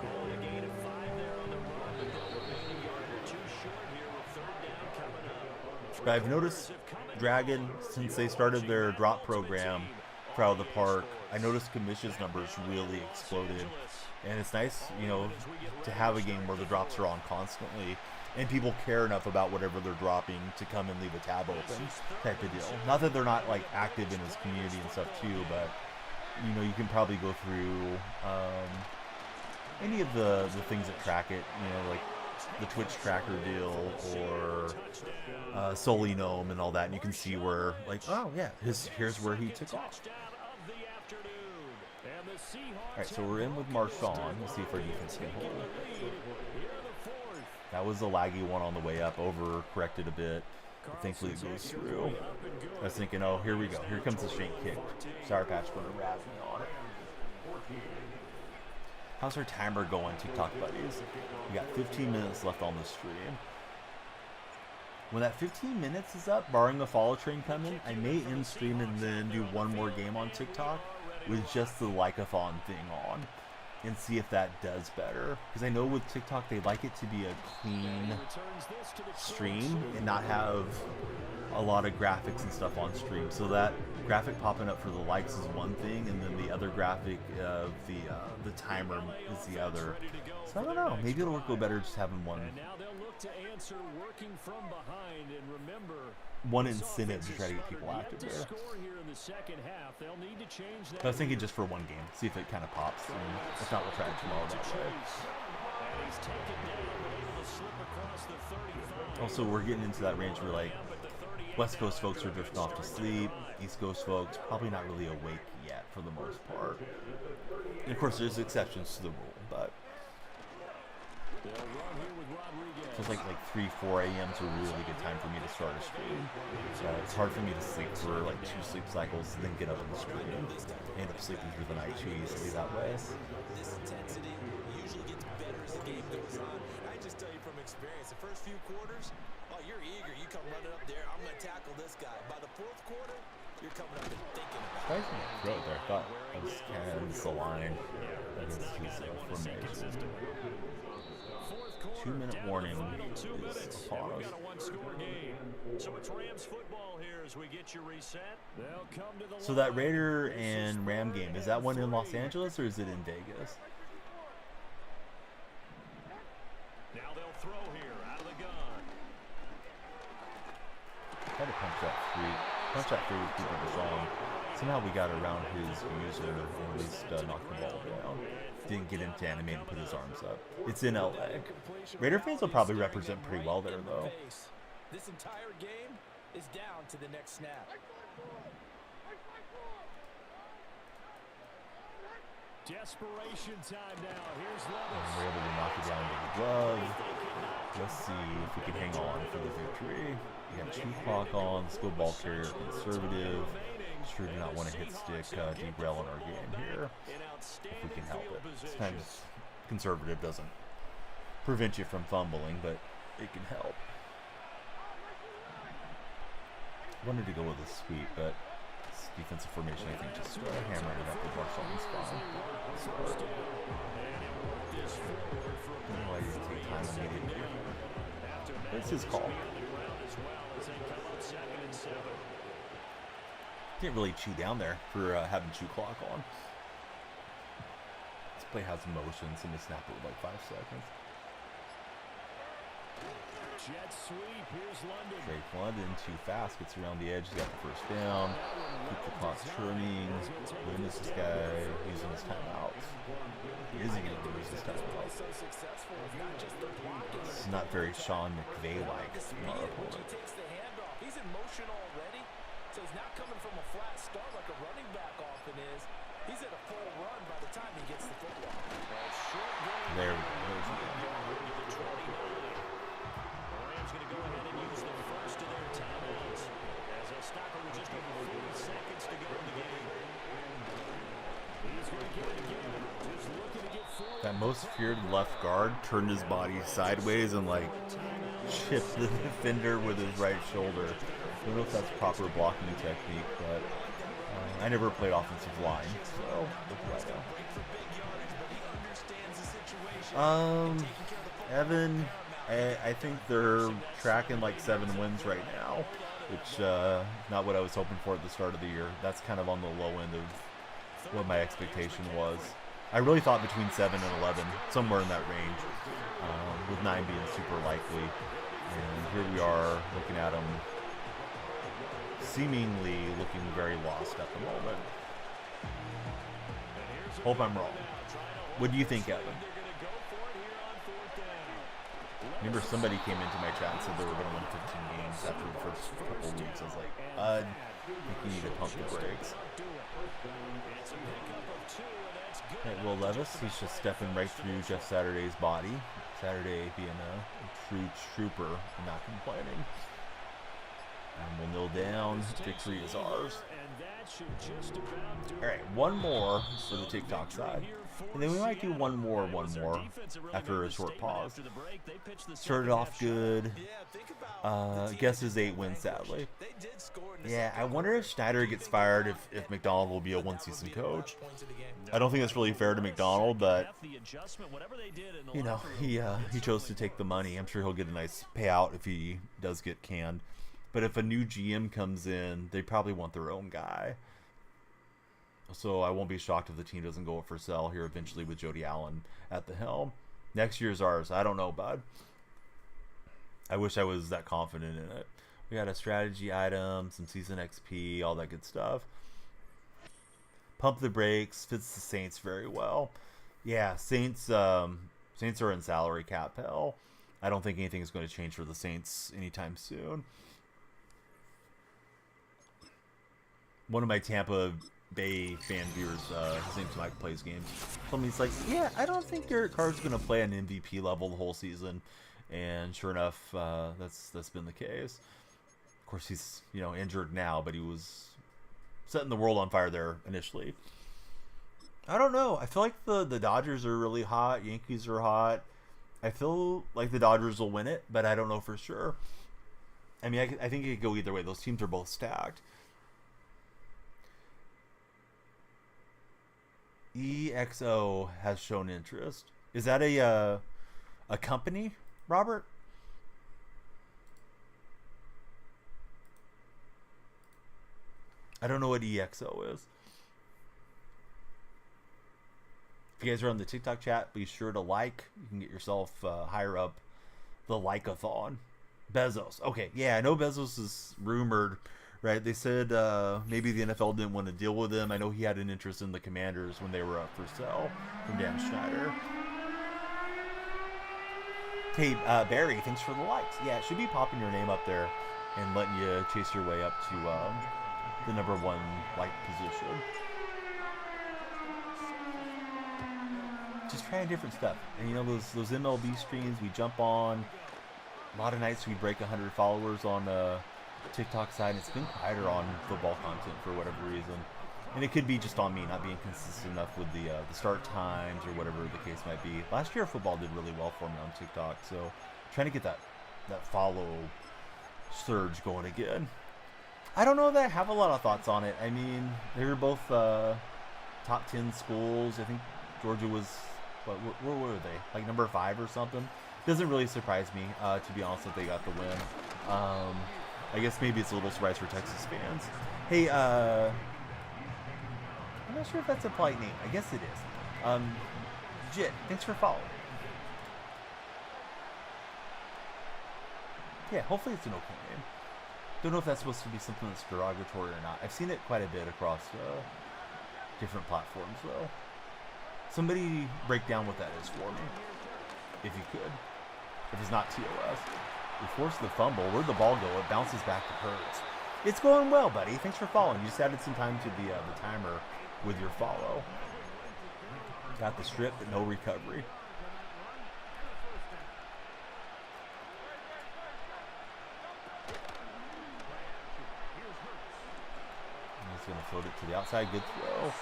Calling a gain of 5 there on the run, but the remaining yard or two short here with 3rd down coming up. But I've noticed Dragon, since they started their drop program for Out of the Park, I noticed commissions numbers really exploded. And it's nice, you know, to have a game where the drops are on constantly and people care enough about whatever they're dropping to come and leave a tab open type of deal. Not that they're not like active in his community and stuff too, but you know, you can probably go through any of the things that track it, you know, like the Twitch tracker deal or Solely Gnome and all that, and you can see where, like, oh yeah, here's where he took off. Alright, so we're in with Marshawn. Let's see if our defense can hold. That was a laggy one on the way up, over-corrected a bit. But thankfully it goes through. I was thinking, oh, here we go. Here comes the shank kick. Sour Patch going to razz me on it. How's our timer going, TikTok buddies? We got 15 minutes left on the stream. When that 15 minutes is up, barring a follow train coming, I may end stream and then do one more game on TikTok with just the like-a-thon thing on and see if that does better. Because I know with TikTok, they like it to be a clean stream and not have a lot of graphics and stuff on stream. So that graphic popping up for the likes is one thing, and then the other graphic of the timer is the other. So I don't know. Maybe it'll work a little better just having one. And now they'll look to answer working from behind, and remember, one incentive to try to get people active there. Here in the second half. They'll need to change that. I was thinking just for one game, see if it kind of pops. And if not, we'll try it tomorrow that way. And he's taken down, able to slip across the 35. Also, we're getting into that range where, like, West Coast folks are drifting off to sleep. East Coast folks probably not really awake yet for the most part. And of course, there's exceptions to the rule, but feels like 3, 4 a.m. is a really good time for me to start a stream. It's hard for me to sleep for like 2 sleep cycles and then get up in the stream. I end up sleeping through the night too easily that way. This intensity usually gets better as the game goes on. I just tell you from experience, the first few quarters, oh, you're eager. You come running up there. I'm going to tackle this guy. By the 4th quarter, you're coming up and thinking about it. Throat there. I thought I was kind of misaligned against his formation. 2-minute warning is upon us. So it's Rams football here as we get you reset. They'll come to the So that Raider and Ram game, is that one in Los Angeles or is it in Vegas? Now they'll throw here out of the gun. Tried to punch that free with keeping us on. Somehow we got around his user and at least knocked the ball down. Didn't get him to animate and put his arms up. It's in LA. Raider fans will probably represent pretty well there, though. This entire game is down to the next snap. Desperation time now. Here's And Levis. we're able to knock it down with the glove. Let's see if we can hang on for the victory. We got 2 clock on. Let's go ball carrier conservative. Sure do not want to hit stick derail in our game here. If we can help it. Sometimes conservative doesn't prevent you from fumbling, but it can help. Wanted to go with a sweep, but this defensive formation, I think, just hammered it up with Marshawn's spine. So, I don't know why he didn't take time immediately. But it's his call. Didn't really chew down there for having chew clock on. This play has motion, so we snap it with like 5 seconds. Jet sweep. Here's London. Drake London, too fast, gets around the edge, he's got the first down. Keep the clock turning. Witness this guy using his timeouts. Is he going to use his timeouts? It's not very Sean McVay-like from our opponent. He's in motion already, so he's not coming from a flat start like a running back often is. He's at a full run by the time he gets the football. There we go. Rams going to go ahead and use the first of their timeouts as they'll stop it with just over 40 seconds to go in the game. He's going to get it again. Just looking to get forward. That most feared left guard turned his body sideways and like chipped the defender with his right shoulder. I don't know if that's proper blocking technique, but I never played offensive line, so what do I know? Evan, I think they're tracking like 7 wins right now, which not what I was hoping for at the start of the year. That's kind of on the low end of what my expectation was. I really thought between 7 and 11, somewhere in that range, with 9 being super likely. And here we are looking at them seemingly looking very lost at the moment. Hope I'm wrong. What do you think, Evan? Remember somebody came into my chat and said they were going to win 15 games after the first couple of weeks. I was like, I think you need to pump the brakes. Hey, Will Levis, he's just stepping right through Jeff Saturday's body. Saturday being a true trooper and not complaining. And we'll kneel down. Victory is ours. All right, one more for the TikTok side. And then we might do one more after a short pause. Started off good. Guess is 8 wins, sadly. Yeah, I wonder if Schneider gets fired, if McDonald will be a one-season coach. I don't think that's really fair to McDonald, but you know, he chose to take the money. I'm sure he'll get a nice payout if he does get canned. But if a new GM comes in, they probably want their own guy. So I won't be shocked if the team doesn't go up for sale here eventually with Jody Allen at the helm. Next year's ours. I don't know, bud. I wish I was that confident in it. We got a strategy item, some season XP, all that good stuff. Pump the brakes. Fits the Saints very well. Yeah, Saints are in salary cap hell. I don't think anything is going to change for the Saints anytime soon. One of my Tampa Bay fan viewers, his name's Mike, plays games, told me, he's like, yeah, I don't think Derek Carr's going to play an MVP level the whole season. And sure enough, that's been the case. Of course, he's injured now, but he was setting the world on fire there initially. I don't know. I feel like the Dodgers are really hot. Yankees are hot. I feel like the Dodgers will win it, but I don't know for sure. I mean, I think it could go either way. Those teams are both stacked. EXO has shown interest. Is that a company, Robert? I don't know what EXO is. If you guys are on the TikTok chat, be sure to like. You can get yourself higher up the like-a-thon. Bezos. Okay, yeah, I know Bezos is rumored, right? They said maybe the NFL didn't want to deal with him. I know he had an interest in the Commanders when they were up for sale from Dan Schneider. Hey, Barry, thanks for the likes. Yeah, it should be popping your name up there and letting you chase your way up to the #1 like position. Just trying different stuff. And those MLB streams we jump on. A lot of nights we break 100 followers on TikTok side. It's been quieter on football content for whatever reason. And it could be just on me not being consistent enough with the start times or whatever the case might be. Last year football did really well for me on TikTok, so trying to get that follow surge going again. I don't know that I have a lot of thoughts on it. I mean, they were both top 10 schools. I think Georgia was, where were they? Like number 5 or something? Doesn't really surprise me, to be honest, that they got the win. I guess maybe it's a little surprise for Texas fans. Hey, I'm not sure if that's a polite name. I guess it is. Jit, thanks for following. Yeah, hopefully it's an okay name. Don't know if that's supposed to be something that's derogatory or not. I've seen it quite a bit across different platforms, though. Somebody break down what that is for me, if you could. If it's not TOS. We forced the fumble. Where'd the ball go? It bounces back to Hurts. It's going well, buddy. Thanks for following. You just added some time to the timer with your follow. Got the strip, but no recovery. He's going to float it to the outside. Good throw.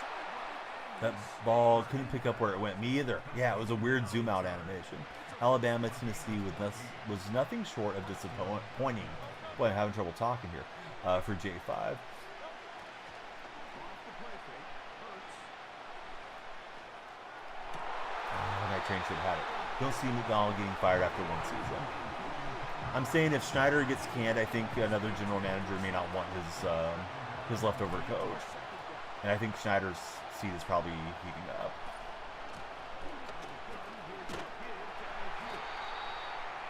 That ball couldn't pick up where it went. Me either. Yeah, it was a weird zoom out animation. Alabama, Tennessee was nothing short of disappointing. Boy, I'm having trouble talking here. For J5. Night Train should have had it. Don't see McDonald getting fired after one season. I'm saying if Schneider gets canned, I think another general manager may not want his leftover coach. And I think Schneider's seat is probably heating up.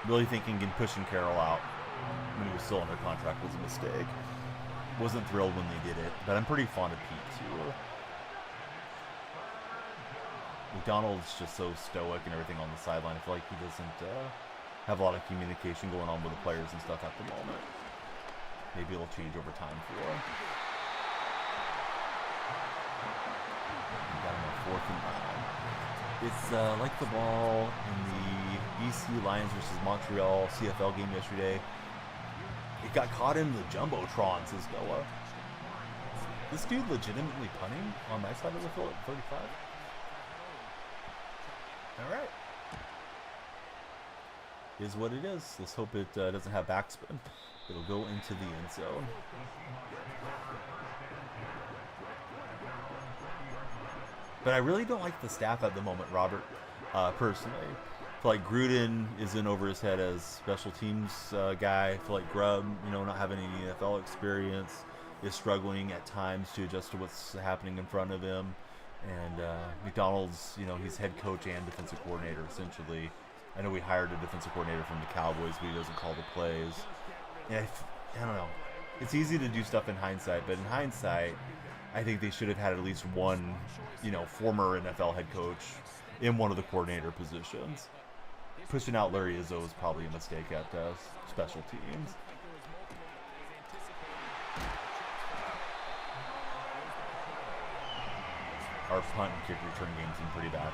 Really thinking in pushing Carroll out when he was still under contract was a mistake. Wasn't thrilled when they did it, but I'm pretty fond of Pete too. McDonald's just so stoic and everything on the sideline. I feel like he doesn't have a lot of communication going on with the players and stuff at the moment. Maybe it'll change over time for him. Got him a 4th and 9. It's like the ball in the BC Lions versus Montreal CFL game yesterday. It got caught in the Jumbotron, says Noah. This dude legitimately punting on my side of the field at 35? Alright. Is what it is. Let's hope it doesn't have backspin. It'll go into the end zone. But I really don't like the staff at the moment, Robert, personally. I feel like Gruden is in over his head as special teams guy. I feel like Grubb, not having any NFL experience, is struggling at times to adjust to what's happening in front of him. And McDonald's, he's head coach and defensive coordinator, essentially. I know we hired a defensive coordinator from the Cowboys, but he doesn't call the plays. And I don't know. It's easy to do stuff in hindsight, but in hindsight, I think they should have had at least one, former NFL head coach in one of the coordinator positions. Pushing out Larry Izzo was probably a mistake at special teams. Our punt and kick return game's been pretty bad.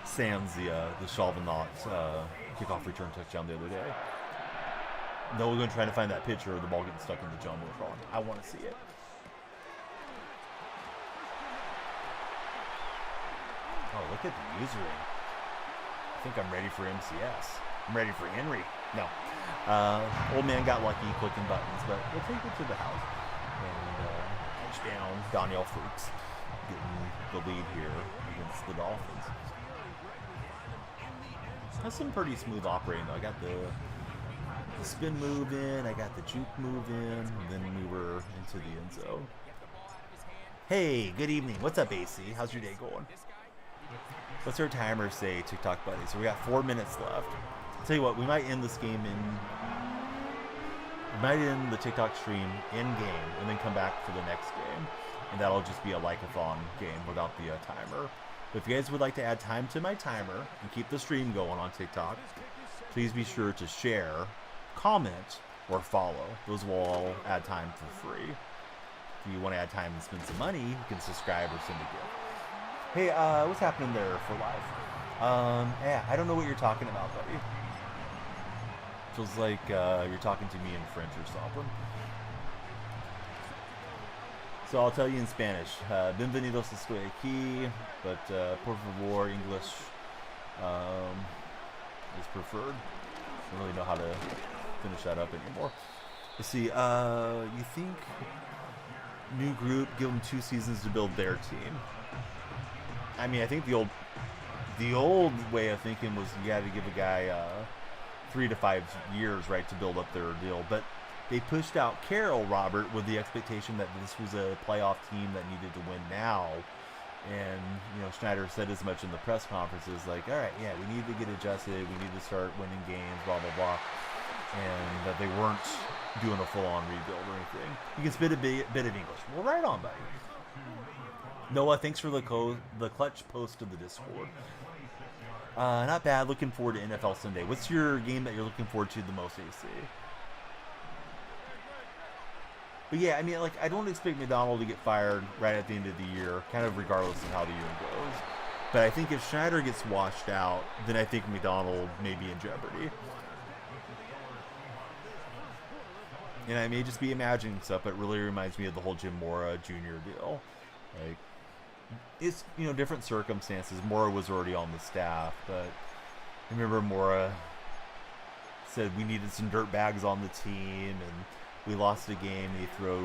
Sans the Chauvinot kickoff return touchdown the other day. No, we're going to try to find that picture of the ball getting stuck in the Jumbotron. I want to see it. Oh, look at the user ring. I think I'm ready for MCS. I'm ready for Henry. No. Old man got lucky clicking buttons, but we'll take it to the house. And touchdown, Daniel Fuchs getting the lead here against the Dolphins. That's some pretty smooth operating, though. I got the spin move in, I got the juke move in, and then we were into the end zone. Hey, good evening. What's up, AC? How's your day going? What's our timer say, TikTok buddy? So we got 4 minutes left. I'll tell you what, we might end this game we might end the TikTok stream in game and then come back for the next game. And that'll just be a like-a-thon game without the timer. But if you guys would like to add time to my timer and keep the stream going on TikTok, please be sure to share, comment, or follow. Those will all add time for free. If you want to add time and spend some money, you can subscribe or send a gift. Hey, what's happening there for live? Yeah, I don't know what you're talking about, buddy. Feels like you're talking to me in French or something. So I'll tell you in Spanish. Bienvenidos, estoy aquí, but por favor, English is preferred. I don't really know how to finish that up anymore. Let's see. You think new group, give them 2 seasons to build their team? I mean, I think the old way of thinking was you had to give a guy 3 to 5 years, right, to build up their deal. But they pushed out Carroll, Robert, with the expectation that this was a playoff team that needed to win now. And, Schneider said as much in the press conferences, like, all right, yeah, we need to get adjusted. We need to start winning games, blah, blah, blah. and that they weren't doing a full-on rebuild or anything. You can spit a bit of English. Well, right on, buddy. Noah, thanks for the clutch post to the Discord. Not bad. Looking forward to NFL Sunday. What's your game that you're looking forward to the most, AC? But yeah, I mean, like, I don't expect McDonald to get fired right at the end of the year, kind of regardless of how the year goes. But I think if Schneider gets washed out, then I think McDonald may be in jeopardy. And I may just be imagining stuff, but it really reminds me of the whole Jim Mora Jr. deal. Like, it's, you know, different circumstances. Mora was already on the staff, but I remember Mora said we needed some dirt bags on the team, and we lost a game. They throw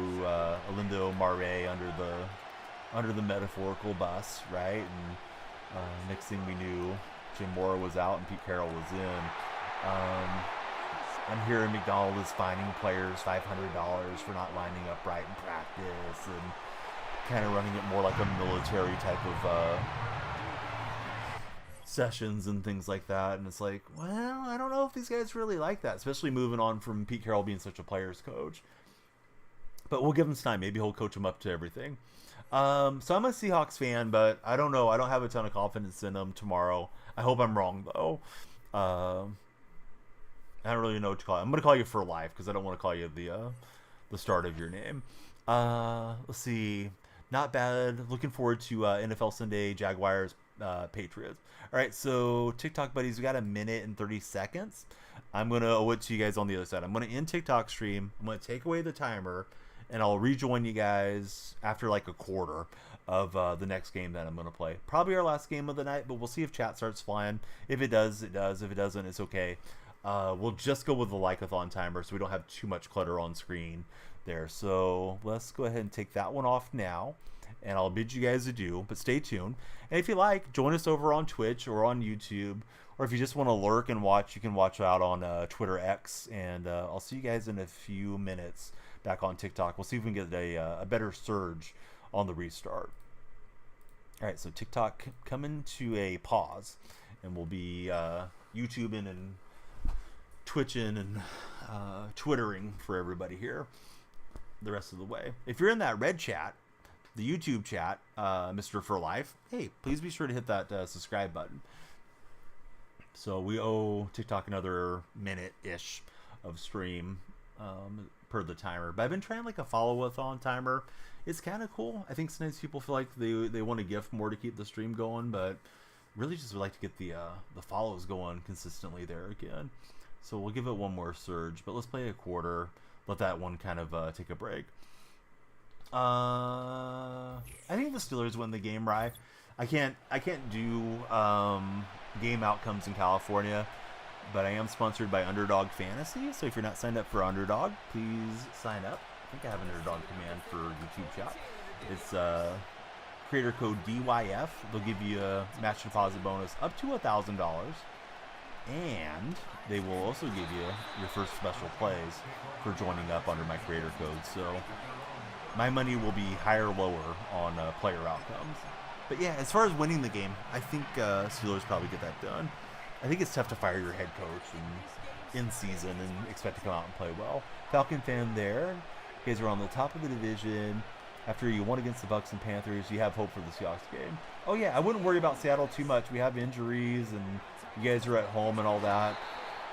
Alindo Mare under the metaphorical bus, right? And next thing we knew, Jim Mora was out and Pete Carroll was in. I'm hearing McDonald is fining players $500 for not lining up right in practice and kind of running it more like a military type of sessions and things like that. And it's like, well, I don't know if these guys really like that, especially moving on from Pete Carroll being such a player's coach. But we'll give him some time. Maybe he'll coach him up to everything. So I'm a Seahawks fan, but I don't know. I don't have a ton of confidence in them tomorrow. I hope I'm wrong, though. I don't really know what to call it. I'm going to call you for life because I don't want to call you the start of your name. Let's see. Not bad. Looking forward to NFL Sunday, Jaguars, Patriots. All right, so TikTok buddies, we got a minute and 30 seconds. I'm going to owe it to you guys on the other side. I'm going to end TikTok stream. I'm going to take away the timer, and I'll rejoin you guys after like a quarter of the next game that I'm going to play. Probably our last game of the night, but we'll see if chat starts flying. If it does, it does. If it doesn't, it's okay. We'll just go with the like-a-thon timer so we don't have too much clutter on screen there. So let's go ahead and take that one off now, and I'll bid you guys adieu, but stay tuned. And if you like, join us over on Twitch or on YouTube, or if you just want to lurk and watch, you can watch out on Twitter X, and I'll see you guys in a few minutes back on TikTok. We'll see if we can get a better surge on the restart. All right, so TikTok coming to a pause, and we'll be YouTubing and Twitching and Twittering for everybody here the rest of the way. If you're in that red chat, the YouTube chat, Mr. For Life, hey, please be sure to hit that subscribe button. So we owe TikTok another minute-ish of stream per the timer. But I've been trying like a follow-a-thon timer. It's kind of cool. I think sometimes people feel like they want to gift more to keep the stream going, but really just would like to get the follows going consistently there again. So we'll give it one more surge, but let's play a quarter. Let that one kind of take a break. I think the Steelers win the game, Rye. I can't do game outcomes in California, but I am sponsored by Underdog Fantasy. So if you're not signed up for Underdog, please sign up. I think I have an Underdog command for YouTube chat. It's creator code DYF. They'll give you a match deposit bonus up to $1,000. And they will also give you your first special plays for joining up under my creator code. So my money will be higher or lower on player outcomes. But yeah, as far as winning the game, I think Steelers probably get that done. I think it's tough to fire your head coach in season and expect to come out and play well. Falcon fan there. You guys are on the top of the division. After you won against the Bucs and Panthers, you have hope for the Seahawks game. Oh yeah, I wouldn't worry about Seattle too much. We have injuries and you guys are at home and all that.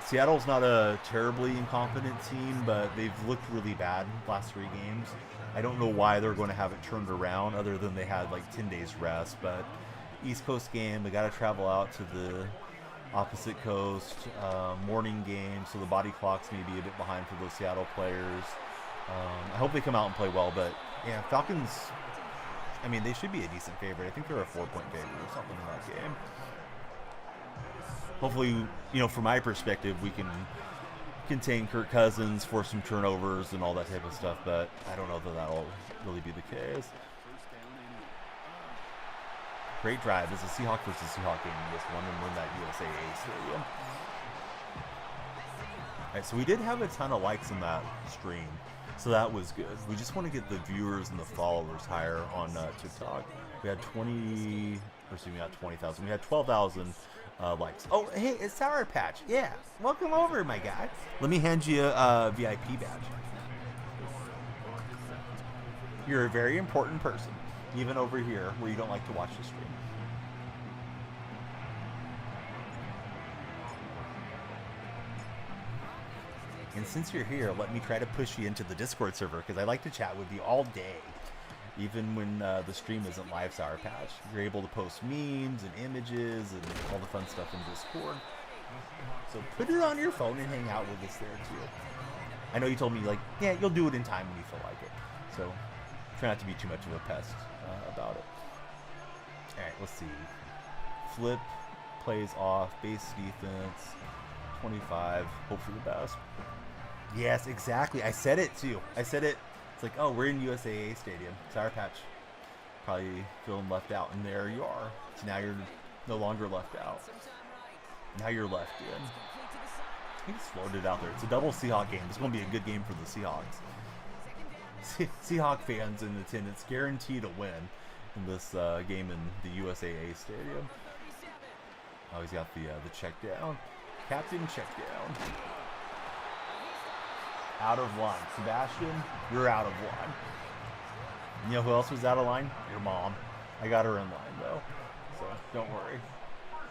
Seattle's not a terribly incompetent team, but they've looked really bad the last 3 games. I don't know why they're going to have it turned around other than they had like 10 days rest. But East Coast game, they got to travel out to the opposite coast. Morning game, so the body clocks may be a bit behind for those Seattle players. I hope they come out and play well, but yeah, Falcons, I mean, they should be a decent favorite. I think they're a 4-point favorite or something in that game. Hopefully, you know, from my perspective, we can contain Kirk Cousins, force some turnovers and all that type of stuff, but I don't know that that'll really be the case. Great drive. It's a Seahawk versus Seahawk game in this one, and win that USAA Stadium. All right, so we did have a ton of likes in that stream, so that was good. We just want to get the viewers and the followers higher on TikTok. We had 20,000. We had 12,000 likes. Oh, hey, it's Sour Patch. Yeah, welcome over, my guy. Let me hand you a VIP badge. You're a very important person, even over here where you don't like to watch the stream. And since you're here, let me try to push you into the Discord server because I like to chat with you all day. Even when the stream isn't live, Sour Patch. You're able to post memes and images and all the fun stuff in Discord. So put it on your phone and hang out with us there too. I know you told me, like, yeah, you'll do it in time when you feel like it. So try not to be too much of a pest about it. Alright, let's see. Flip, plays off, base defense, 25, hope for the best. Yes, exactly. I said it too. I said it. It's like, oh, we're in USAA Stadium. Sour Patch probably feeling left out. And there you are. So now you're no longer left out. Now you're left in. He just floated out there. It's a double Seahawk game. It's going to be a good game for the Seahawks. Seahawk fans in attendance guaranteed a win in this game in the USAA Stadium. Oh, he's got the check down. Captain check down. Out of line. Sebastian, you're out of line. You know who else was out of line? Your mom. I got her in line, though. So, don't worry.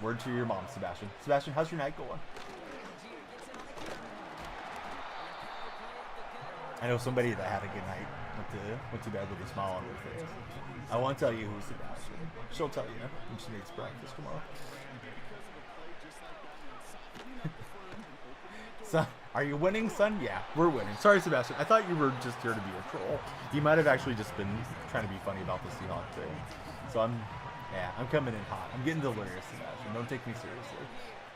Word to your mom, Sebastian. Sebastian, how's your night going? I know somebody that had a good night. Went to bed with a smile on her face. I won't tell you who's Sebastian. She'll tell you when she makes breakfast tomorrow. So, are you winning, son? Yeah, we're winning. Sorry, Sebastian. I thought you were just here to be a troll. You might have actually just been trying to be funny about the Seahawks thing. So I'm coming in hot. I'm getting delirious, Sebastian. Don't take me seriously.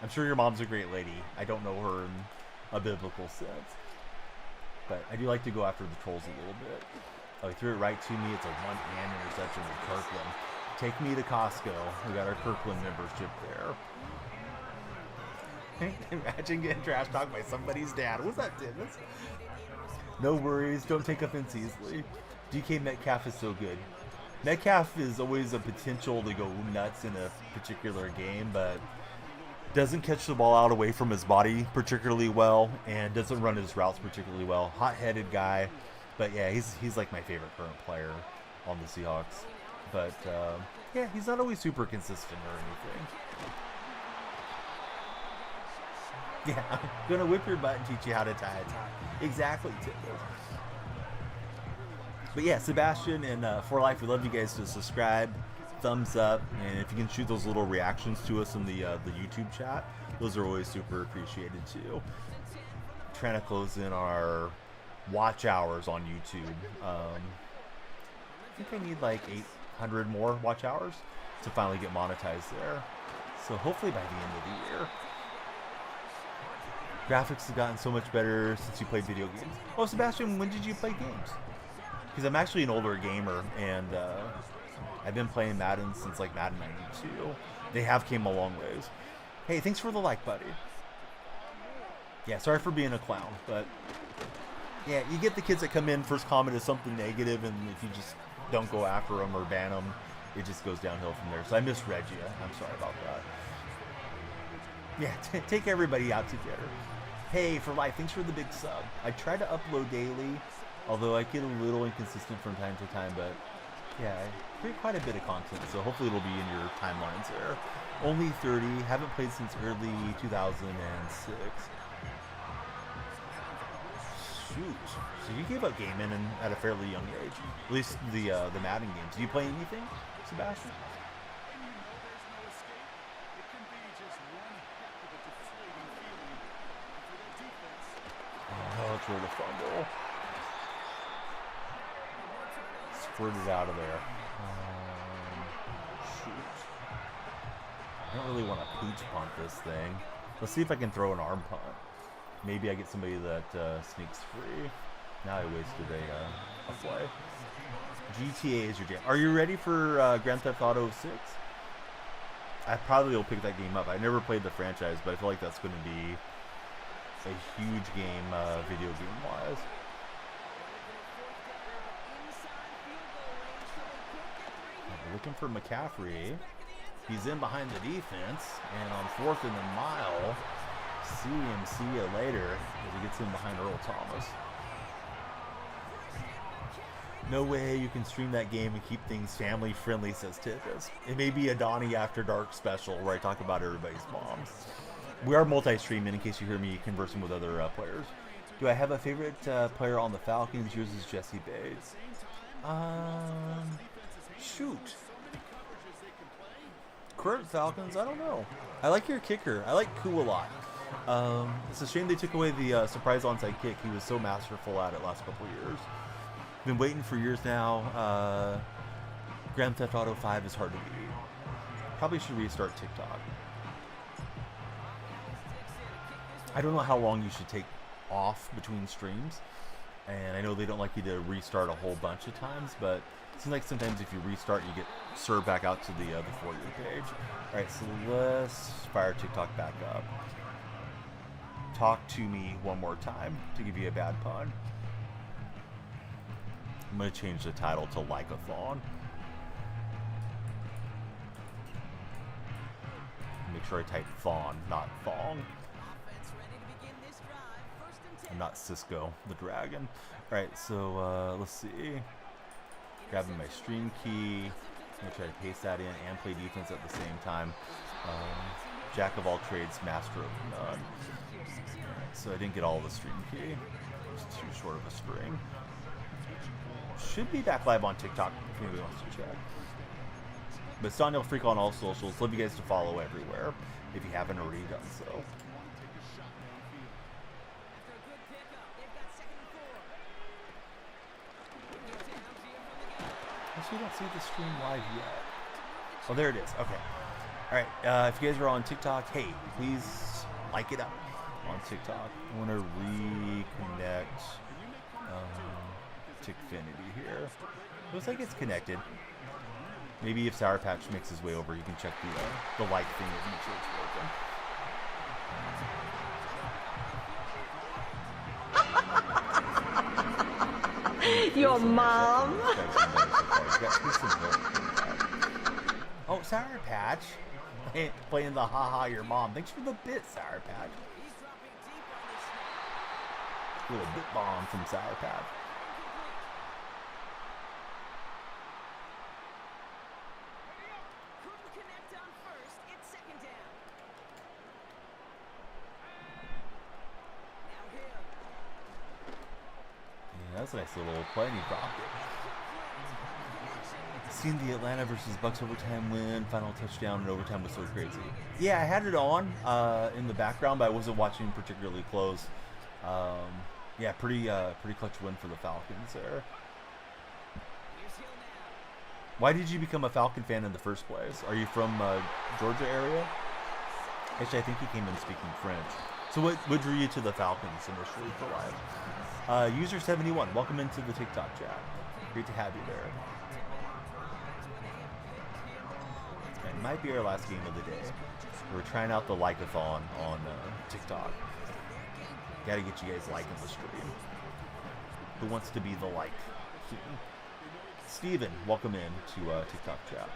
I'm sure your mom's a great lady. I don't know her in a biblical sense. But I do like to go after the trolls a little bit. Oh, he threw it right to me. It's a one-hand interception with Kirkland. Take me to Costco. We got our Kirkland membership there. Imagine getting trash talked by somebody's dad. What's that, Dennis? No worries. Don't take offense easily. DK Metcalf is so good. Metcalf is always a potential to go nuts in a particular game, but doesn't catch the ball out away from his body particularly well and doesn't run his routes particularly well. Hot-headed guy. But yeah, he's like my favorite current player on the Seahawks. But yeah, he's not always super consistent or anything. Yeah, I'm gonna whip your butt and teach you how to tie a tie. Exactly, Tim. But yeah, Sebastian and For Life, we love you guys to subscribe, thumbs up, and if you can shoot those little reactions to us in the YouTube chat, those are always super appreciated too. Trying to close in our watch hours on YouTube. I think I need like 800 more watch hours to finally get monetized there. So hopefully by the end of the year. Graphics have gotten so much better since you played video games. Oh, Sebastian, when did you play games? Because I'm actually an older gamer, and I've been playing Madden since like Madden 92. They have came a long ways. Hey, thanks for the like, buddy. Yeah, sorry for being a clown, but yeah, you get the kids that come in, first comment is something negative, and if you just don't go after them or ban them, it just goes downhill from there. So I misread you. I'm sorry about that. Yeah, take everybody out together. Hey, For Life, thanks for the big sub. I try to upload daily, although I get a little inconsistent from time to time, but yeah, I create quite a bit of content, so hopefully it'll be in your timelines there. Only 30, haven't played since early 2006. Shoot, so you gave up gaming at a fairly young age, at least the Madden games. Do you play anything, Sebastian? Oh, let's roll the fumble. Squirted out of there. Shoot. I don't really want to pooch punt this thing. Let's see if I can throw an arm punt. Maybe I get somebody that sneaks free. Now I wasted a play. GTA is your jam. Are you ready for Grand Theft Auto 6? I probably will pick that game up. I never played the franchise, but I feel like that's going to be a huge game, video game-wise. Looking for McCaffrey. He's in behind the defense, and on 4th and a mile, see you later as he gets in behind Earl Thomas. No way you can stream that game and keep things family friendly, says Titus. It may be a Donnie After Dark special where I talk about everybody's moms. We are multi-streaming in case you hear me conversing with other players. Do I have a favorite player on the Falcons? Yours is Jesse Bates. Shoot. Current Falcons? I don't know. I like your kicker. I like Koo a lot. It's a shame they took away the surprise onside kick. He was so masterful at it last couple of years. Been waiting for years now. Grand Theft Auto 5 is hard to beat. Probably should restart TikTok. I don't know how long you should take off between streams, and I know they don't like you to restart a whole bunch of times, but it seems like sometimes if you restart, you get served back out to the For You page. All right, so let's fire TikTok back up. Talk to me one more time to give you a bad pun. I'm going to change the title to Like-a-thon. Make sure I type thon, not thong. I'm not Cisco the Dragon. Alright, so let's see. Grabbing my stream key. I'm going to try to paste that in and play defense at the same time. Jack of all trades, master of none. Alright, so I didn't get all the stream key. It's too short of a string. Should be back live on TikTok if anybody wants to check. But Daniel Freak on all socials. Love you guys to follow everywhere if you haven't already done so. Actually, don't see the stream live yet. Oh, there it is. Okay. All right. If you guys are on TikTok, hey, please like it up on TikTok. I want to reconnect Tickfinity here. Looks like it's connected. Maybe if Sour Patch makes his way over, you can check the like thing if you Your mom. Oh, Sour Patch. Playing the haha your mom. Thanks for the bit, Sour Patch. A little bit bomb from Sour Patch. That's a nice little play, and he dropped it. Seen the Atlanta versus Bucks overtime win, final touchdown, and overtime was so crazy. Yeah, I had it on in the background, but I wasn't watching particularly close. Yeah, pretty clutch win for the Falcons there. Why did you become a Falcon fan in the first place? Are you from Georgia area? Actually, I think he came in speaking French. So what drew you to the Falcons initially for life? User 71, welcome into the TikTok chat. Great to have you there. It might be our last game of the day. We're trying out the like-a-thon on TikTok. Gotta get you guys liking the stream. Who wants to be the like? Steven, welcome in to TikTok chat.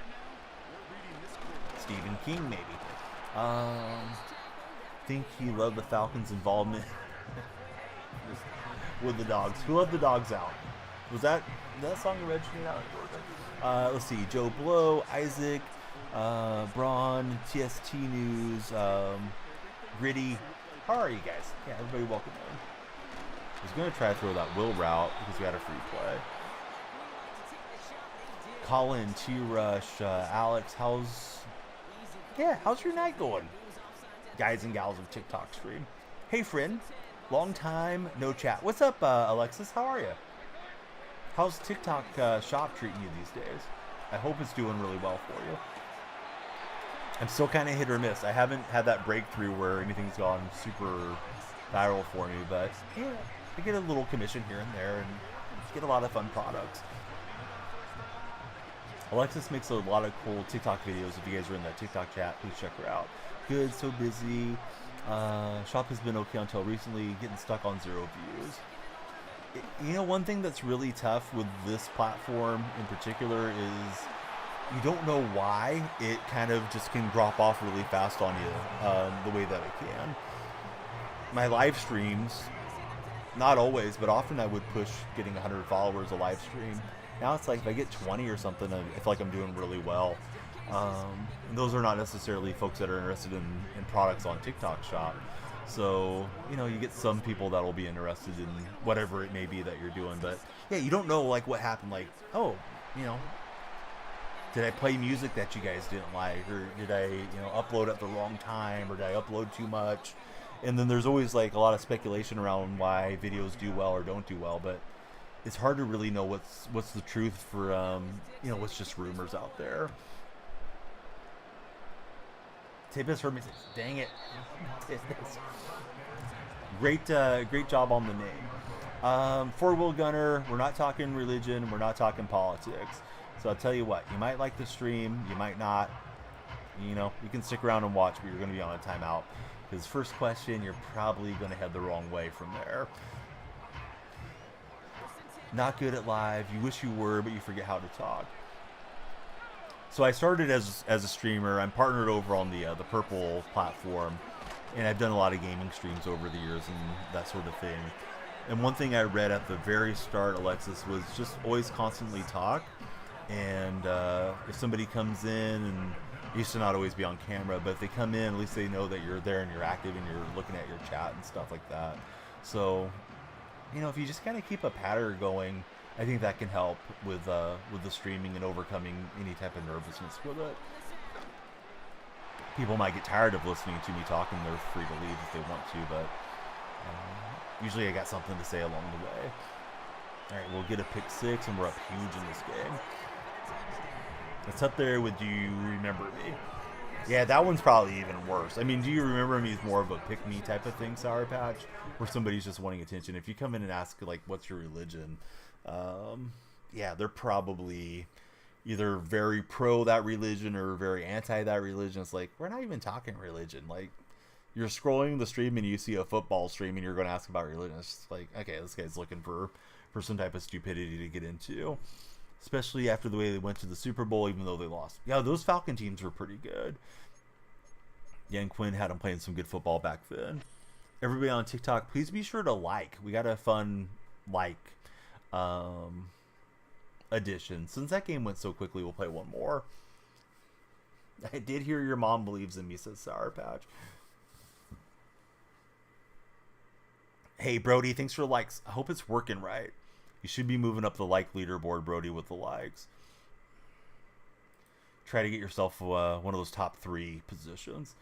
Stephen King, maybe. Think he loved the Falcons' involvement with the dogs. Who let the dogs out? Was that song originated out in Georgia? Let's see. Joe Blow, Isaac, Braun, TST News, Gritty. How are you guys? Yeah, everybody welcome in. I was going to try to throw that Will route because we had a free play. Colin, T-Rush, Alex, how's your night going? Guys and gals of TikTok stream. Hey friend, long time no chat. What's up, Alexis? How are you? How's TikTok shop treating you these days? I hope it's doing really well for you. I'm still kind of hit or miss. I haven't had that breakthrough where anything's gone super viral for me, but yeah, I get a little commission here and there and get a lot of fun products. Alexis makes a lot of cool TikTok videos. If you guys are in that TikTok chat, please check her out. Good, so busy. Shop has been okay until recently, getting stuck on 0 views. You know, one thing that's really tough with this platform in particular is you don't know why it kind of just can drop off really fast on you the way that it can. My live streams, not always, but often I would push getting 100 followers a live stream. Now it's like if I get 20 or something, I feel like I'm doing really well. And those are not necessarily folks that are interested in products on TikTok Shop. So, you know, you get some people that will be interested in whatever it may be that you're doing. But, yeah, you don't know, like, what happened. Like, oh, you know, did I play music that you guys didn't like? Or did I, you know, upload at the wrong time? Or did I upload too much? And then there's always, like, a lot of speculation around why videos do well or don't do well. But it's hard to really know what's the truth for, you know, what's just rumors out there. Tibbs heard me say, dang it. Great job on the name. Four-wheel gunner, we're not talking religion, we're not talking politics. So I'll tell you what, you might like the stream, you might not. You know, you can stick around and watch, but you're going to be on a timeout. Because first question, you're probably going to head the wrong way from there. Not good at live, you wish you were, but you forget how to talk. So I started as a streamer. I'm partnered over on the Purple platform, and I've done a lot of gaming streams over the years and that sort of thing. And one thing I read at the very start, Alexis, was just always constantly talk. And if somebody comes in, and you used to not always be on camera, but if they come in, at least they know that you're there and you're active and you're looking at your chat and stuff like that. So, you know, if you just kind of keep a pattern going, I think that can help with the streaming and overcoming any type of nervousness with it. People might get tired of listening to me talking. They're free to leave if they want to, but usually I got something to say along the way. All right, we'll get a pick six, and we're up huge in this game. It's up there with Do You Remember Me? Yeah, that one's probably even worse. I mean, Do You Remember Me is more of a pick-me type of thing, Sour Patch, where somebody's just wanting attention. If you come in and ask, like, what's your religion? Yeah, they're probably either very pro that religion or very anti that religion. It's like, we're not even talking religion. Like, you're scrolling the stream and you see a football stream and you're going to ask about religion. It's just like, okay, this guy's looking for some type of stupidity to get into. Especially after the way they went to the Super Bowl, even though they lost. Yeah, those Falcon teams were pretty good. Yan Quinn had them playing some good football back then. Everybody on TikTok, please be sure to like. We got a fun like addition. Since that game went so quickly, we'll play one more. I did hear your mom believes in me, says Sour Patch. Hey, Brody, thanks for the likes. I hope it's working right. You should be moving up the like leaderboard, Brody, with the likes. Try to get yourself one of those top 3 positions.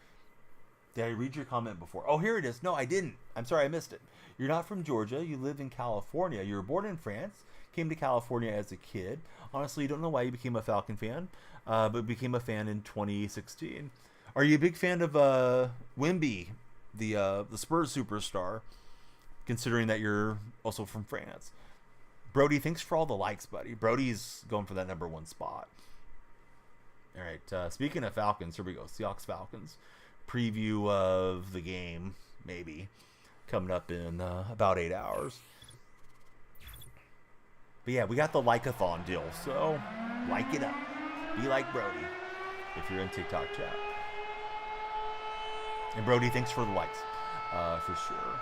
Did I read your comment before? Oh, here it is. No, I didn't. I'm sorry, I missed it. You're not from Georgia. You live in California. You were born in France. Came to California as a kid. Honestly, you don't know why you became a Falcon fan, but became a fan in 2016. Are you a big fan of Wemby, the Spurs superstar, considering that you're also from France? Brody, thanks for all the likes, buddy. Brody's going for that number 1 spot. All right, speaking of Falcons, here we go. Seahawks Falcons. Preview of the game, maybe, coming up in about 8 hours. But yeah, we got the like-a-thon deal, so like it up. Be like Brody if you're in TikTok chat. And Brody, thanks for the likes, for sure.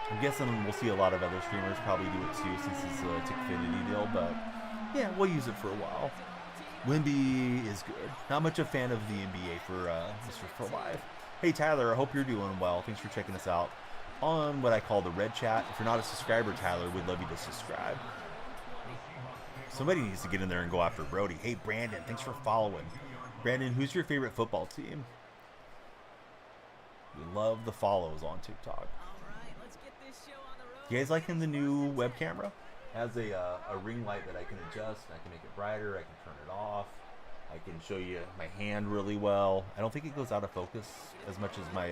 I'm guessing we'll see a lot of other streamers probably do it too, since it's a Tickfinity deal, but yeah, we'll use it for a while. Wemby is good. Not much a fan of the NBA for Mr. For Live. Hey Tyler, I hope you're doing well. Thanks for checking us out on what I call the red chat. If you're not a subscriber, Tyler, we'd love you to subscribe. Somebody needs to get in there and go after Brody. Hey Brandon, thanks for following. Brandon, who's your favorite football team? We love the follows on TikTok. You guys liking the new web camera? It has a ring light that I can adjust, and I can make it brighter, I can turn it off, I can show you my hand really well. I don't think it goes out of focus as much as my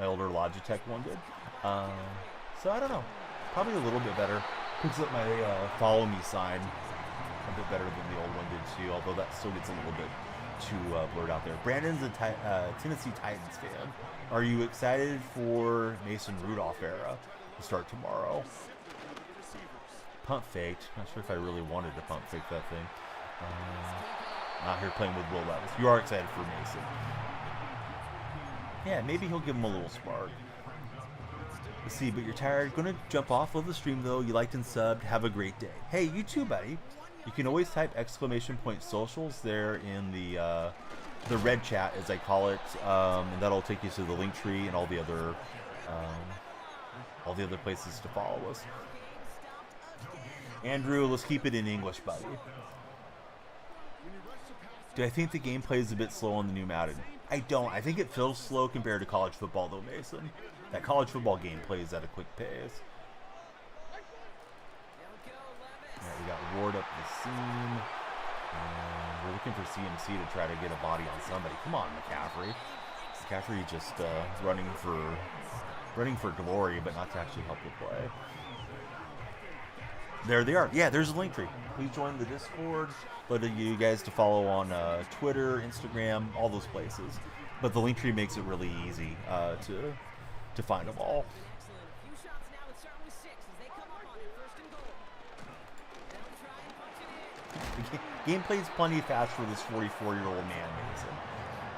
older Logitech one did. So I don't know, probably a little bit better. Picks up my follow me sign a bit better than the old one did too, although that still gets a little bit too blurred out there. Brandon's a Tennessee Titans fan. Are you excited for Mason Rudolph era to start tomorrow? pump faked. Not sure if I really wanted to pump fake that thing. Not here playing with Will Levis. You are excited for Mason. Yeah, maybe he'll give him a little spark. Let's see, but you're tired. Gonna jump off of the stream though. You liked and subbed. Have a great day. Hey, you too, buddy. You can always type !socials there in the red chat, as I call it, and that'll take you to the link tree and all the other places to follow us. Andrew, let's keep it in English, buddy. Do I think the gameplay is a bit slow on the new Madden? I don't. I think it feels slow compared to college football, though, Mason. That college football gameplay is at a quick pace. Alright, we got Ward up the seam. And we're looking for CMC to try to get a body on somebody. Come on, McCaffrey. McCaffrey just running for glory, but not to actually help the play. There they are. Yeah, there's a link tree. Please join the Discord. Let you guys to follow on Twitter, Instagram, all those places. But the link tree makes it really easy to find them all. The gameplay's plenty fast for this 44-year-old man, Mason.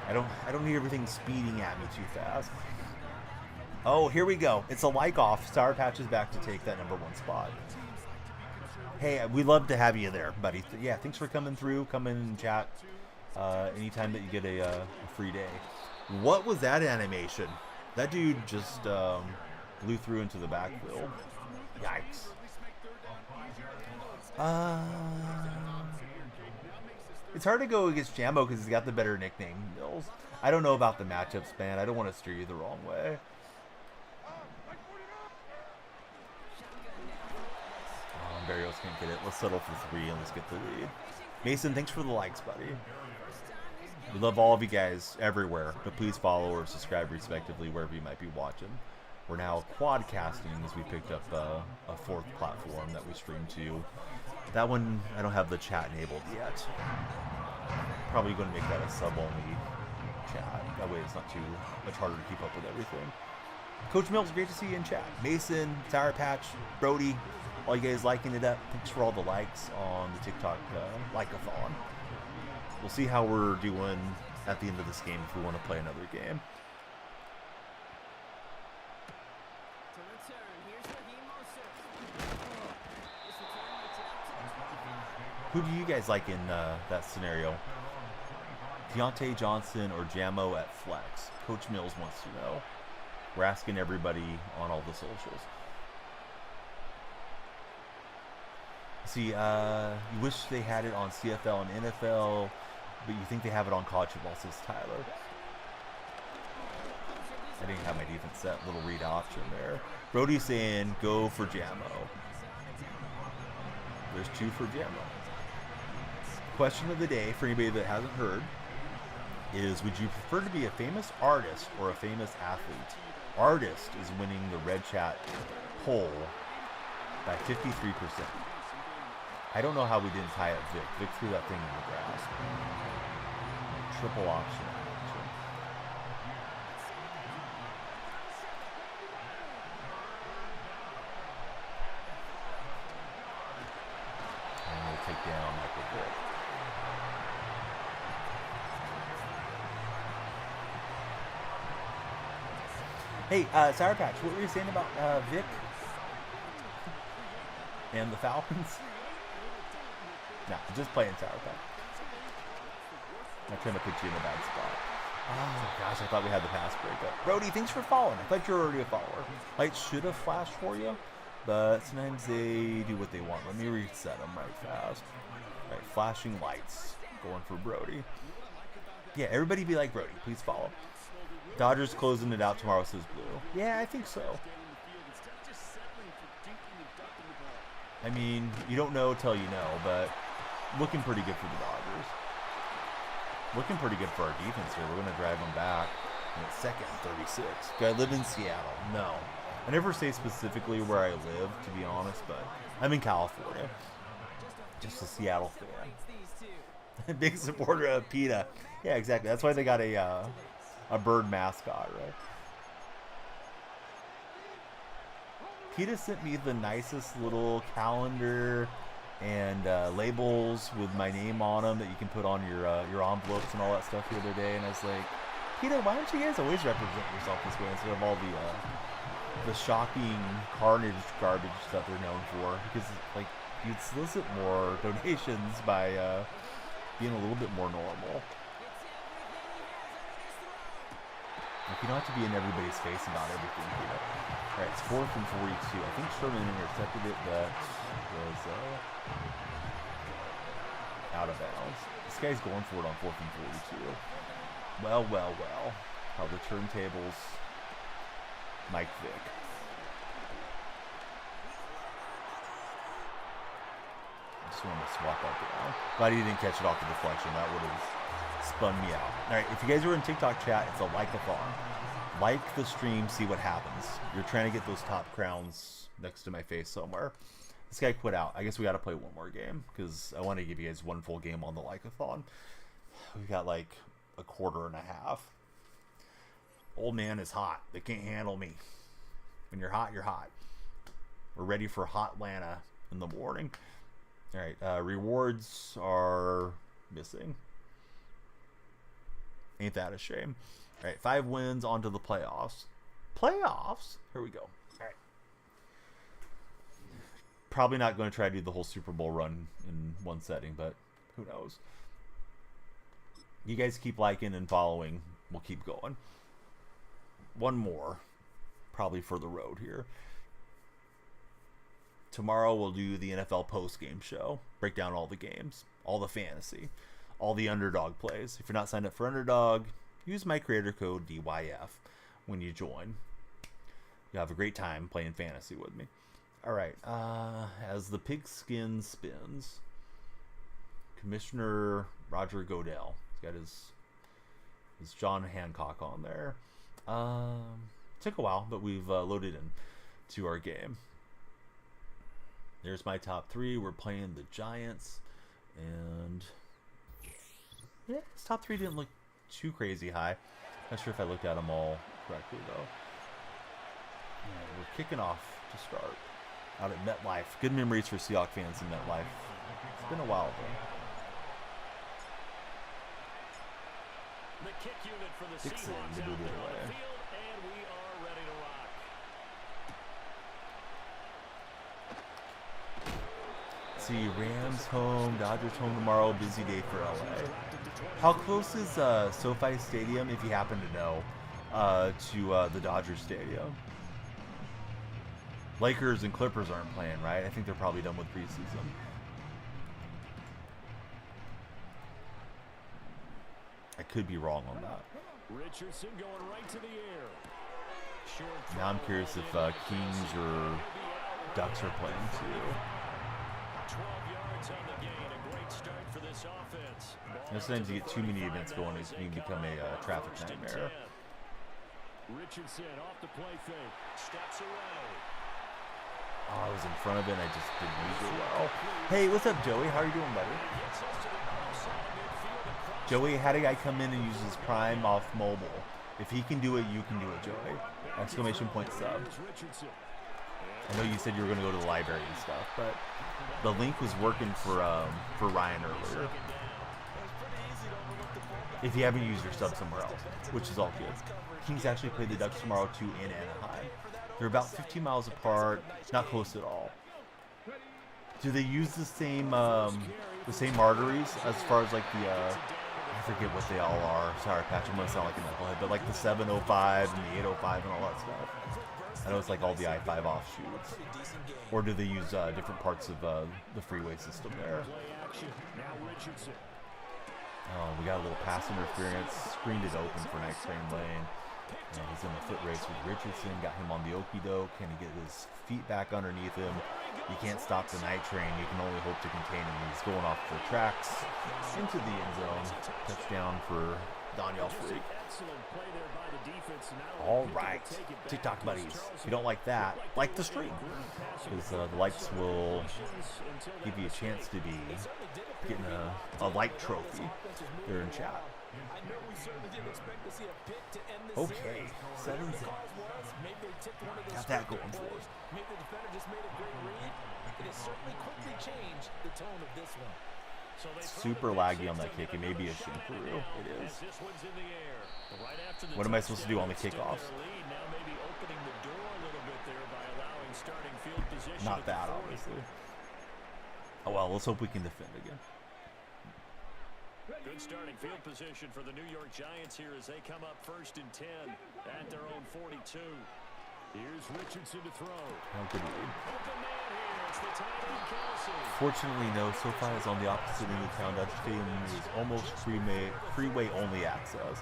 I don't need everything speeding at me too fast. Oh, here we go. It's a like off. Sour Patch is back to take that #1 spot. Hey, we'd love to have you there, buddy. Yeah, thanks for coming through. Come in and chat anytime that you get a free day. What was that animation? That dude just blew through into the backfield. Yikes. It's hard to go against Jambo because he's got the better nickname, Mills. I don't know about the matchups, man. I don't want to steer you the wrong way. Barrios can't get it. Let's settle for 3 and let's get the lead. Mason, thanks for the likes, buddy. We love all of you guys everywhere, but please follow or subscribe respectively wherever you might be watching. We're now quadcasting as we picked up a 4th platform that we stream to. That one, I don't have the chat enabled yet. Probably going to make that a sub-only chat. That way it's not too much harder to keep up with everything. Coach Mills, great to see you in chat. Mason, Sour Patch, Brody, all you guys liking it up. Thanks for all the likes on the TikTok like-a-thon. We'll see how we're doing at the end of this game if we want to play another game. Who do you guys like in that scenario? Deontay Johnson or Jamo at flex? Coach Mills wants to know. We're asking everybody on all the socials. See, you wish they had it on CFL and NFL, but you think they have it on college football, says Tyler. I didn't have my defense set. Little read option there. Brody's saying go for Jamo. There's 2 for Jamo. Question of the day for anybody that hasn't heard is, would you prefer to be a famous artist or a famous athlete? Artist is winning the red chat poll by 53%. I don't know how we didn't tie up Vic. Vic threw that thing in the grass. Triple option. And we'll take down Michael Vick. Hey, Sour Patch, what were you saying about Vic and the Falcons? No, just playing Sour Patch. Not trying to put you in a bad spot. Oh, gosh, I thought we had the pass breakup. Brody, thanks for following. I thought you were already a follower. Lights should have flashed for you, but sometimes they do what they want. Let me reset them right fast. All right, flashing lights. Going for Brody. Yeah, everybody be like Brody. Please follow. Dodgers closing it out tomorrow, says Blue. Yeah, I think so. I mean, you don't know till you know, but looking pretty good for the Dodgers. Looking pretty good for our defense here. We're going to drive them back. And it's second and 36. Do I live in Seattle? No. I never say specifically where I live, to be honest, but I'm in California. Just a Seattle fan. Big supporter of PETA. Yeah, exactly. That's why they got a bird mascot, right? PETA sent me the nicest little calendar and labels with my name on them that you can put on your envelopes and all that stuff the other day, and I was like, PETA, why don't you guys always represent yourself this way instead of all the shocking carnage garbage that they're known for? Because like you'd solicit more donations by being a little bit more normal. Like, you don't have to be in everybody's face about everything. All right, it's 4th and 42. I think Sherman intercepted it. That was out of bounds. This guy's going for it on 4th and 42. Well. How the turntables. Mike Vick. I just wanted to swap that down. Glad he didn't catch it off the deflection. That would have spun me out. All right, if you guys are in TikTok chat, it's a like-a-thon. Like the stream, see what happens. You're trying to get those top crowns next to my face somewhere. This guy quit out. I guess we got to play one more game because I want to give you guys one full game on the like-a-thon. We got like a quarter and a half. Old man is hot. They can't handle me. When you're hot, you're hot. We're ready for hot Atlanta in the morning. All right, rewards are missing. Ain't that a shame? All right, 5 wins onto the playoffs. Playoffs? Here we go. All right. Probably not going to try to do the whole Super Bowl run in one setting, but who knows? You guys keep liking and following. We'll keep going. One more, probably for the road here. Tomorrow we'll do the NFL post-game show. Break down all the games, all the fantasy, all the underdog plays. If you're not signed up for underdog, use my creator code DYF when you join. You'll have a great time playing fantasy with me. All right, as the pigskin spins, Commissioner Roger Goodell. He's got his John Hancock on there. Took a while, but we've loaded in to our game. There's my top 3. We're playing the Giants, and yeah, his top 3 didn't look too crazy high. Not sure if I looked at them all correctly though. Yeah, we're kicking off to start out at MetLife. Good memories for Seahawks fans in MetLife. It's been a while though. The kick unit for the Dixon, Seahawks the out booty there on away. the field, and we are ready to rock. See, Rams home, Dodgers home tomorrow. Busy day for LA. How close is SoFi Stadium, if you happen to know, to the Dodgers Stadium? Lakers and Clippers aren't playing, right? I think they're probably done with preseason. I could be wrong on that. Richardson going right to the air. Short Now I'm curious if Kings or Ducks are playing too. 12 yards on the gain. A great start for this offense. Sometimes you get too many events going, it can become a traffic nightmare. Richardson off the play fake. Steps away. Oh, I was in front of it and I just didn't use it well. Hey, what's up, Joey? How are you doing, buddy? Gets us to the outside midfield. Joey, had a guy come in and use his prime off mobile. If he can do it, you can do it, Joey. Exclamation point sub. I know you said you were going to go to the library and stuff, but the link was working for Ryan earlier. If you haven't used your sub somewhere else, which is all good. Kings actually play the Ducks tomorrow too in Anaheim. They're about 15 miles apart, not close at all. Do they use the same arteries as far as like the I forget what they all are. Sorry, Patch, I'm gonna sound like a knucklehead, but like the 705 and the 805 and all that stuff. I know it's like all the I-5 offshoots. Or do they use different parts of the freeway system there? Oh, we got a little pass interference. Screened it open for next train lane. And he's in the foot race with Richardson. Got him on the okie doke. Can he get his feet back underneath him? You can't stop the night train. You can only hope to contain him. He's going off the tracks into the end zone. Touchdown for Daniel Freak. All right, TikTok buddies. If you don't like that, like the stream, because the likes will give you a chance to be getting a like trophy there in chat. I know we certainly didn't expect to see a pick to end this Okay, series. 7-7. Maybe they tipped one of their Got that scripted going for plays. Maybe the defender just made a great read. It has certainly quickly changed the tone of this one. Super laggy on that kick. It may be a Shinkaroo. It is. What am I supposed to do on the kickoffs? Not that, obviously. Oh well, let's hope we can defend again. Good starting field position for the New York Giants here as they come up 1st and 10 at their own 42. Here's Richardson to throw. How good read. Open man here. It's the tight end Kelsey. Fortunately, no. SoFi is on the opposite end of town. That stadium is almost freeway-only access.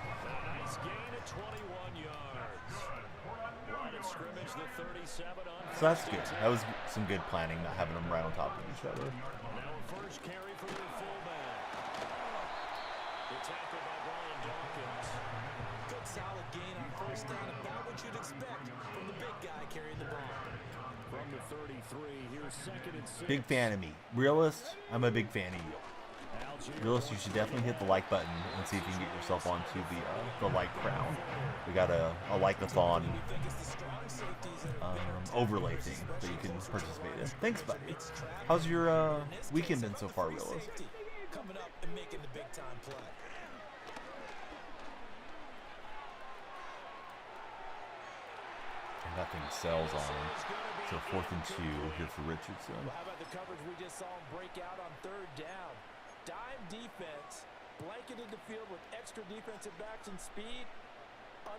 Nice gain at 21 yards. Line of scrimmage, the 37 on. So that's good. That was some good planning, not having them right on top of each other. Now a first carry for their fullback. The tackle by Brian Dawkins. Good solid gain on first down. About what you'd expect from the big guy carrying the ball. From the 33, here's 2nd and 6. Big fan of me. Realist, I'm a big fan of you. Realist, you should definitely hit the like button and see if you can get yourself onto the like crown. We got a like-a-thon overlay thing that you can participate in. Thanks, buddy. How's your weekend been so far, Realist? Coming up and making the big time play. And that thing sells on him. So 4th and 2 here for Richardson. Well, how about the coverage we just saw him break out on 3rd down? Dime defense, blanketed the field with extra defensive backs and speed,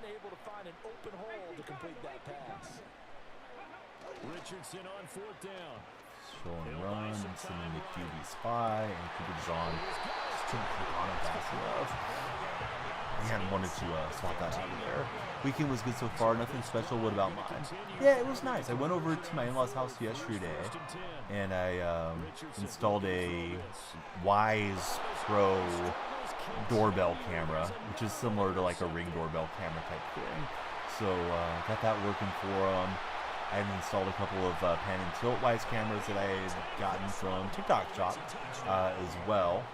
unable to find an open hole to complete that pass. Richardson on 4th down. Show and run, sending the QB spy, and Cooper John just couldn't click on him fast enough. He hadn't wanted to swap that out of there. Weekend was good so far, nothing special. What about mine? Yeah, it was nice. I went over to my in-laws' house yesterday, and I installed a Wise Pro doorbell camera, which is similar to like a Ring doorbell camera type thing. So got that working for them. I had installed a couple of pan and tilt Wise cameras that I had gotten from TikTok Shop as well.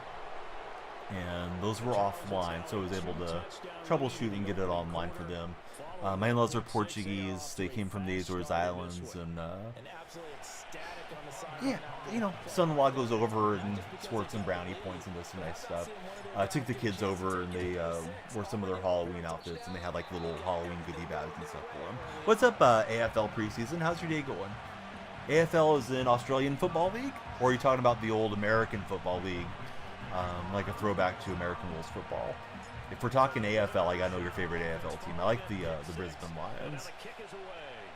And those were offline, so I was able to troubleshoot and get it online for them. My in-laws are Portuguese. They came from the Azores Islands, and yeah, you know, son-in-law goes over and squirts some brownie points and does some nice stuff. I took the kids over, and they wore some of their Halloween outfits, and they had like little Halloween goodie bags and stuff for them. What's up, AFL preseason? How's your day going? AFL is in Australian Football League, or are you talking about the old American Football League? Like a throwback to American rules football. If we're talking AFL, I gotta know your favorite AFL team. I like the Brisbane Lions.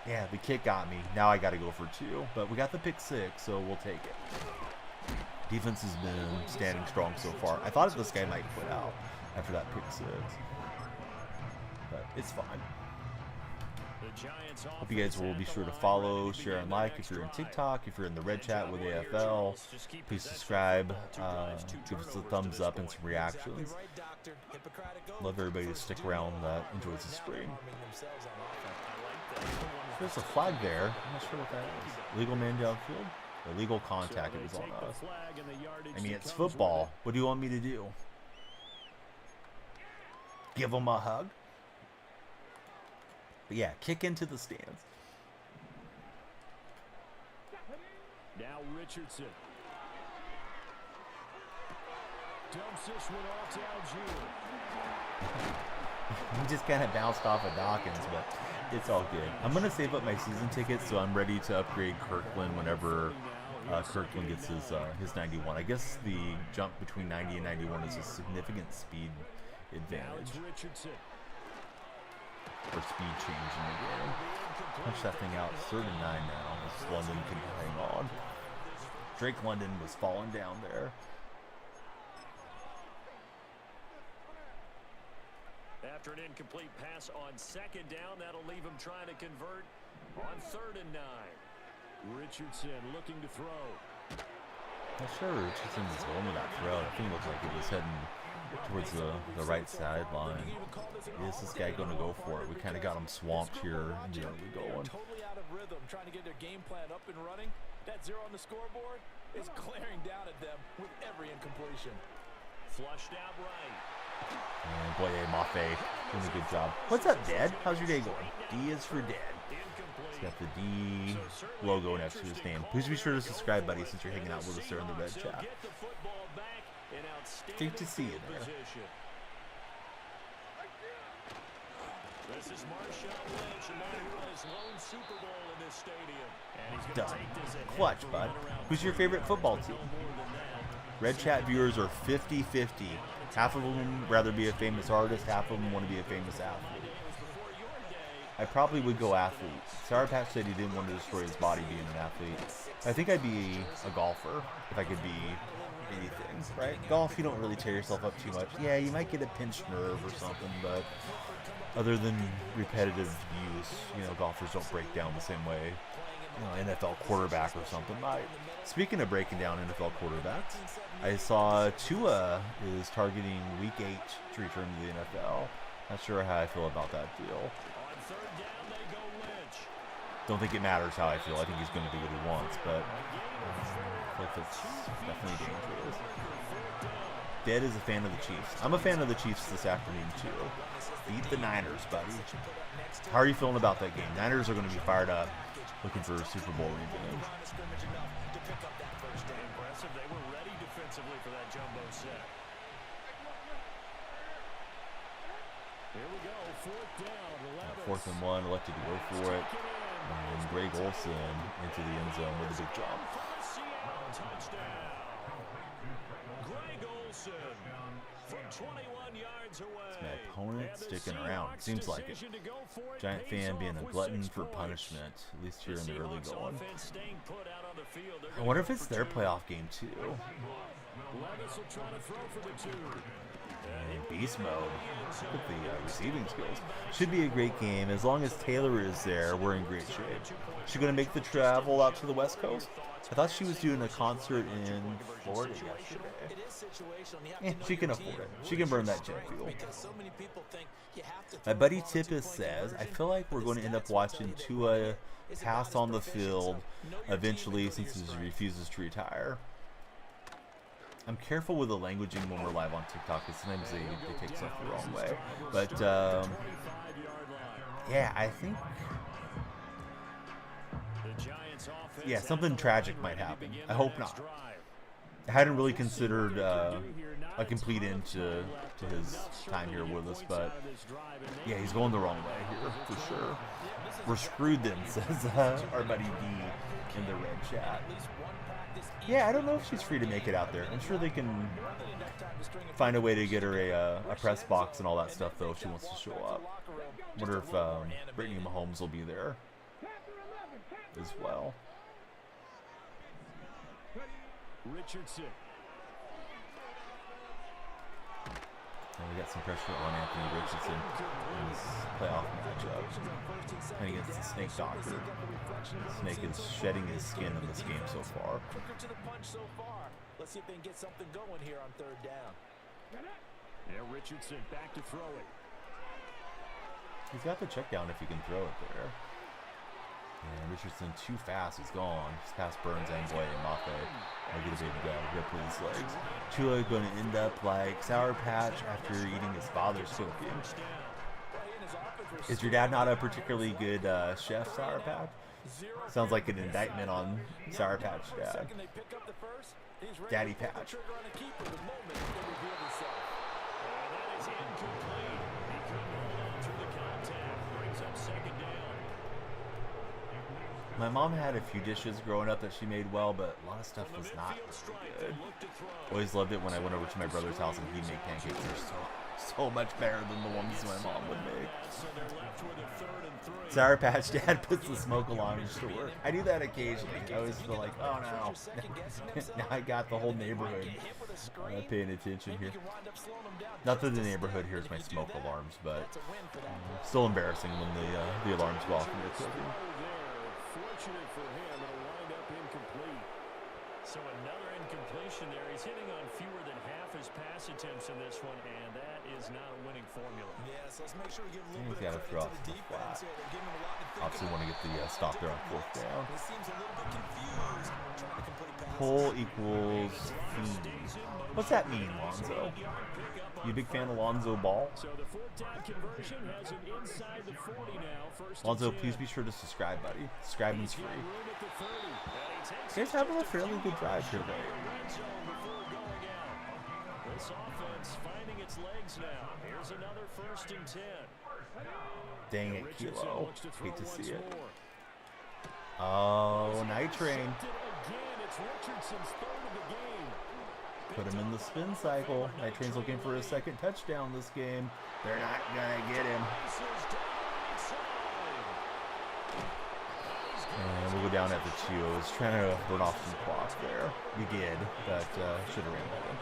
Yeah, the kick got me. Now I gotta go for 2, but we got the pick 6, so we'll take it. Defense has been standing strong so far. I thought this guy might quit out after that pick 6, but it's fine. Hope you guys will be sure to follow, share, and like if you're in TikTok. If you're in the red chat with AFL, please subscribe. Give us a thumbs up and some reactions. Love everybody to stick around that enjoys the spring. There's a flag there. I'm not sure what that is. Legal man downfield? Illegal contact. It was on us. I mean, it's football. What do you want me to do? Give them a hug? But yeah, kick into the stands. Now Richardson. Dumps this one off to Algier. He just kind of bounced off of Dawkins, but it's all good. I'm going to save up my season tickets, so I'm ready to upgrade Kirkland whenever Kirkland gets his 91. I guess the jump between 90 and 91 is a significant speed advantage. Or speed change in the game. Punch that thing out. 3rd and 9 now as London can hang on. Drake London was falling down there. After an incomplete pass on 2nd down, that'll leave him trying to convert on 3rd and 9. Richardson looking to throw. Not sure Richardson was going with that throw. I think it looked like it was heading towards the right sideline. Is this guy going to go for it? We kind of got him swamped here and didn't really going. Totally out of rhythm, trying to get their game plan up and running. That 0 on the scoreboard is glaring down at them with every incompletion. Flushed out right. And boy, Mafe doing a good job. What's up, Dad? How's your day going? D is for Dad. He's got the D logo next to his name. Please be sure to subscribe, buddy, since you're hanging out with us there in the red chat. Great to see you there. This is Marshawn Lynch, a man who has won Super Bowl in this stadium. And he's Done. going to take this ahead. Clutch, bud. Who's your favorite football team? Red chat viewers are 50-50. Half of them rather be a famous artist, half of them want to be a famous athlete. I probably would go athlete. Sour Patch said he didn't want to destroy his body being an athlete. I think I'd be a golfer if I could be anything, right? Golf, you don't really tear yourself up too much. Yeah, you might get a pinched nerve or something, but other than repetitive use, you know, golfers don't break down the same way, you know, NFL quarterback or something might. Speaking of breaking down NFL quarterbacks, I saw Tua is targeting Week 8 to return to the NFL. Not sure how I feel about that deal. Don't think it matters how I feel. I think he's going to do what he wants, but I feel like that's definitely dangerous. Dead is a fan of the Chiefs. I'm a fan of the Chiefs this afternoon, too. Beat the Niners, buddy. How are you feeling about that game? Niners are going to be fired up, looking for a Super Bowl revenge. Impressive. They were ready defensively for that jumbo set. Here we go. 4th down. 4th and 1, elected to go for it. And Greg Olsen into the end zone with a big jump. Touchdown. Greg Olsen from 21 yards away. It's my opponent sticking around. Seems like it. Giant fan being a glutton for punishment, at least here in the early going. I wonder if it's their playoff game too. And beast mode. Look at the receiving skills. Should be a great game. As long as Taylor is there, we're in great shape. She going to make the travel out to the West Coast? I thought she was doing a concert in Florida yesterday. She can afford it. She can burn that jet fuel. My buddy Tippis says, I feel like we're going to end up watching Tua pass on the field eventually since he refuses to retire. I'm careful with the languaging when we're live on TikTok because sometimes they take stuff the wrong way. But, yeah, I think... Yeah, something tragic might happen. I hope not. I hadn't really considered a complete end to his time here with us, but yeah, he's going the wrong way here, for sure. We're screwed then, says our buddy D in the red chat. Yeah, I don't know if she's free to make it out there. I'm sure they can find a way to get her a press box and all that stuff, though, if she wants to show up. Wonder if Brittany Mahomes will be there as well. Richardson. And we got some pressure on Anthony Richardson in this playoff matchup. And against the Snake Doctor. Snake is shedding his skin in this game so far. Let's see if they can get something going here on 3rd down. Yeah, Richardson back to throw it. He's got the check down if he can throw it there. And Richardson too fast. He's gone. He's past Burns and Boy and Mafe. I'll get a big rip with his legs. Tua going to end up like Sour Patch after eating his father's cooking. Is your dad not a particularly good chef, Sour Patch? Sounds like an indictment on Sour Patch Dad. Daddy Patch. My mom had a few dishes growing up that she made well, but a lot of stuff was not really good. Always loved it when I went over to my brother's house and he'd make pancakes. They're so much better than the ones my mom would make. Sour Patch Dad puts the smoke alarms to work. I do that occasionally. I always feel like, oh no, now I got the whole neighborhood paying attention here. Not that the neighborhood hears my smoke alarms, but still embarrassing when the alarms go off when you're cooking. Fortunate for him, it'll wind up incomplete. So another incompletion there. He's hitting on fewer than half his pass attempts in this one, and that is not a winning formula. Yeah, so let's make sure we give a little bit of credit to the defense here. They're giving him a lot to think Obviously want to get the stop there on 4th down. He seems a little bit confused trying to complete passes. Pull equals fee. What's that mean, Lonzo? You a big fan of Lonzo Ball? So the fourth down conversion has him inside the 40 now. First and Lonzo, 10. please be sure to subscribe, buddy. Subscribing's free. Room at the 30. And he takes You guys having a fairly good drive here, though. red zone before going out. This offense finding its legs now. Here's another first and 10. Dang it, Richardson Kilo. looks to throw Hate to once see it. more. Oh, Night Train. Again, it's Richardson's third of the game. Put him in the spin cycle. Night Train's looking for his second touchdown this game. They're not gonna get him. And we'll go down at the 2. I was trying to burn off some clock there. We did, but should have ran that in.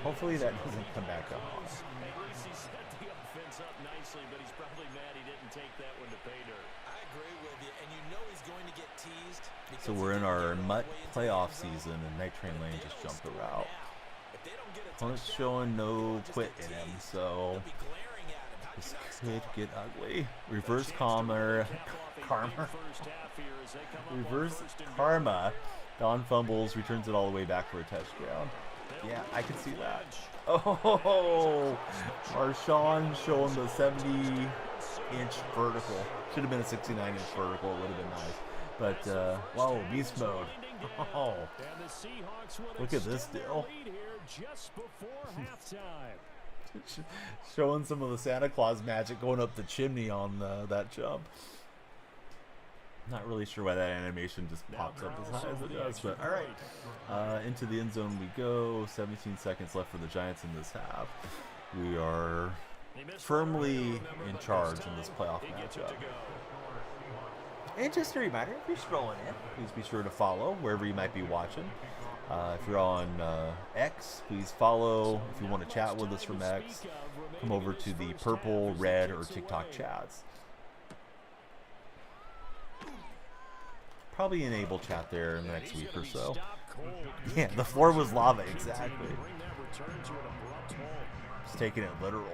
Hopefully that doesn't come back up. He set the offense up nicely, but he's probably mad he didn't take that one to pay dirt. I agree with you, and you know he's going to get teased. So we're in our Mutt playoff season, and Night Train Lane just jumped the route. If they don't get a Opponent's touchdown, showing no just quit a in him, tease. so They'll be glaring at him. How this do you not could stop get ugly. Reverse karma. Reverse karma. Don fumbles, returns it all the way back for a touchdown. Yeah, I can see that. Oh, Marshawn showing the 70-inch vertical. Should have been a 69-inch vertical. It would have been nice. But, whoa, beast mode. Oh, look at this deal. Showing some of the Santa Claus magic going up the chimney on that jump. Not really sure why that animation just pops up as high as it does, but all right. Into the end zone we go. 17 seconds left for the Giants in this half. We are firmly in charge in this playoff matchup. And just a reminder, if you're scrolling in, please be sure to follow wherever you might be watching. If you're on X, please follow. If you want to chat with us from X, come over to the purple, red, or TikTok chats. Probably enable chat there in the next week or so. Yeah, the floor was lava, exactly. Just taking it literal.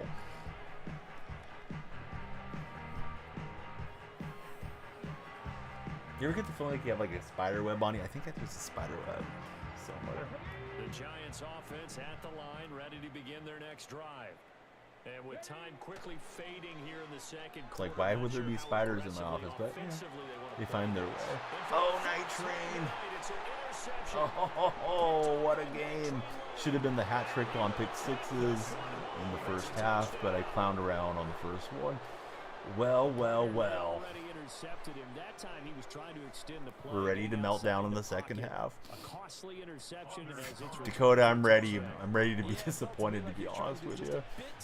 You ever get the feeling like you have like a spider web on you? I think there's a spider web somewhere. The Giants offense at the line, ready to begin their next drive. And with time quickly fading here in the second quarter, Like, why would there be spiders in my office? But yeah, they find their way. Oh, Night Train! Oh, what a game! Should have been the hat trick on pick sixes in the first half, but I clowned around on the first one. Well, well, well. We're ready to melt down in the second half. Dakota, I'm ready. I'm ready to be disappointed, to be honest with you.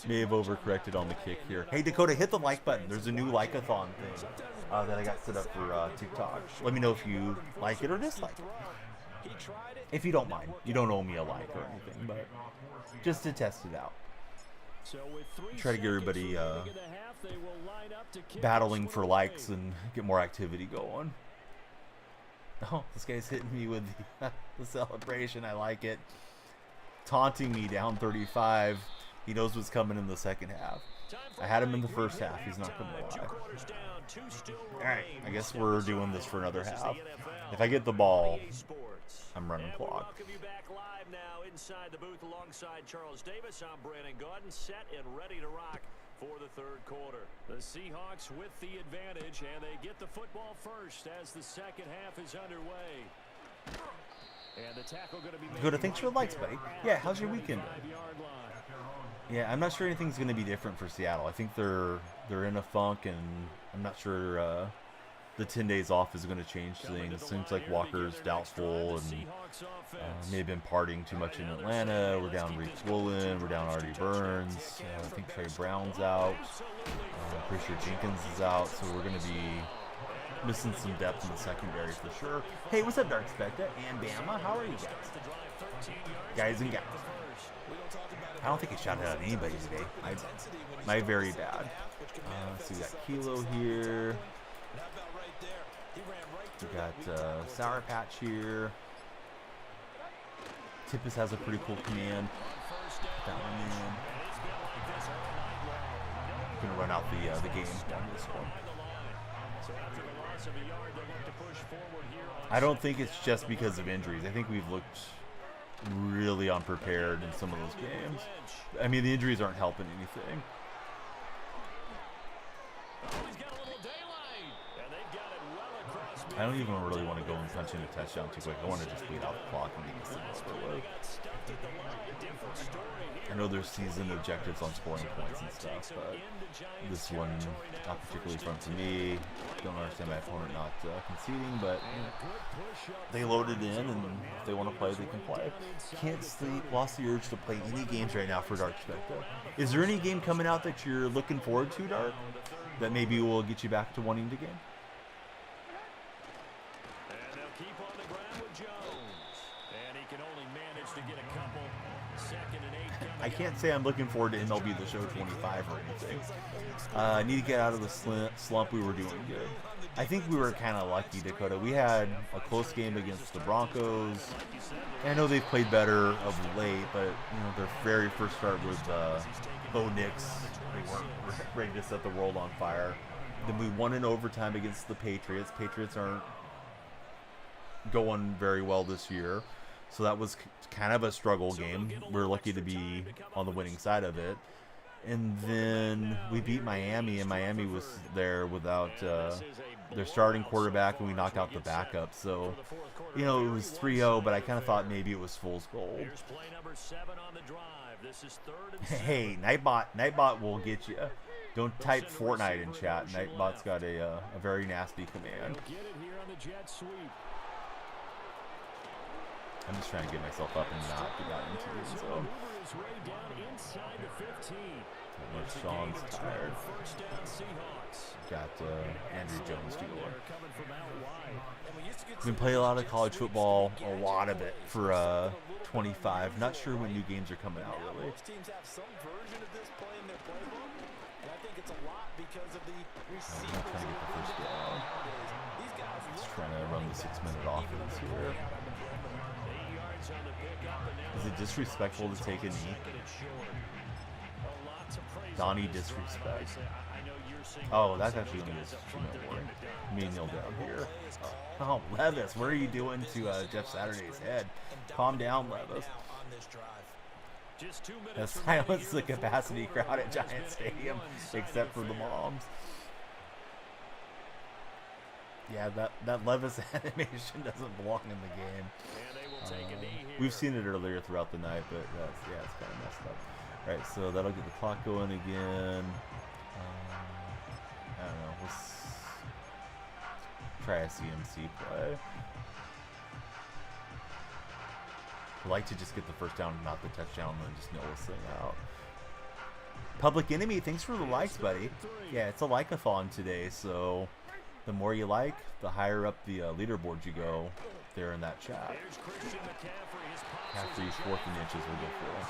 May have overcorrected on the kick here. Hey, Dakota, hit the like button. There's a new like-a-thon thing that I got set up for TikTok. Let me know if you like it or dislike it. If you don't mind. You don't owe me a like or anything, but just to test it out. Try to get everybody battling for likes and get more activity going. Oh, this guy's hitting me with the celebration. I like it. Taunting me down 35. He knows what's coming in the second half. I had him in the first half. He's not going to lie. Alright, I guess we're doing this for another half. If I get the ball, I'm running clock. Welcome you back live now inside the booth alongside Charles Davis. I'm Brandon Gordon, set and ready to rock for the third quarter. The Seahawks with the advantage, and they get the football first as the second half is underway. And the tackle going to be Good. Thanks for the likes, buddy. Yeah, how's your weekend? Yeah, I'm not sure anything's going to be different for Seattle. I think they're in a funk, and I'm not sure the 10 days off is going to change things. Seems like Walker's doubtful and may have been partying too much in Atlanta. We're down Reese Woolen. We're down Artie Burns. I think Trey Brown's out. Pretty sure Jenkins is out. So we're going to be missing some depth in the secondary for sure. Hey, what's up, Dark Spectre and Bama? How are you guys? Guys and gals. I don't think I shouted out anybody today. My very bad. So we got Kilo here. We got Sour Patch here. Tippus has a pretty cool command. Put that one in. Gonna run out the game on this one. So after the loss of a yard, they'll look to push forward here on I don't think it's just because of injuries. I think we've looked really unprepared in some of those games. I mean, the injuries aren't helping anything. He's got a little daylight, and they've got it well across. I don't even really want to go and punch in a touchdown too quick. I want to just bleed out the clock and get this thing over with. I know there's season objectives on scoring points and stuff, but this one not particularly fun for me. Don't understand my opponent not conceding, but they loaded in, and if they want to play, they can play. Can't sleep. Lost the urge to play any games right now for Dark Spectre. Is there any game coming out that you're looking forward to, Dark, that maybe will get you back to wanting to game? And they'll keep on the ground with Jones. And he can only manage to get a couple. 2nd and 8 coming I can't say I'm looking forward to MLB The Show 25 or anything. I need to get out of the slump. We were doing good. I think we were kind of lucky, Dakota. We had a close game against the Broncos. And I know they've played better of late, but their very first start was Bo Nix. They weren't ready to set the world on fire. Then we won in overtime against the Patriots. Patriots aren't going very well this year. So that was kind of a struggle game. We're lucky to be on the winning side of it. And then we beat Miami, and Miami was there without their starting quarterback, and we knocked out the backup. So, it was 3-0, but I kind of thought maybe it was fool's gold. Hey, Nightbot will get you. Don't type Fortnite in chat. Nightbot's got a very nasty command. I'm just trying to get myself up and not get out into the end zone. Sean's tired. Got Andrew Jones to go on. Been playing a lot of college football, a lot of it for 25. Not sure when new games are coming out, really. Most teams have some version of this play in their playbook, and I think it's a lot because of the receivers. I'm not trying to get the first down. Just trying to run the 6-minute offense here. Is it disrespectful to take a knee? Donnie disrespect. Oh, that's actually going to be a warning. Me kneel down here. Oh, Levis, what are you doing to Jeff Saturday's head? Calm down, Levis. Silence the capacity crowd at Giant Stadium, except for the moms. Yeah, that Levis animation doesn't belong in the game. We've seen it earlier throughout the night, but it's kind of messed up. All right, so that'll get the clock going again. I don't know. Let's try a CMC play. I'd like to just get the first down, not the touchdown, and then just nail this thing out. Public Enemy, thanks for the likes, buddy. Yeah, it's a like-a-thon today, so the more you like, the higher up the leaderboard you go there in that chat. McCaffrey's 4th and inches will go for it.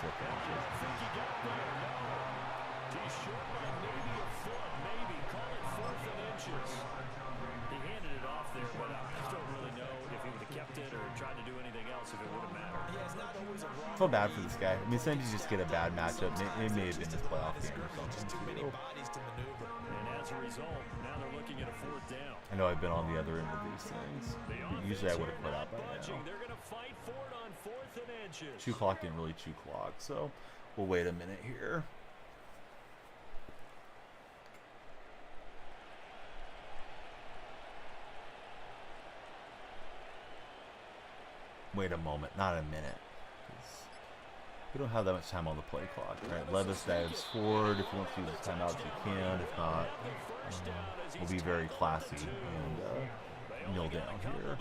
4th and inches. He handed it off there, but I don't really know if he would have kept it or tried to do anything else if it would have mattered. I feel bad for this guy. I mean, sometimes you just get a bad matchup. It may have been his playoff game or something, too. And as a result, now they're looking at a 4th down. I know I've been on the other end of these things. Usually I would have quit out by now. They're going to fight for it on 4th and inches. Chew clock didn't really chew clock, so we'll wait a minute here. Wait a moment, not a minute. We don't have that much time on the play clock. All right, Levis dives forward. If you want to use his timeouts, you can. If not, we'll be very classy and kneel down here.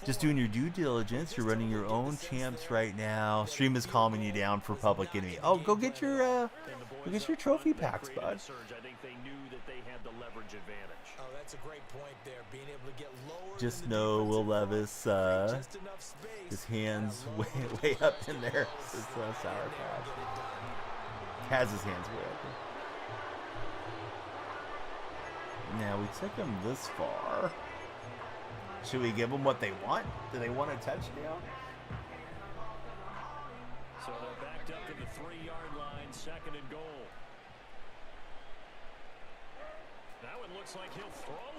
Just doing your due diligence. You're running your own champs right now. Stream is calming you down for Public Enemy. Oh, go get your trophy packs, bud. Oh, that's a great point there. Being able to get lower. Just know Will Levis, his hands way up in there. His sour patch. Has his hands way up. Now we took him this far. Should we give them what they want? Do they want a touchdown? So they're backed up to the 3-yard line, 2nd and goal.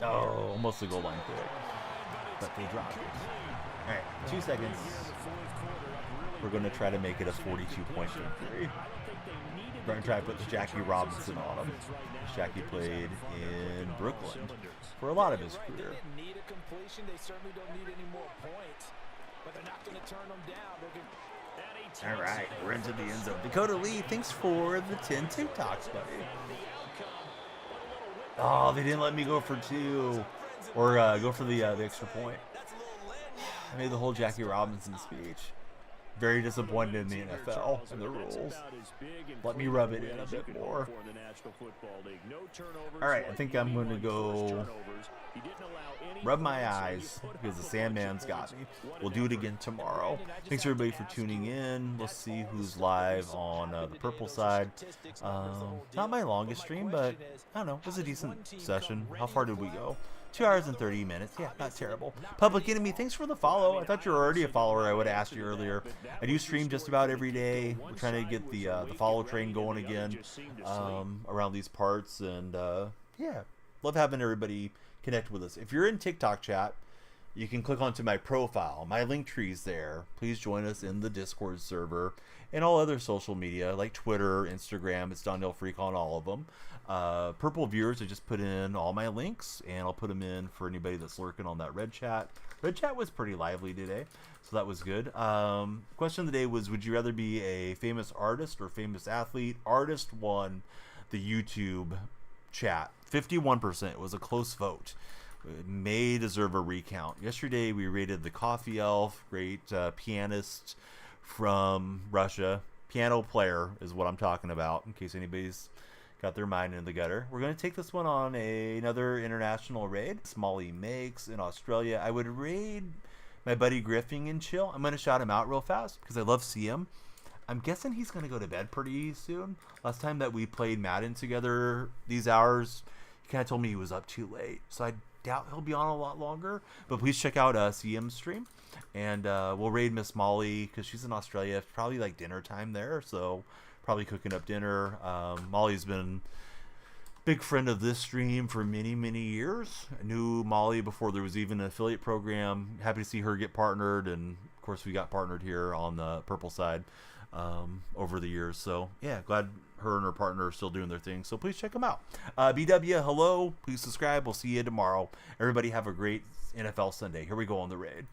Oh, almost a goal line pick. But they dropped it. All right, 2 seconds. We're going to try to make it a 42-point victory. We're going to try to put the Jackie Robinson on him. Jackie played in Brooklyn for a lot of his career. They didn't need a completion. They certainly don't need any more points. But they're not going to turn them down. All right, we're into the end zone. Dakota Lee, thanks for the 10 TikToks, buddy. Oh, they didn't let me go for 2 or go for the extra point. I made the whole Jackie Robinson speech. Very disappointed in the NFL and the rules. Let me rub it in a bit more. All right, I think I'm going to go rub my eyes because the Sandman's got me. We'll do it again tomorrow. Thanks everybody for tuning in. We'll see who's live on the purple side. Not my longest stream, but I don't know. It was a decent session. How far did we go? 2 hours and 30 minutes. Yeah, not terrible. Public Enemy, thanks for the follow. I thought you were already a follower. I would have asked you earlier. I do stream just about every day. We're trying to get the follow train going again around these parts. And yeah, love having everybody connect with us. If you're in TikTok chat, you can click onto my profile. My link tree's there. Please join us in the Discord server and all other social media like Twitter, Instagram. It's Donnell Freak on all of them. Purple viewers, I just put in all my links, and I'll put them in for anybody that's lurking on that red chat. Red chat was pretty lively today, so that was good. Question of the day was, would you rather be a famous artist or famous athlete? Artist won the YouTube chat. 51%. It was a close vote. It may deserve a recount. Yesterday, we rated the Coffee Elf, great pianist from Russia. Piano player is what I'm talking about, in case anybody's got their mind in the gutter. We're going to take this one on another international raid. Smalley Makes in Australia. I would raid my buddy Griffing and chill. I'm going to shout him out real fast because I love see him. I'm guessing he's going to go to bed pretty soon. Last time that we played Madden together these hours, he kind of told me he was up too late. So I doubt he'll be on a lot longer. But please check out CM's stream. And we'll raid Miss Molly because she's in Australia. It's probably like dinner time there. So probably cooking up dinner. Molly's been a big friend of this stream for many, many years. I knew Molly before there was even an affiliate program. Happy to see her get partnered. And, of course, we got partnered here on the purple side over the years. So, yeah, glad her and her partner are still doing their thing. So please check them out. BW, hello. Please subscribe. We'll see you tomorrow. Everybody have a great NFL Sunday. Here we go on the raid.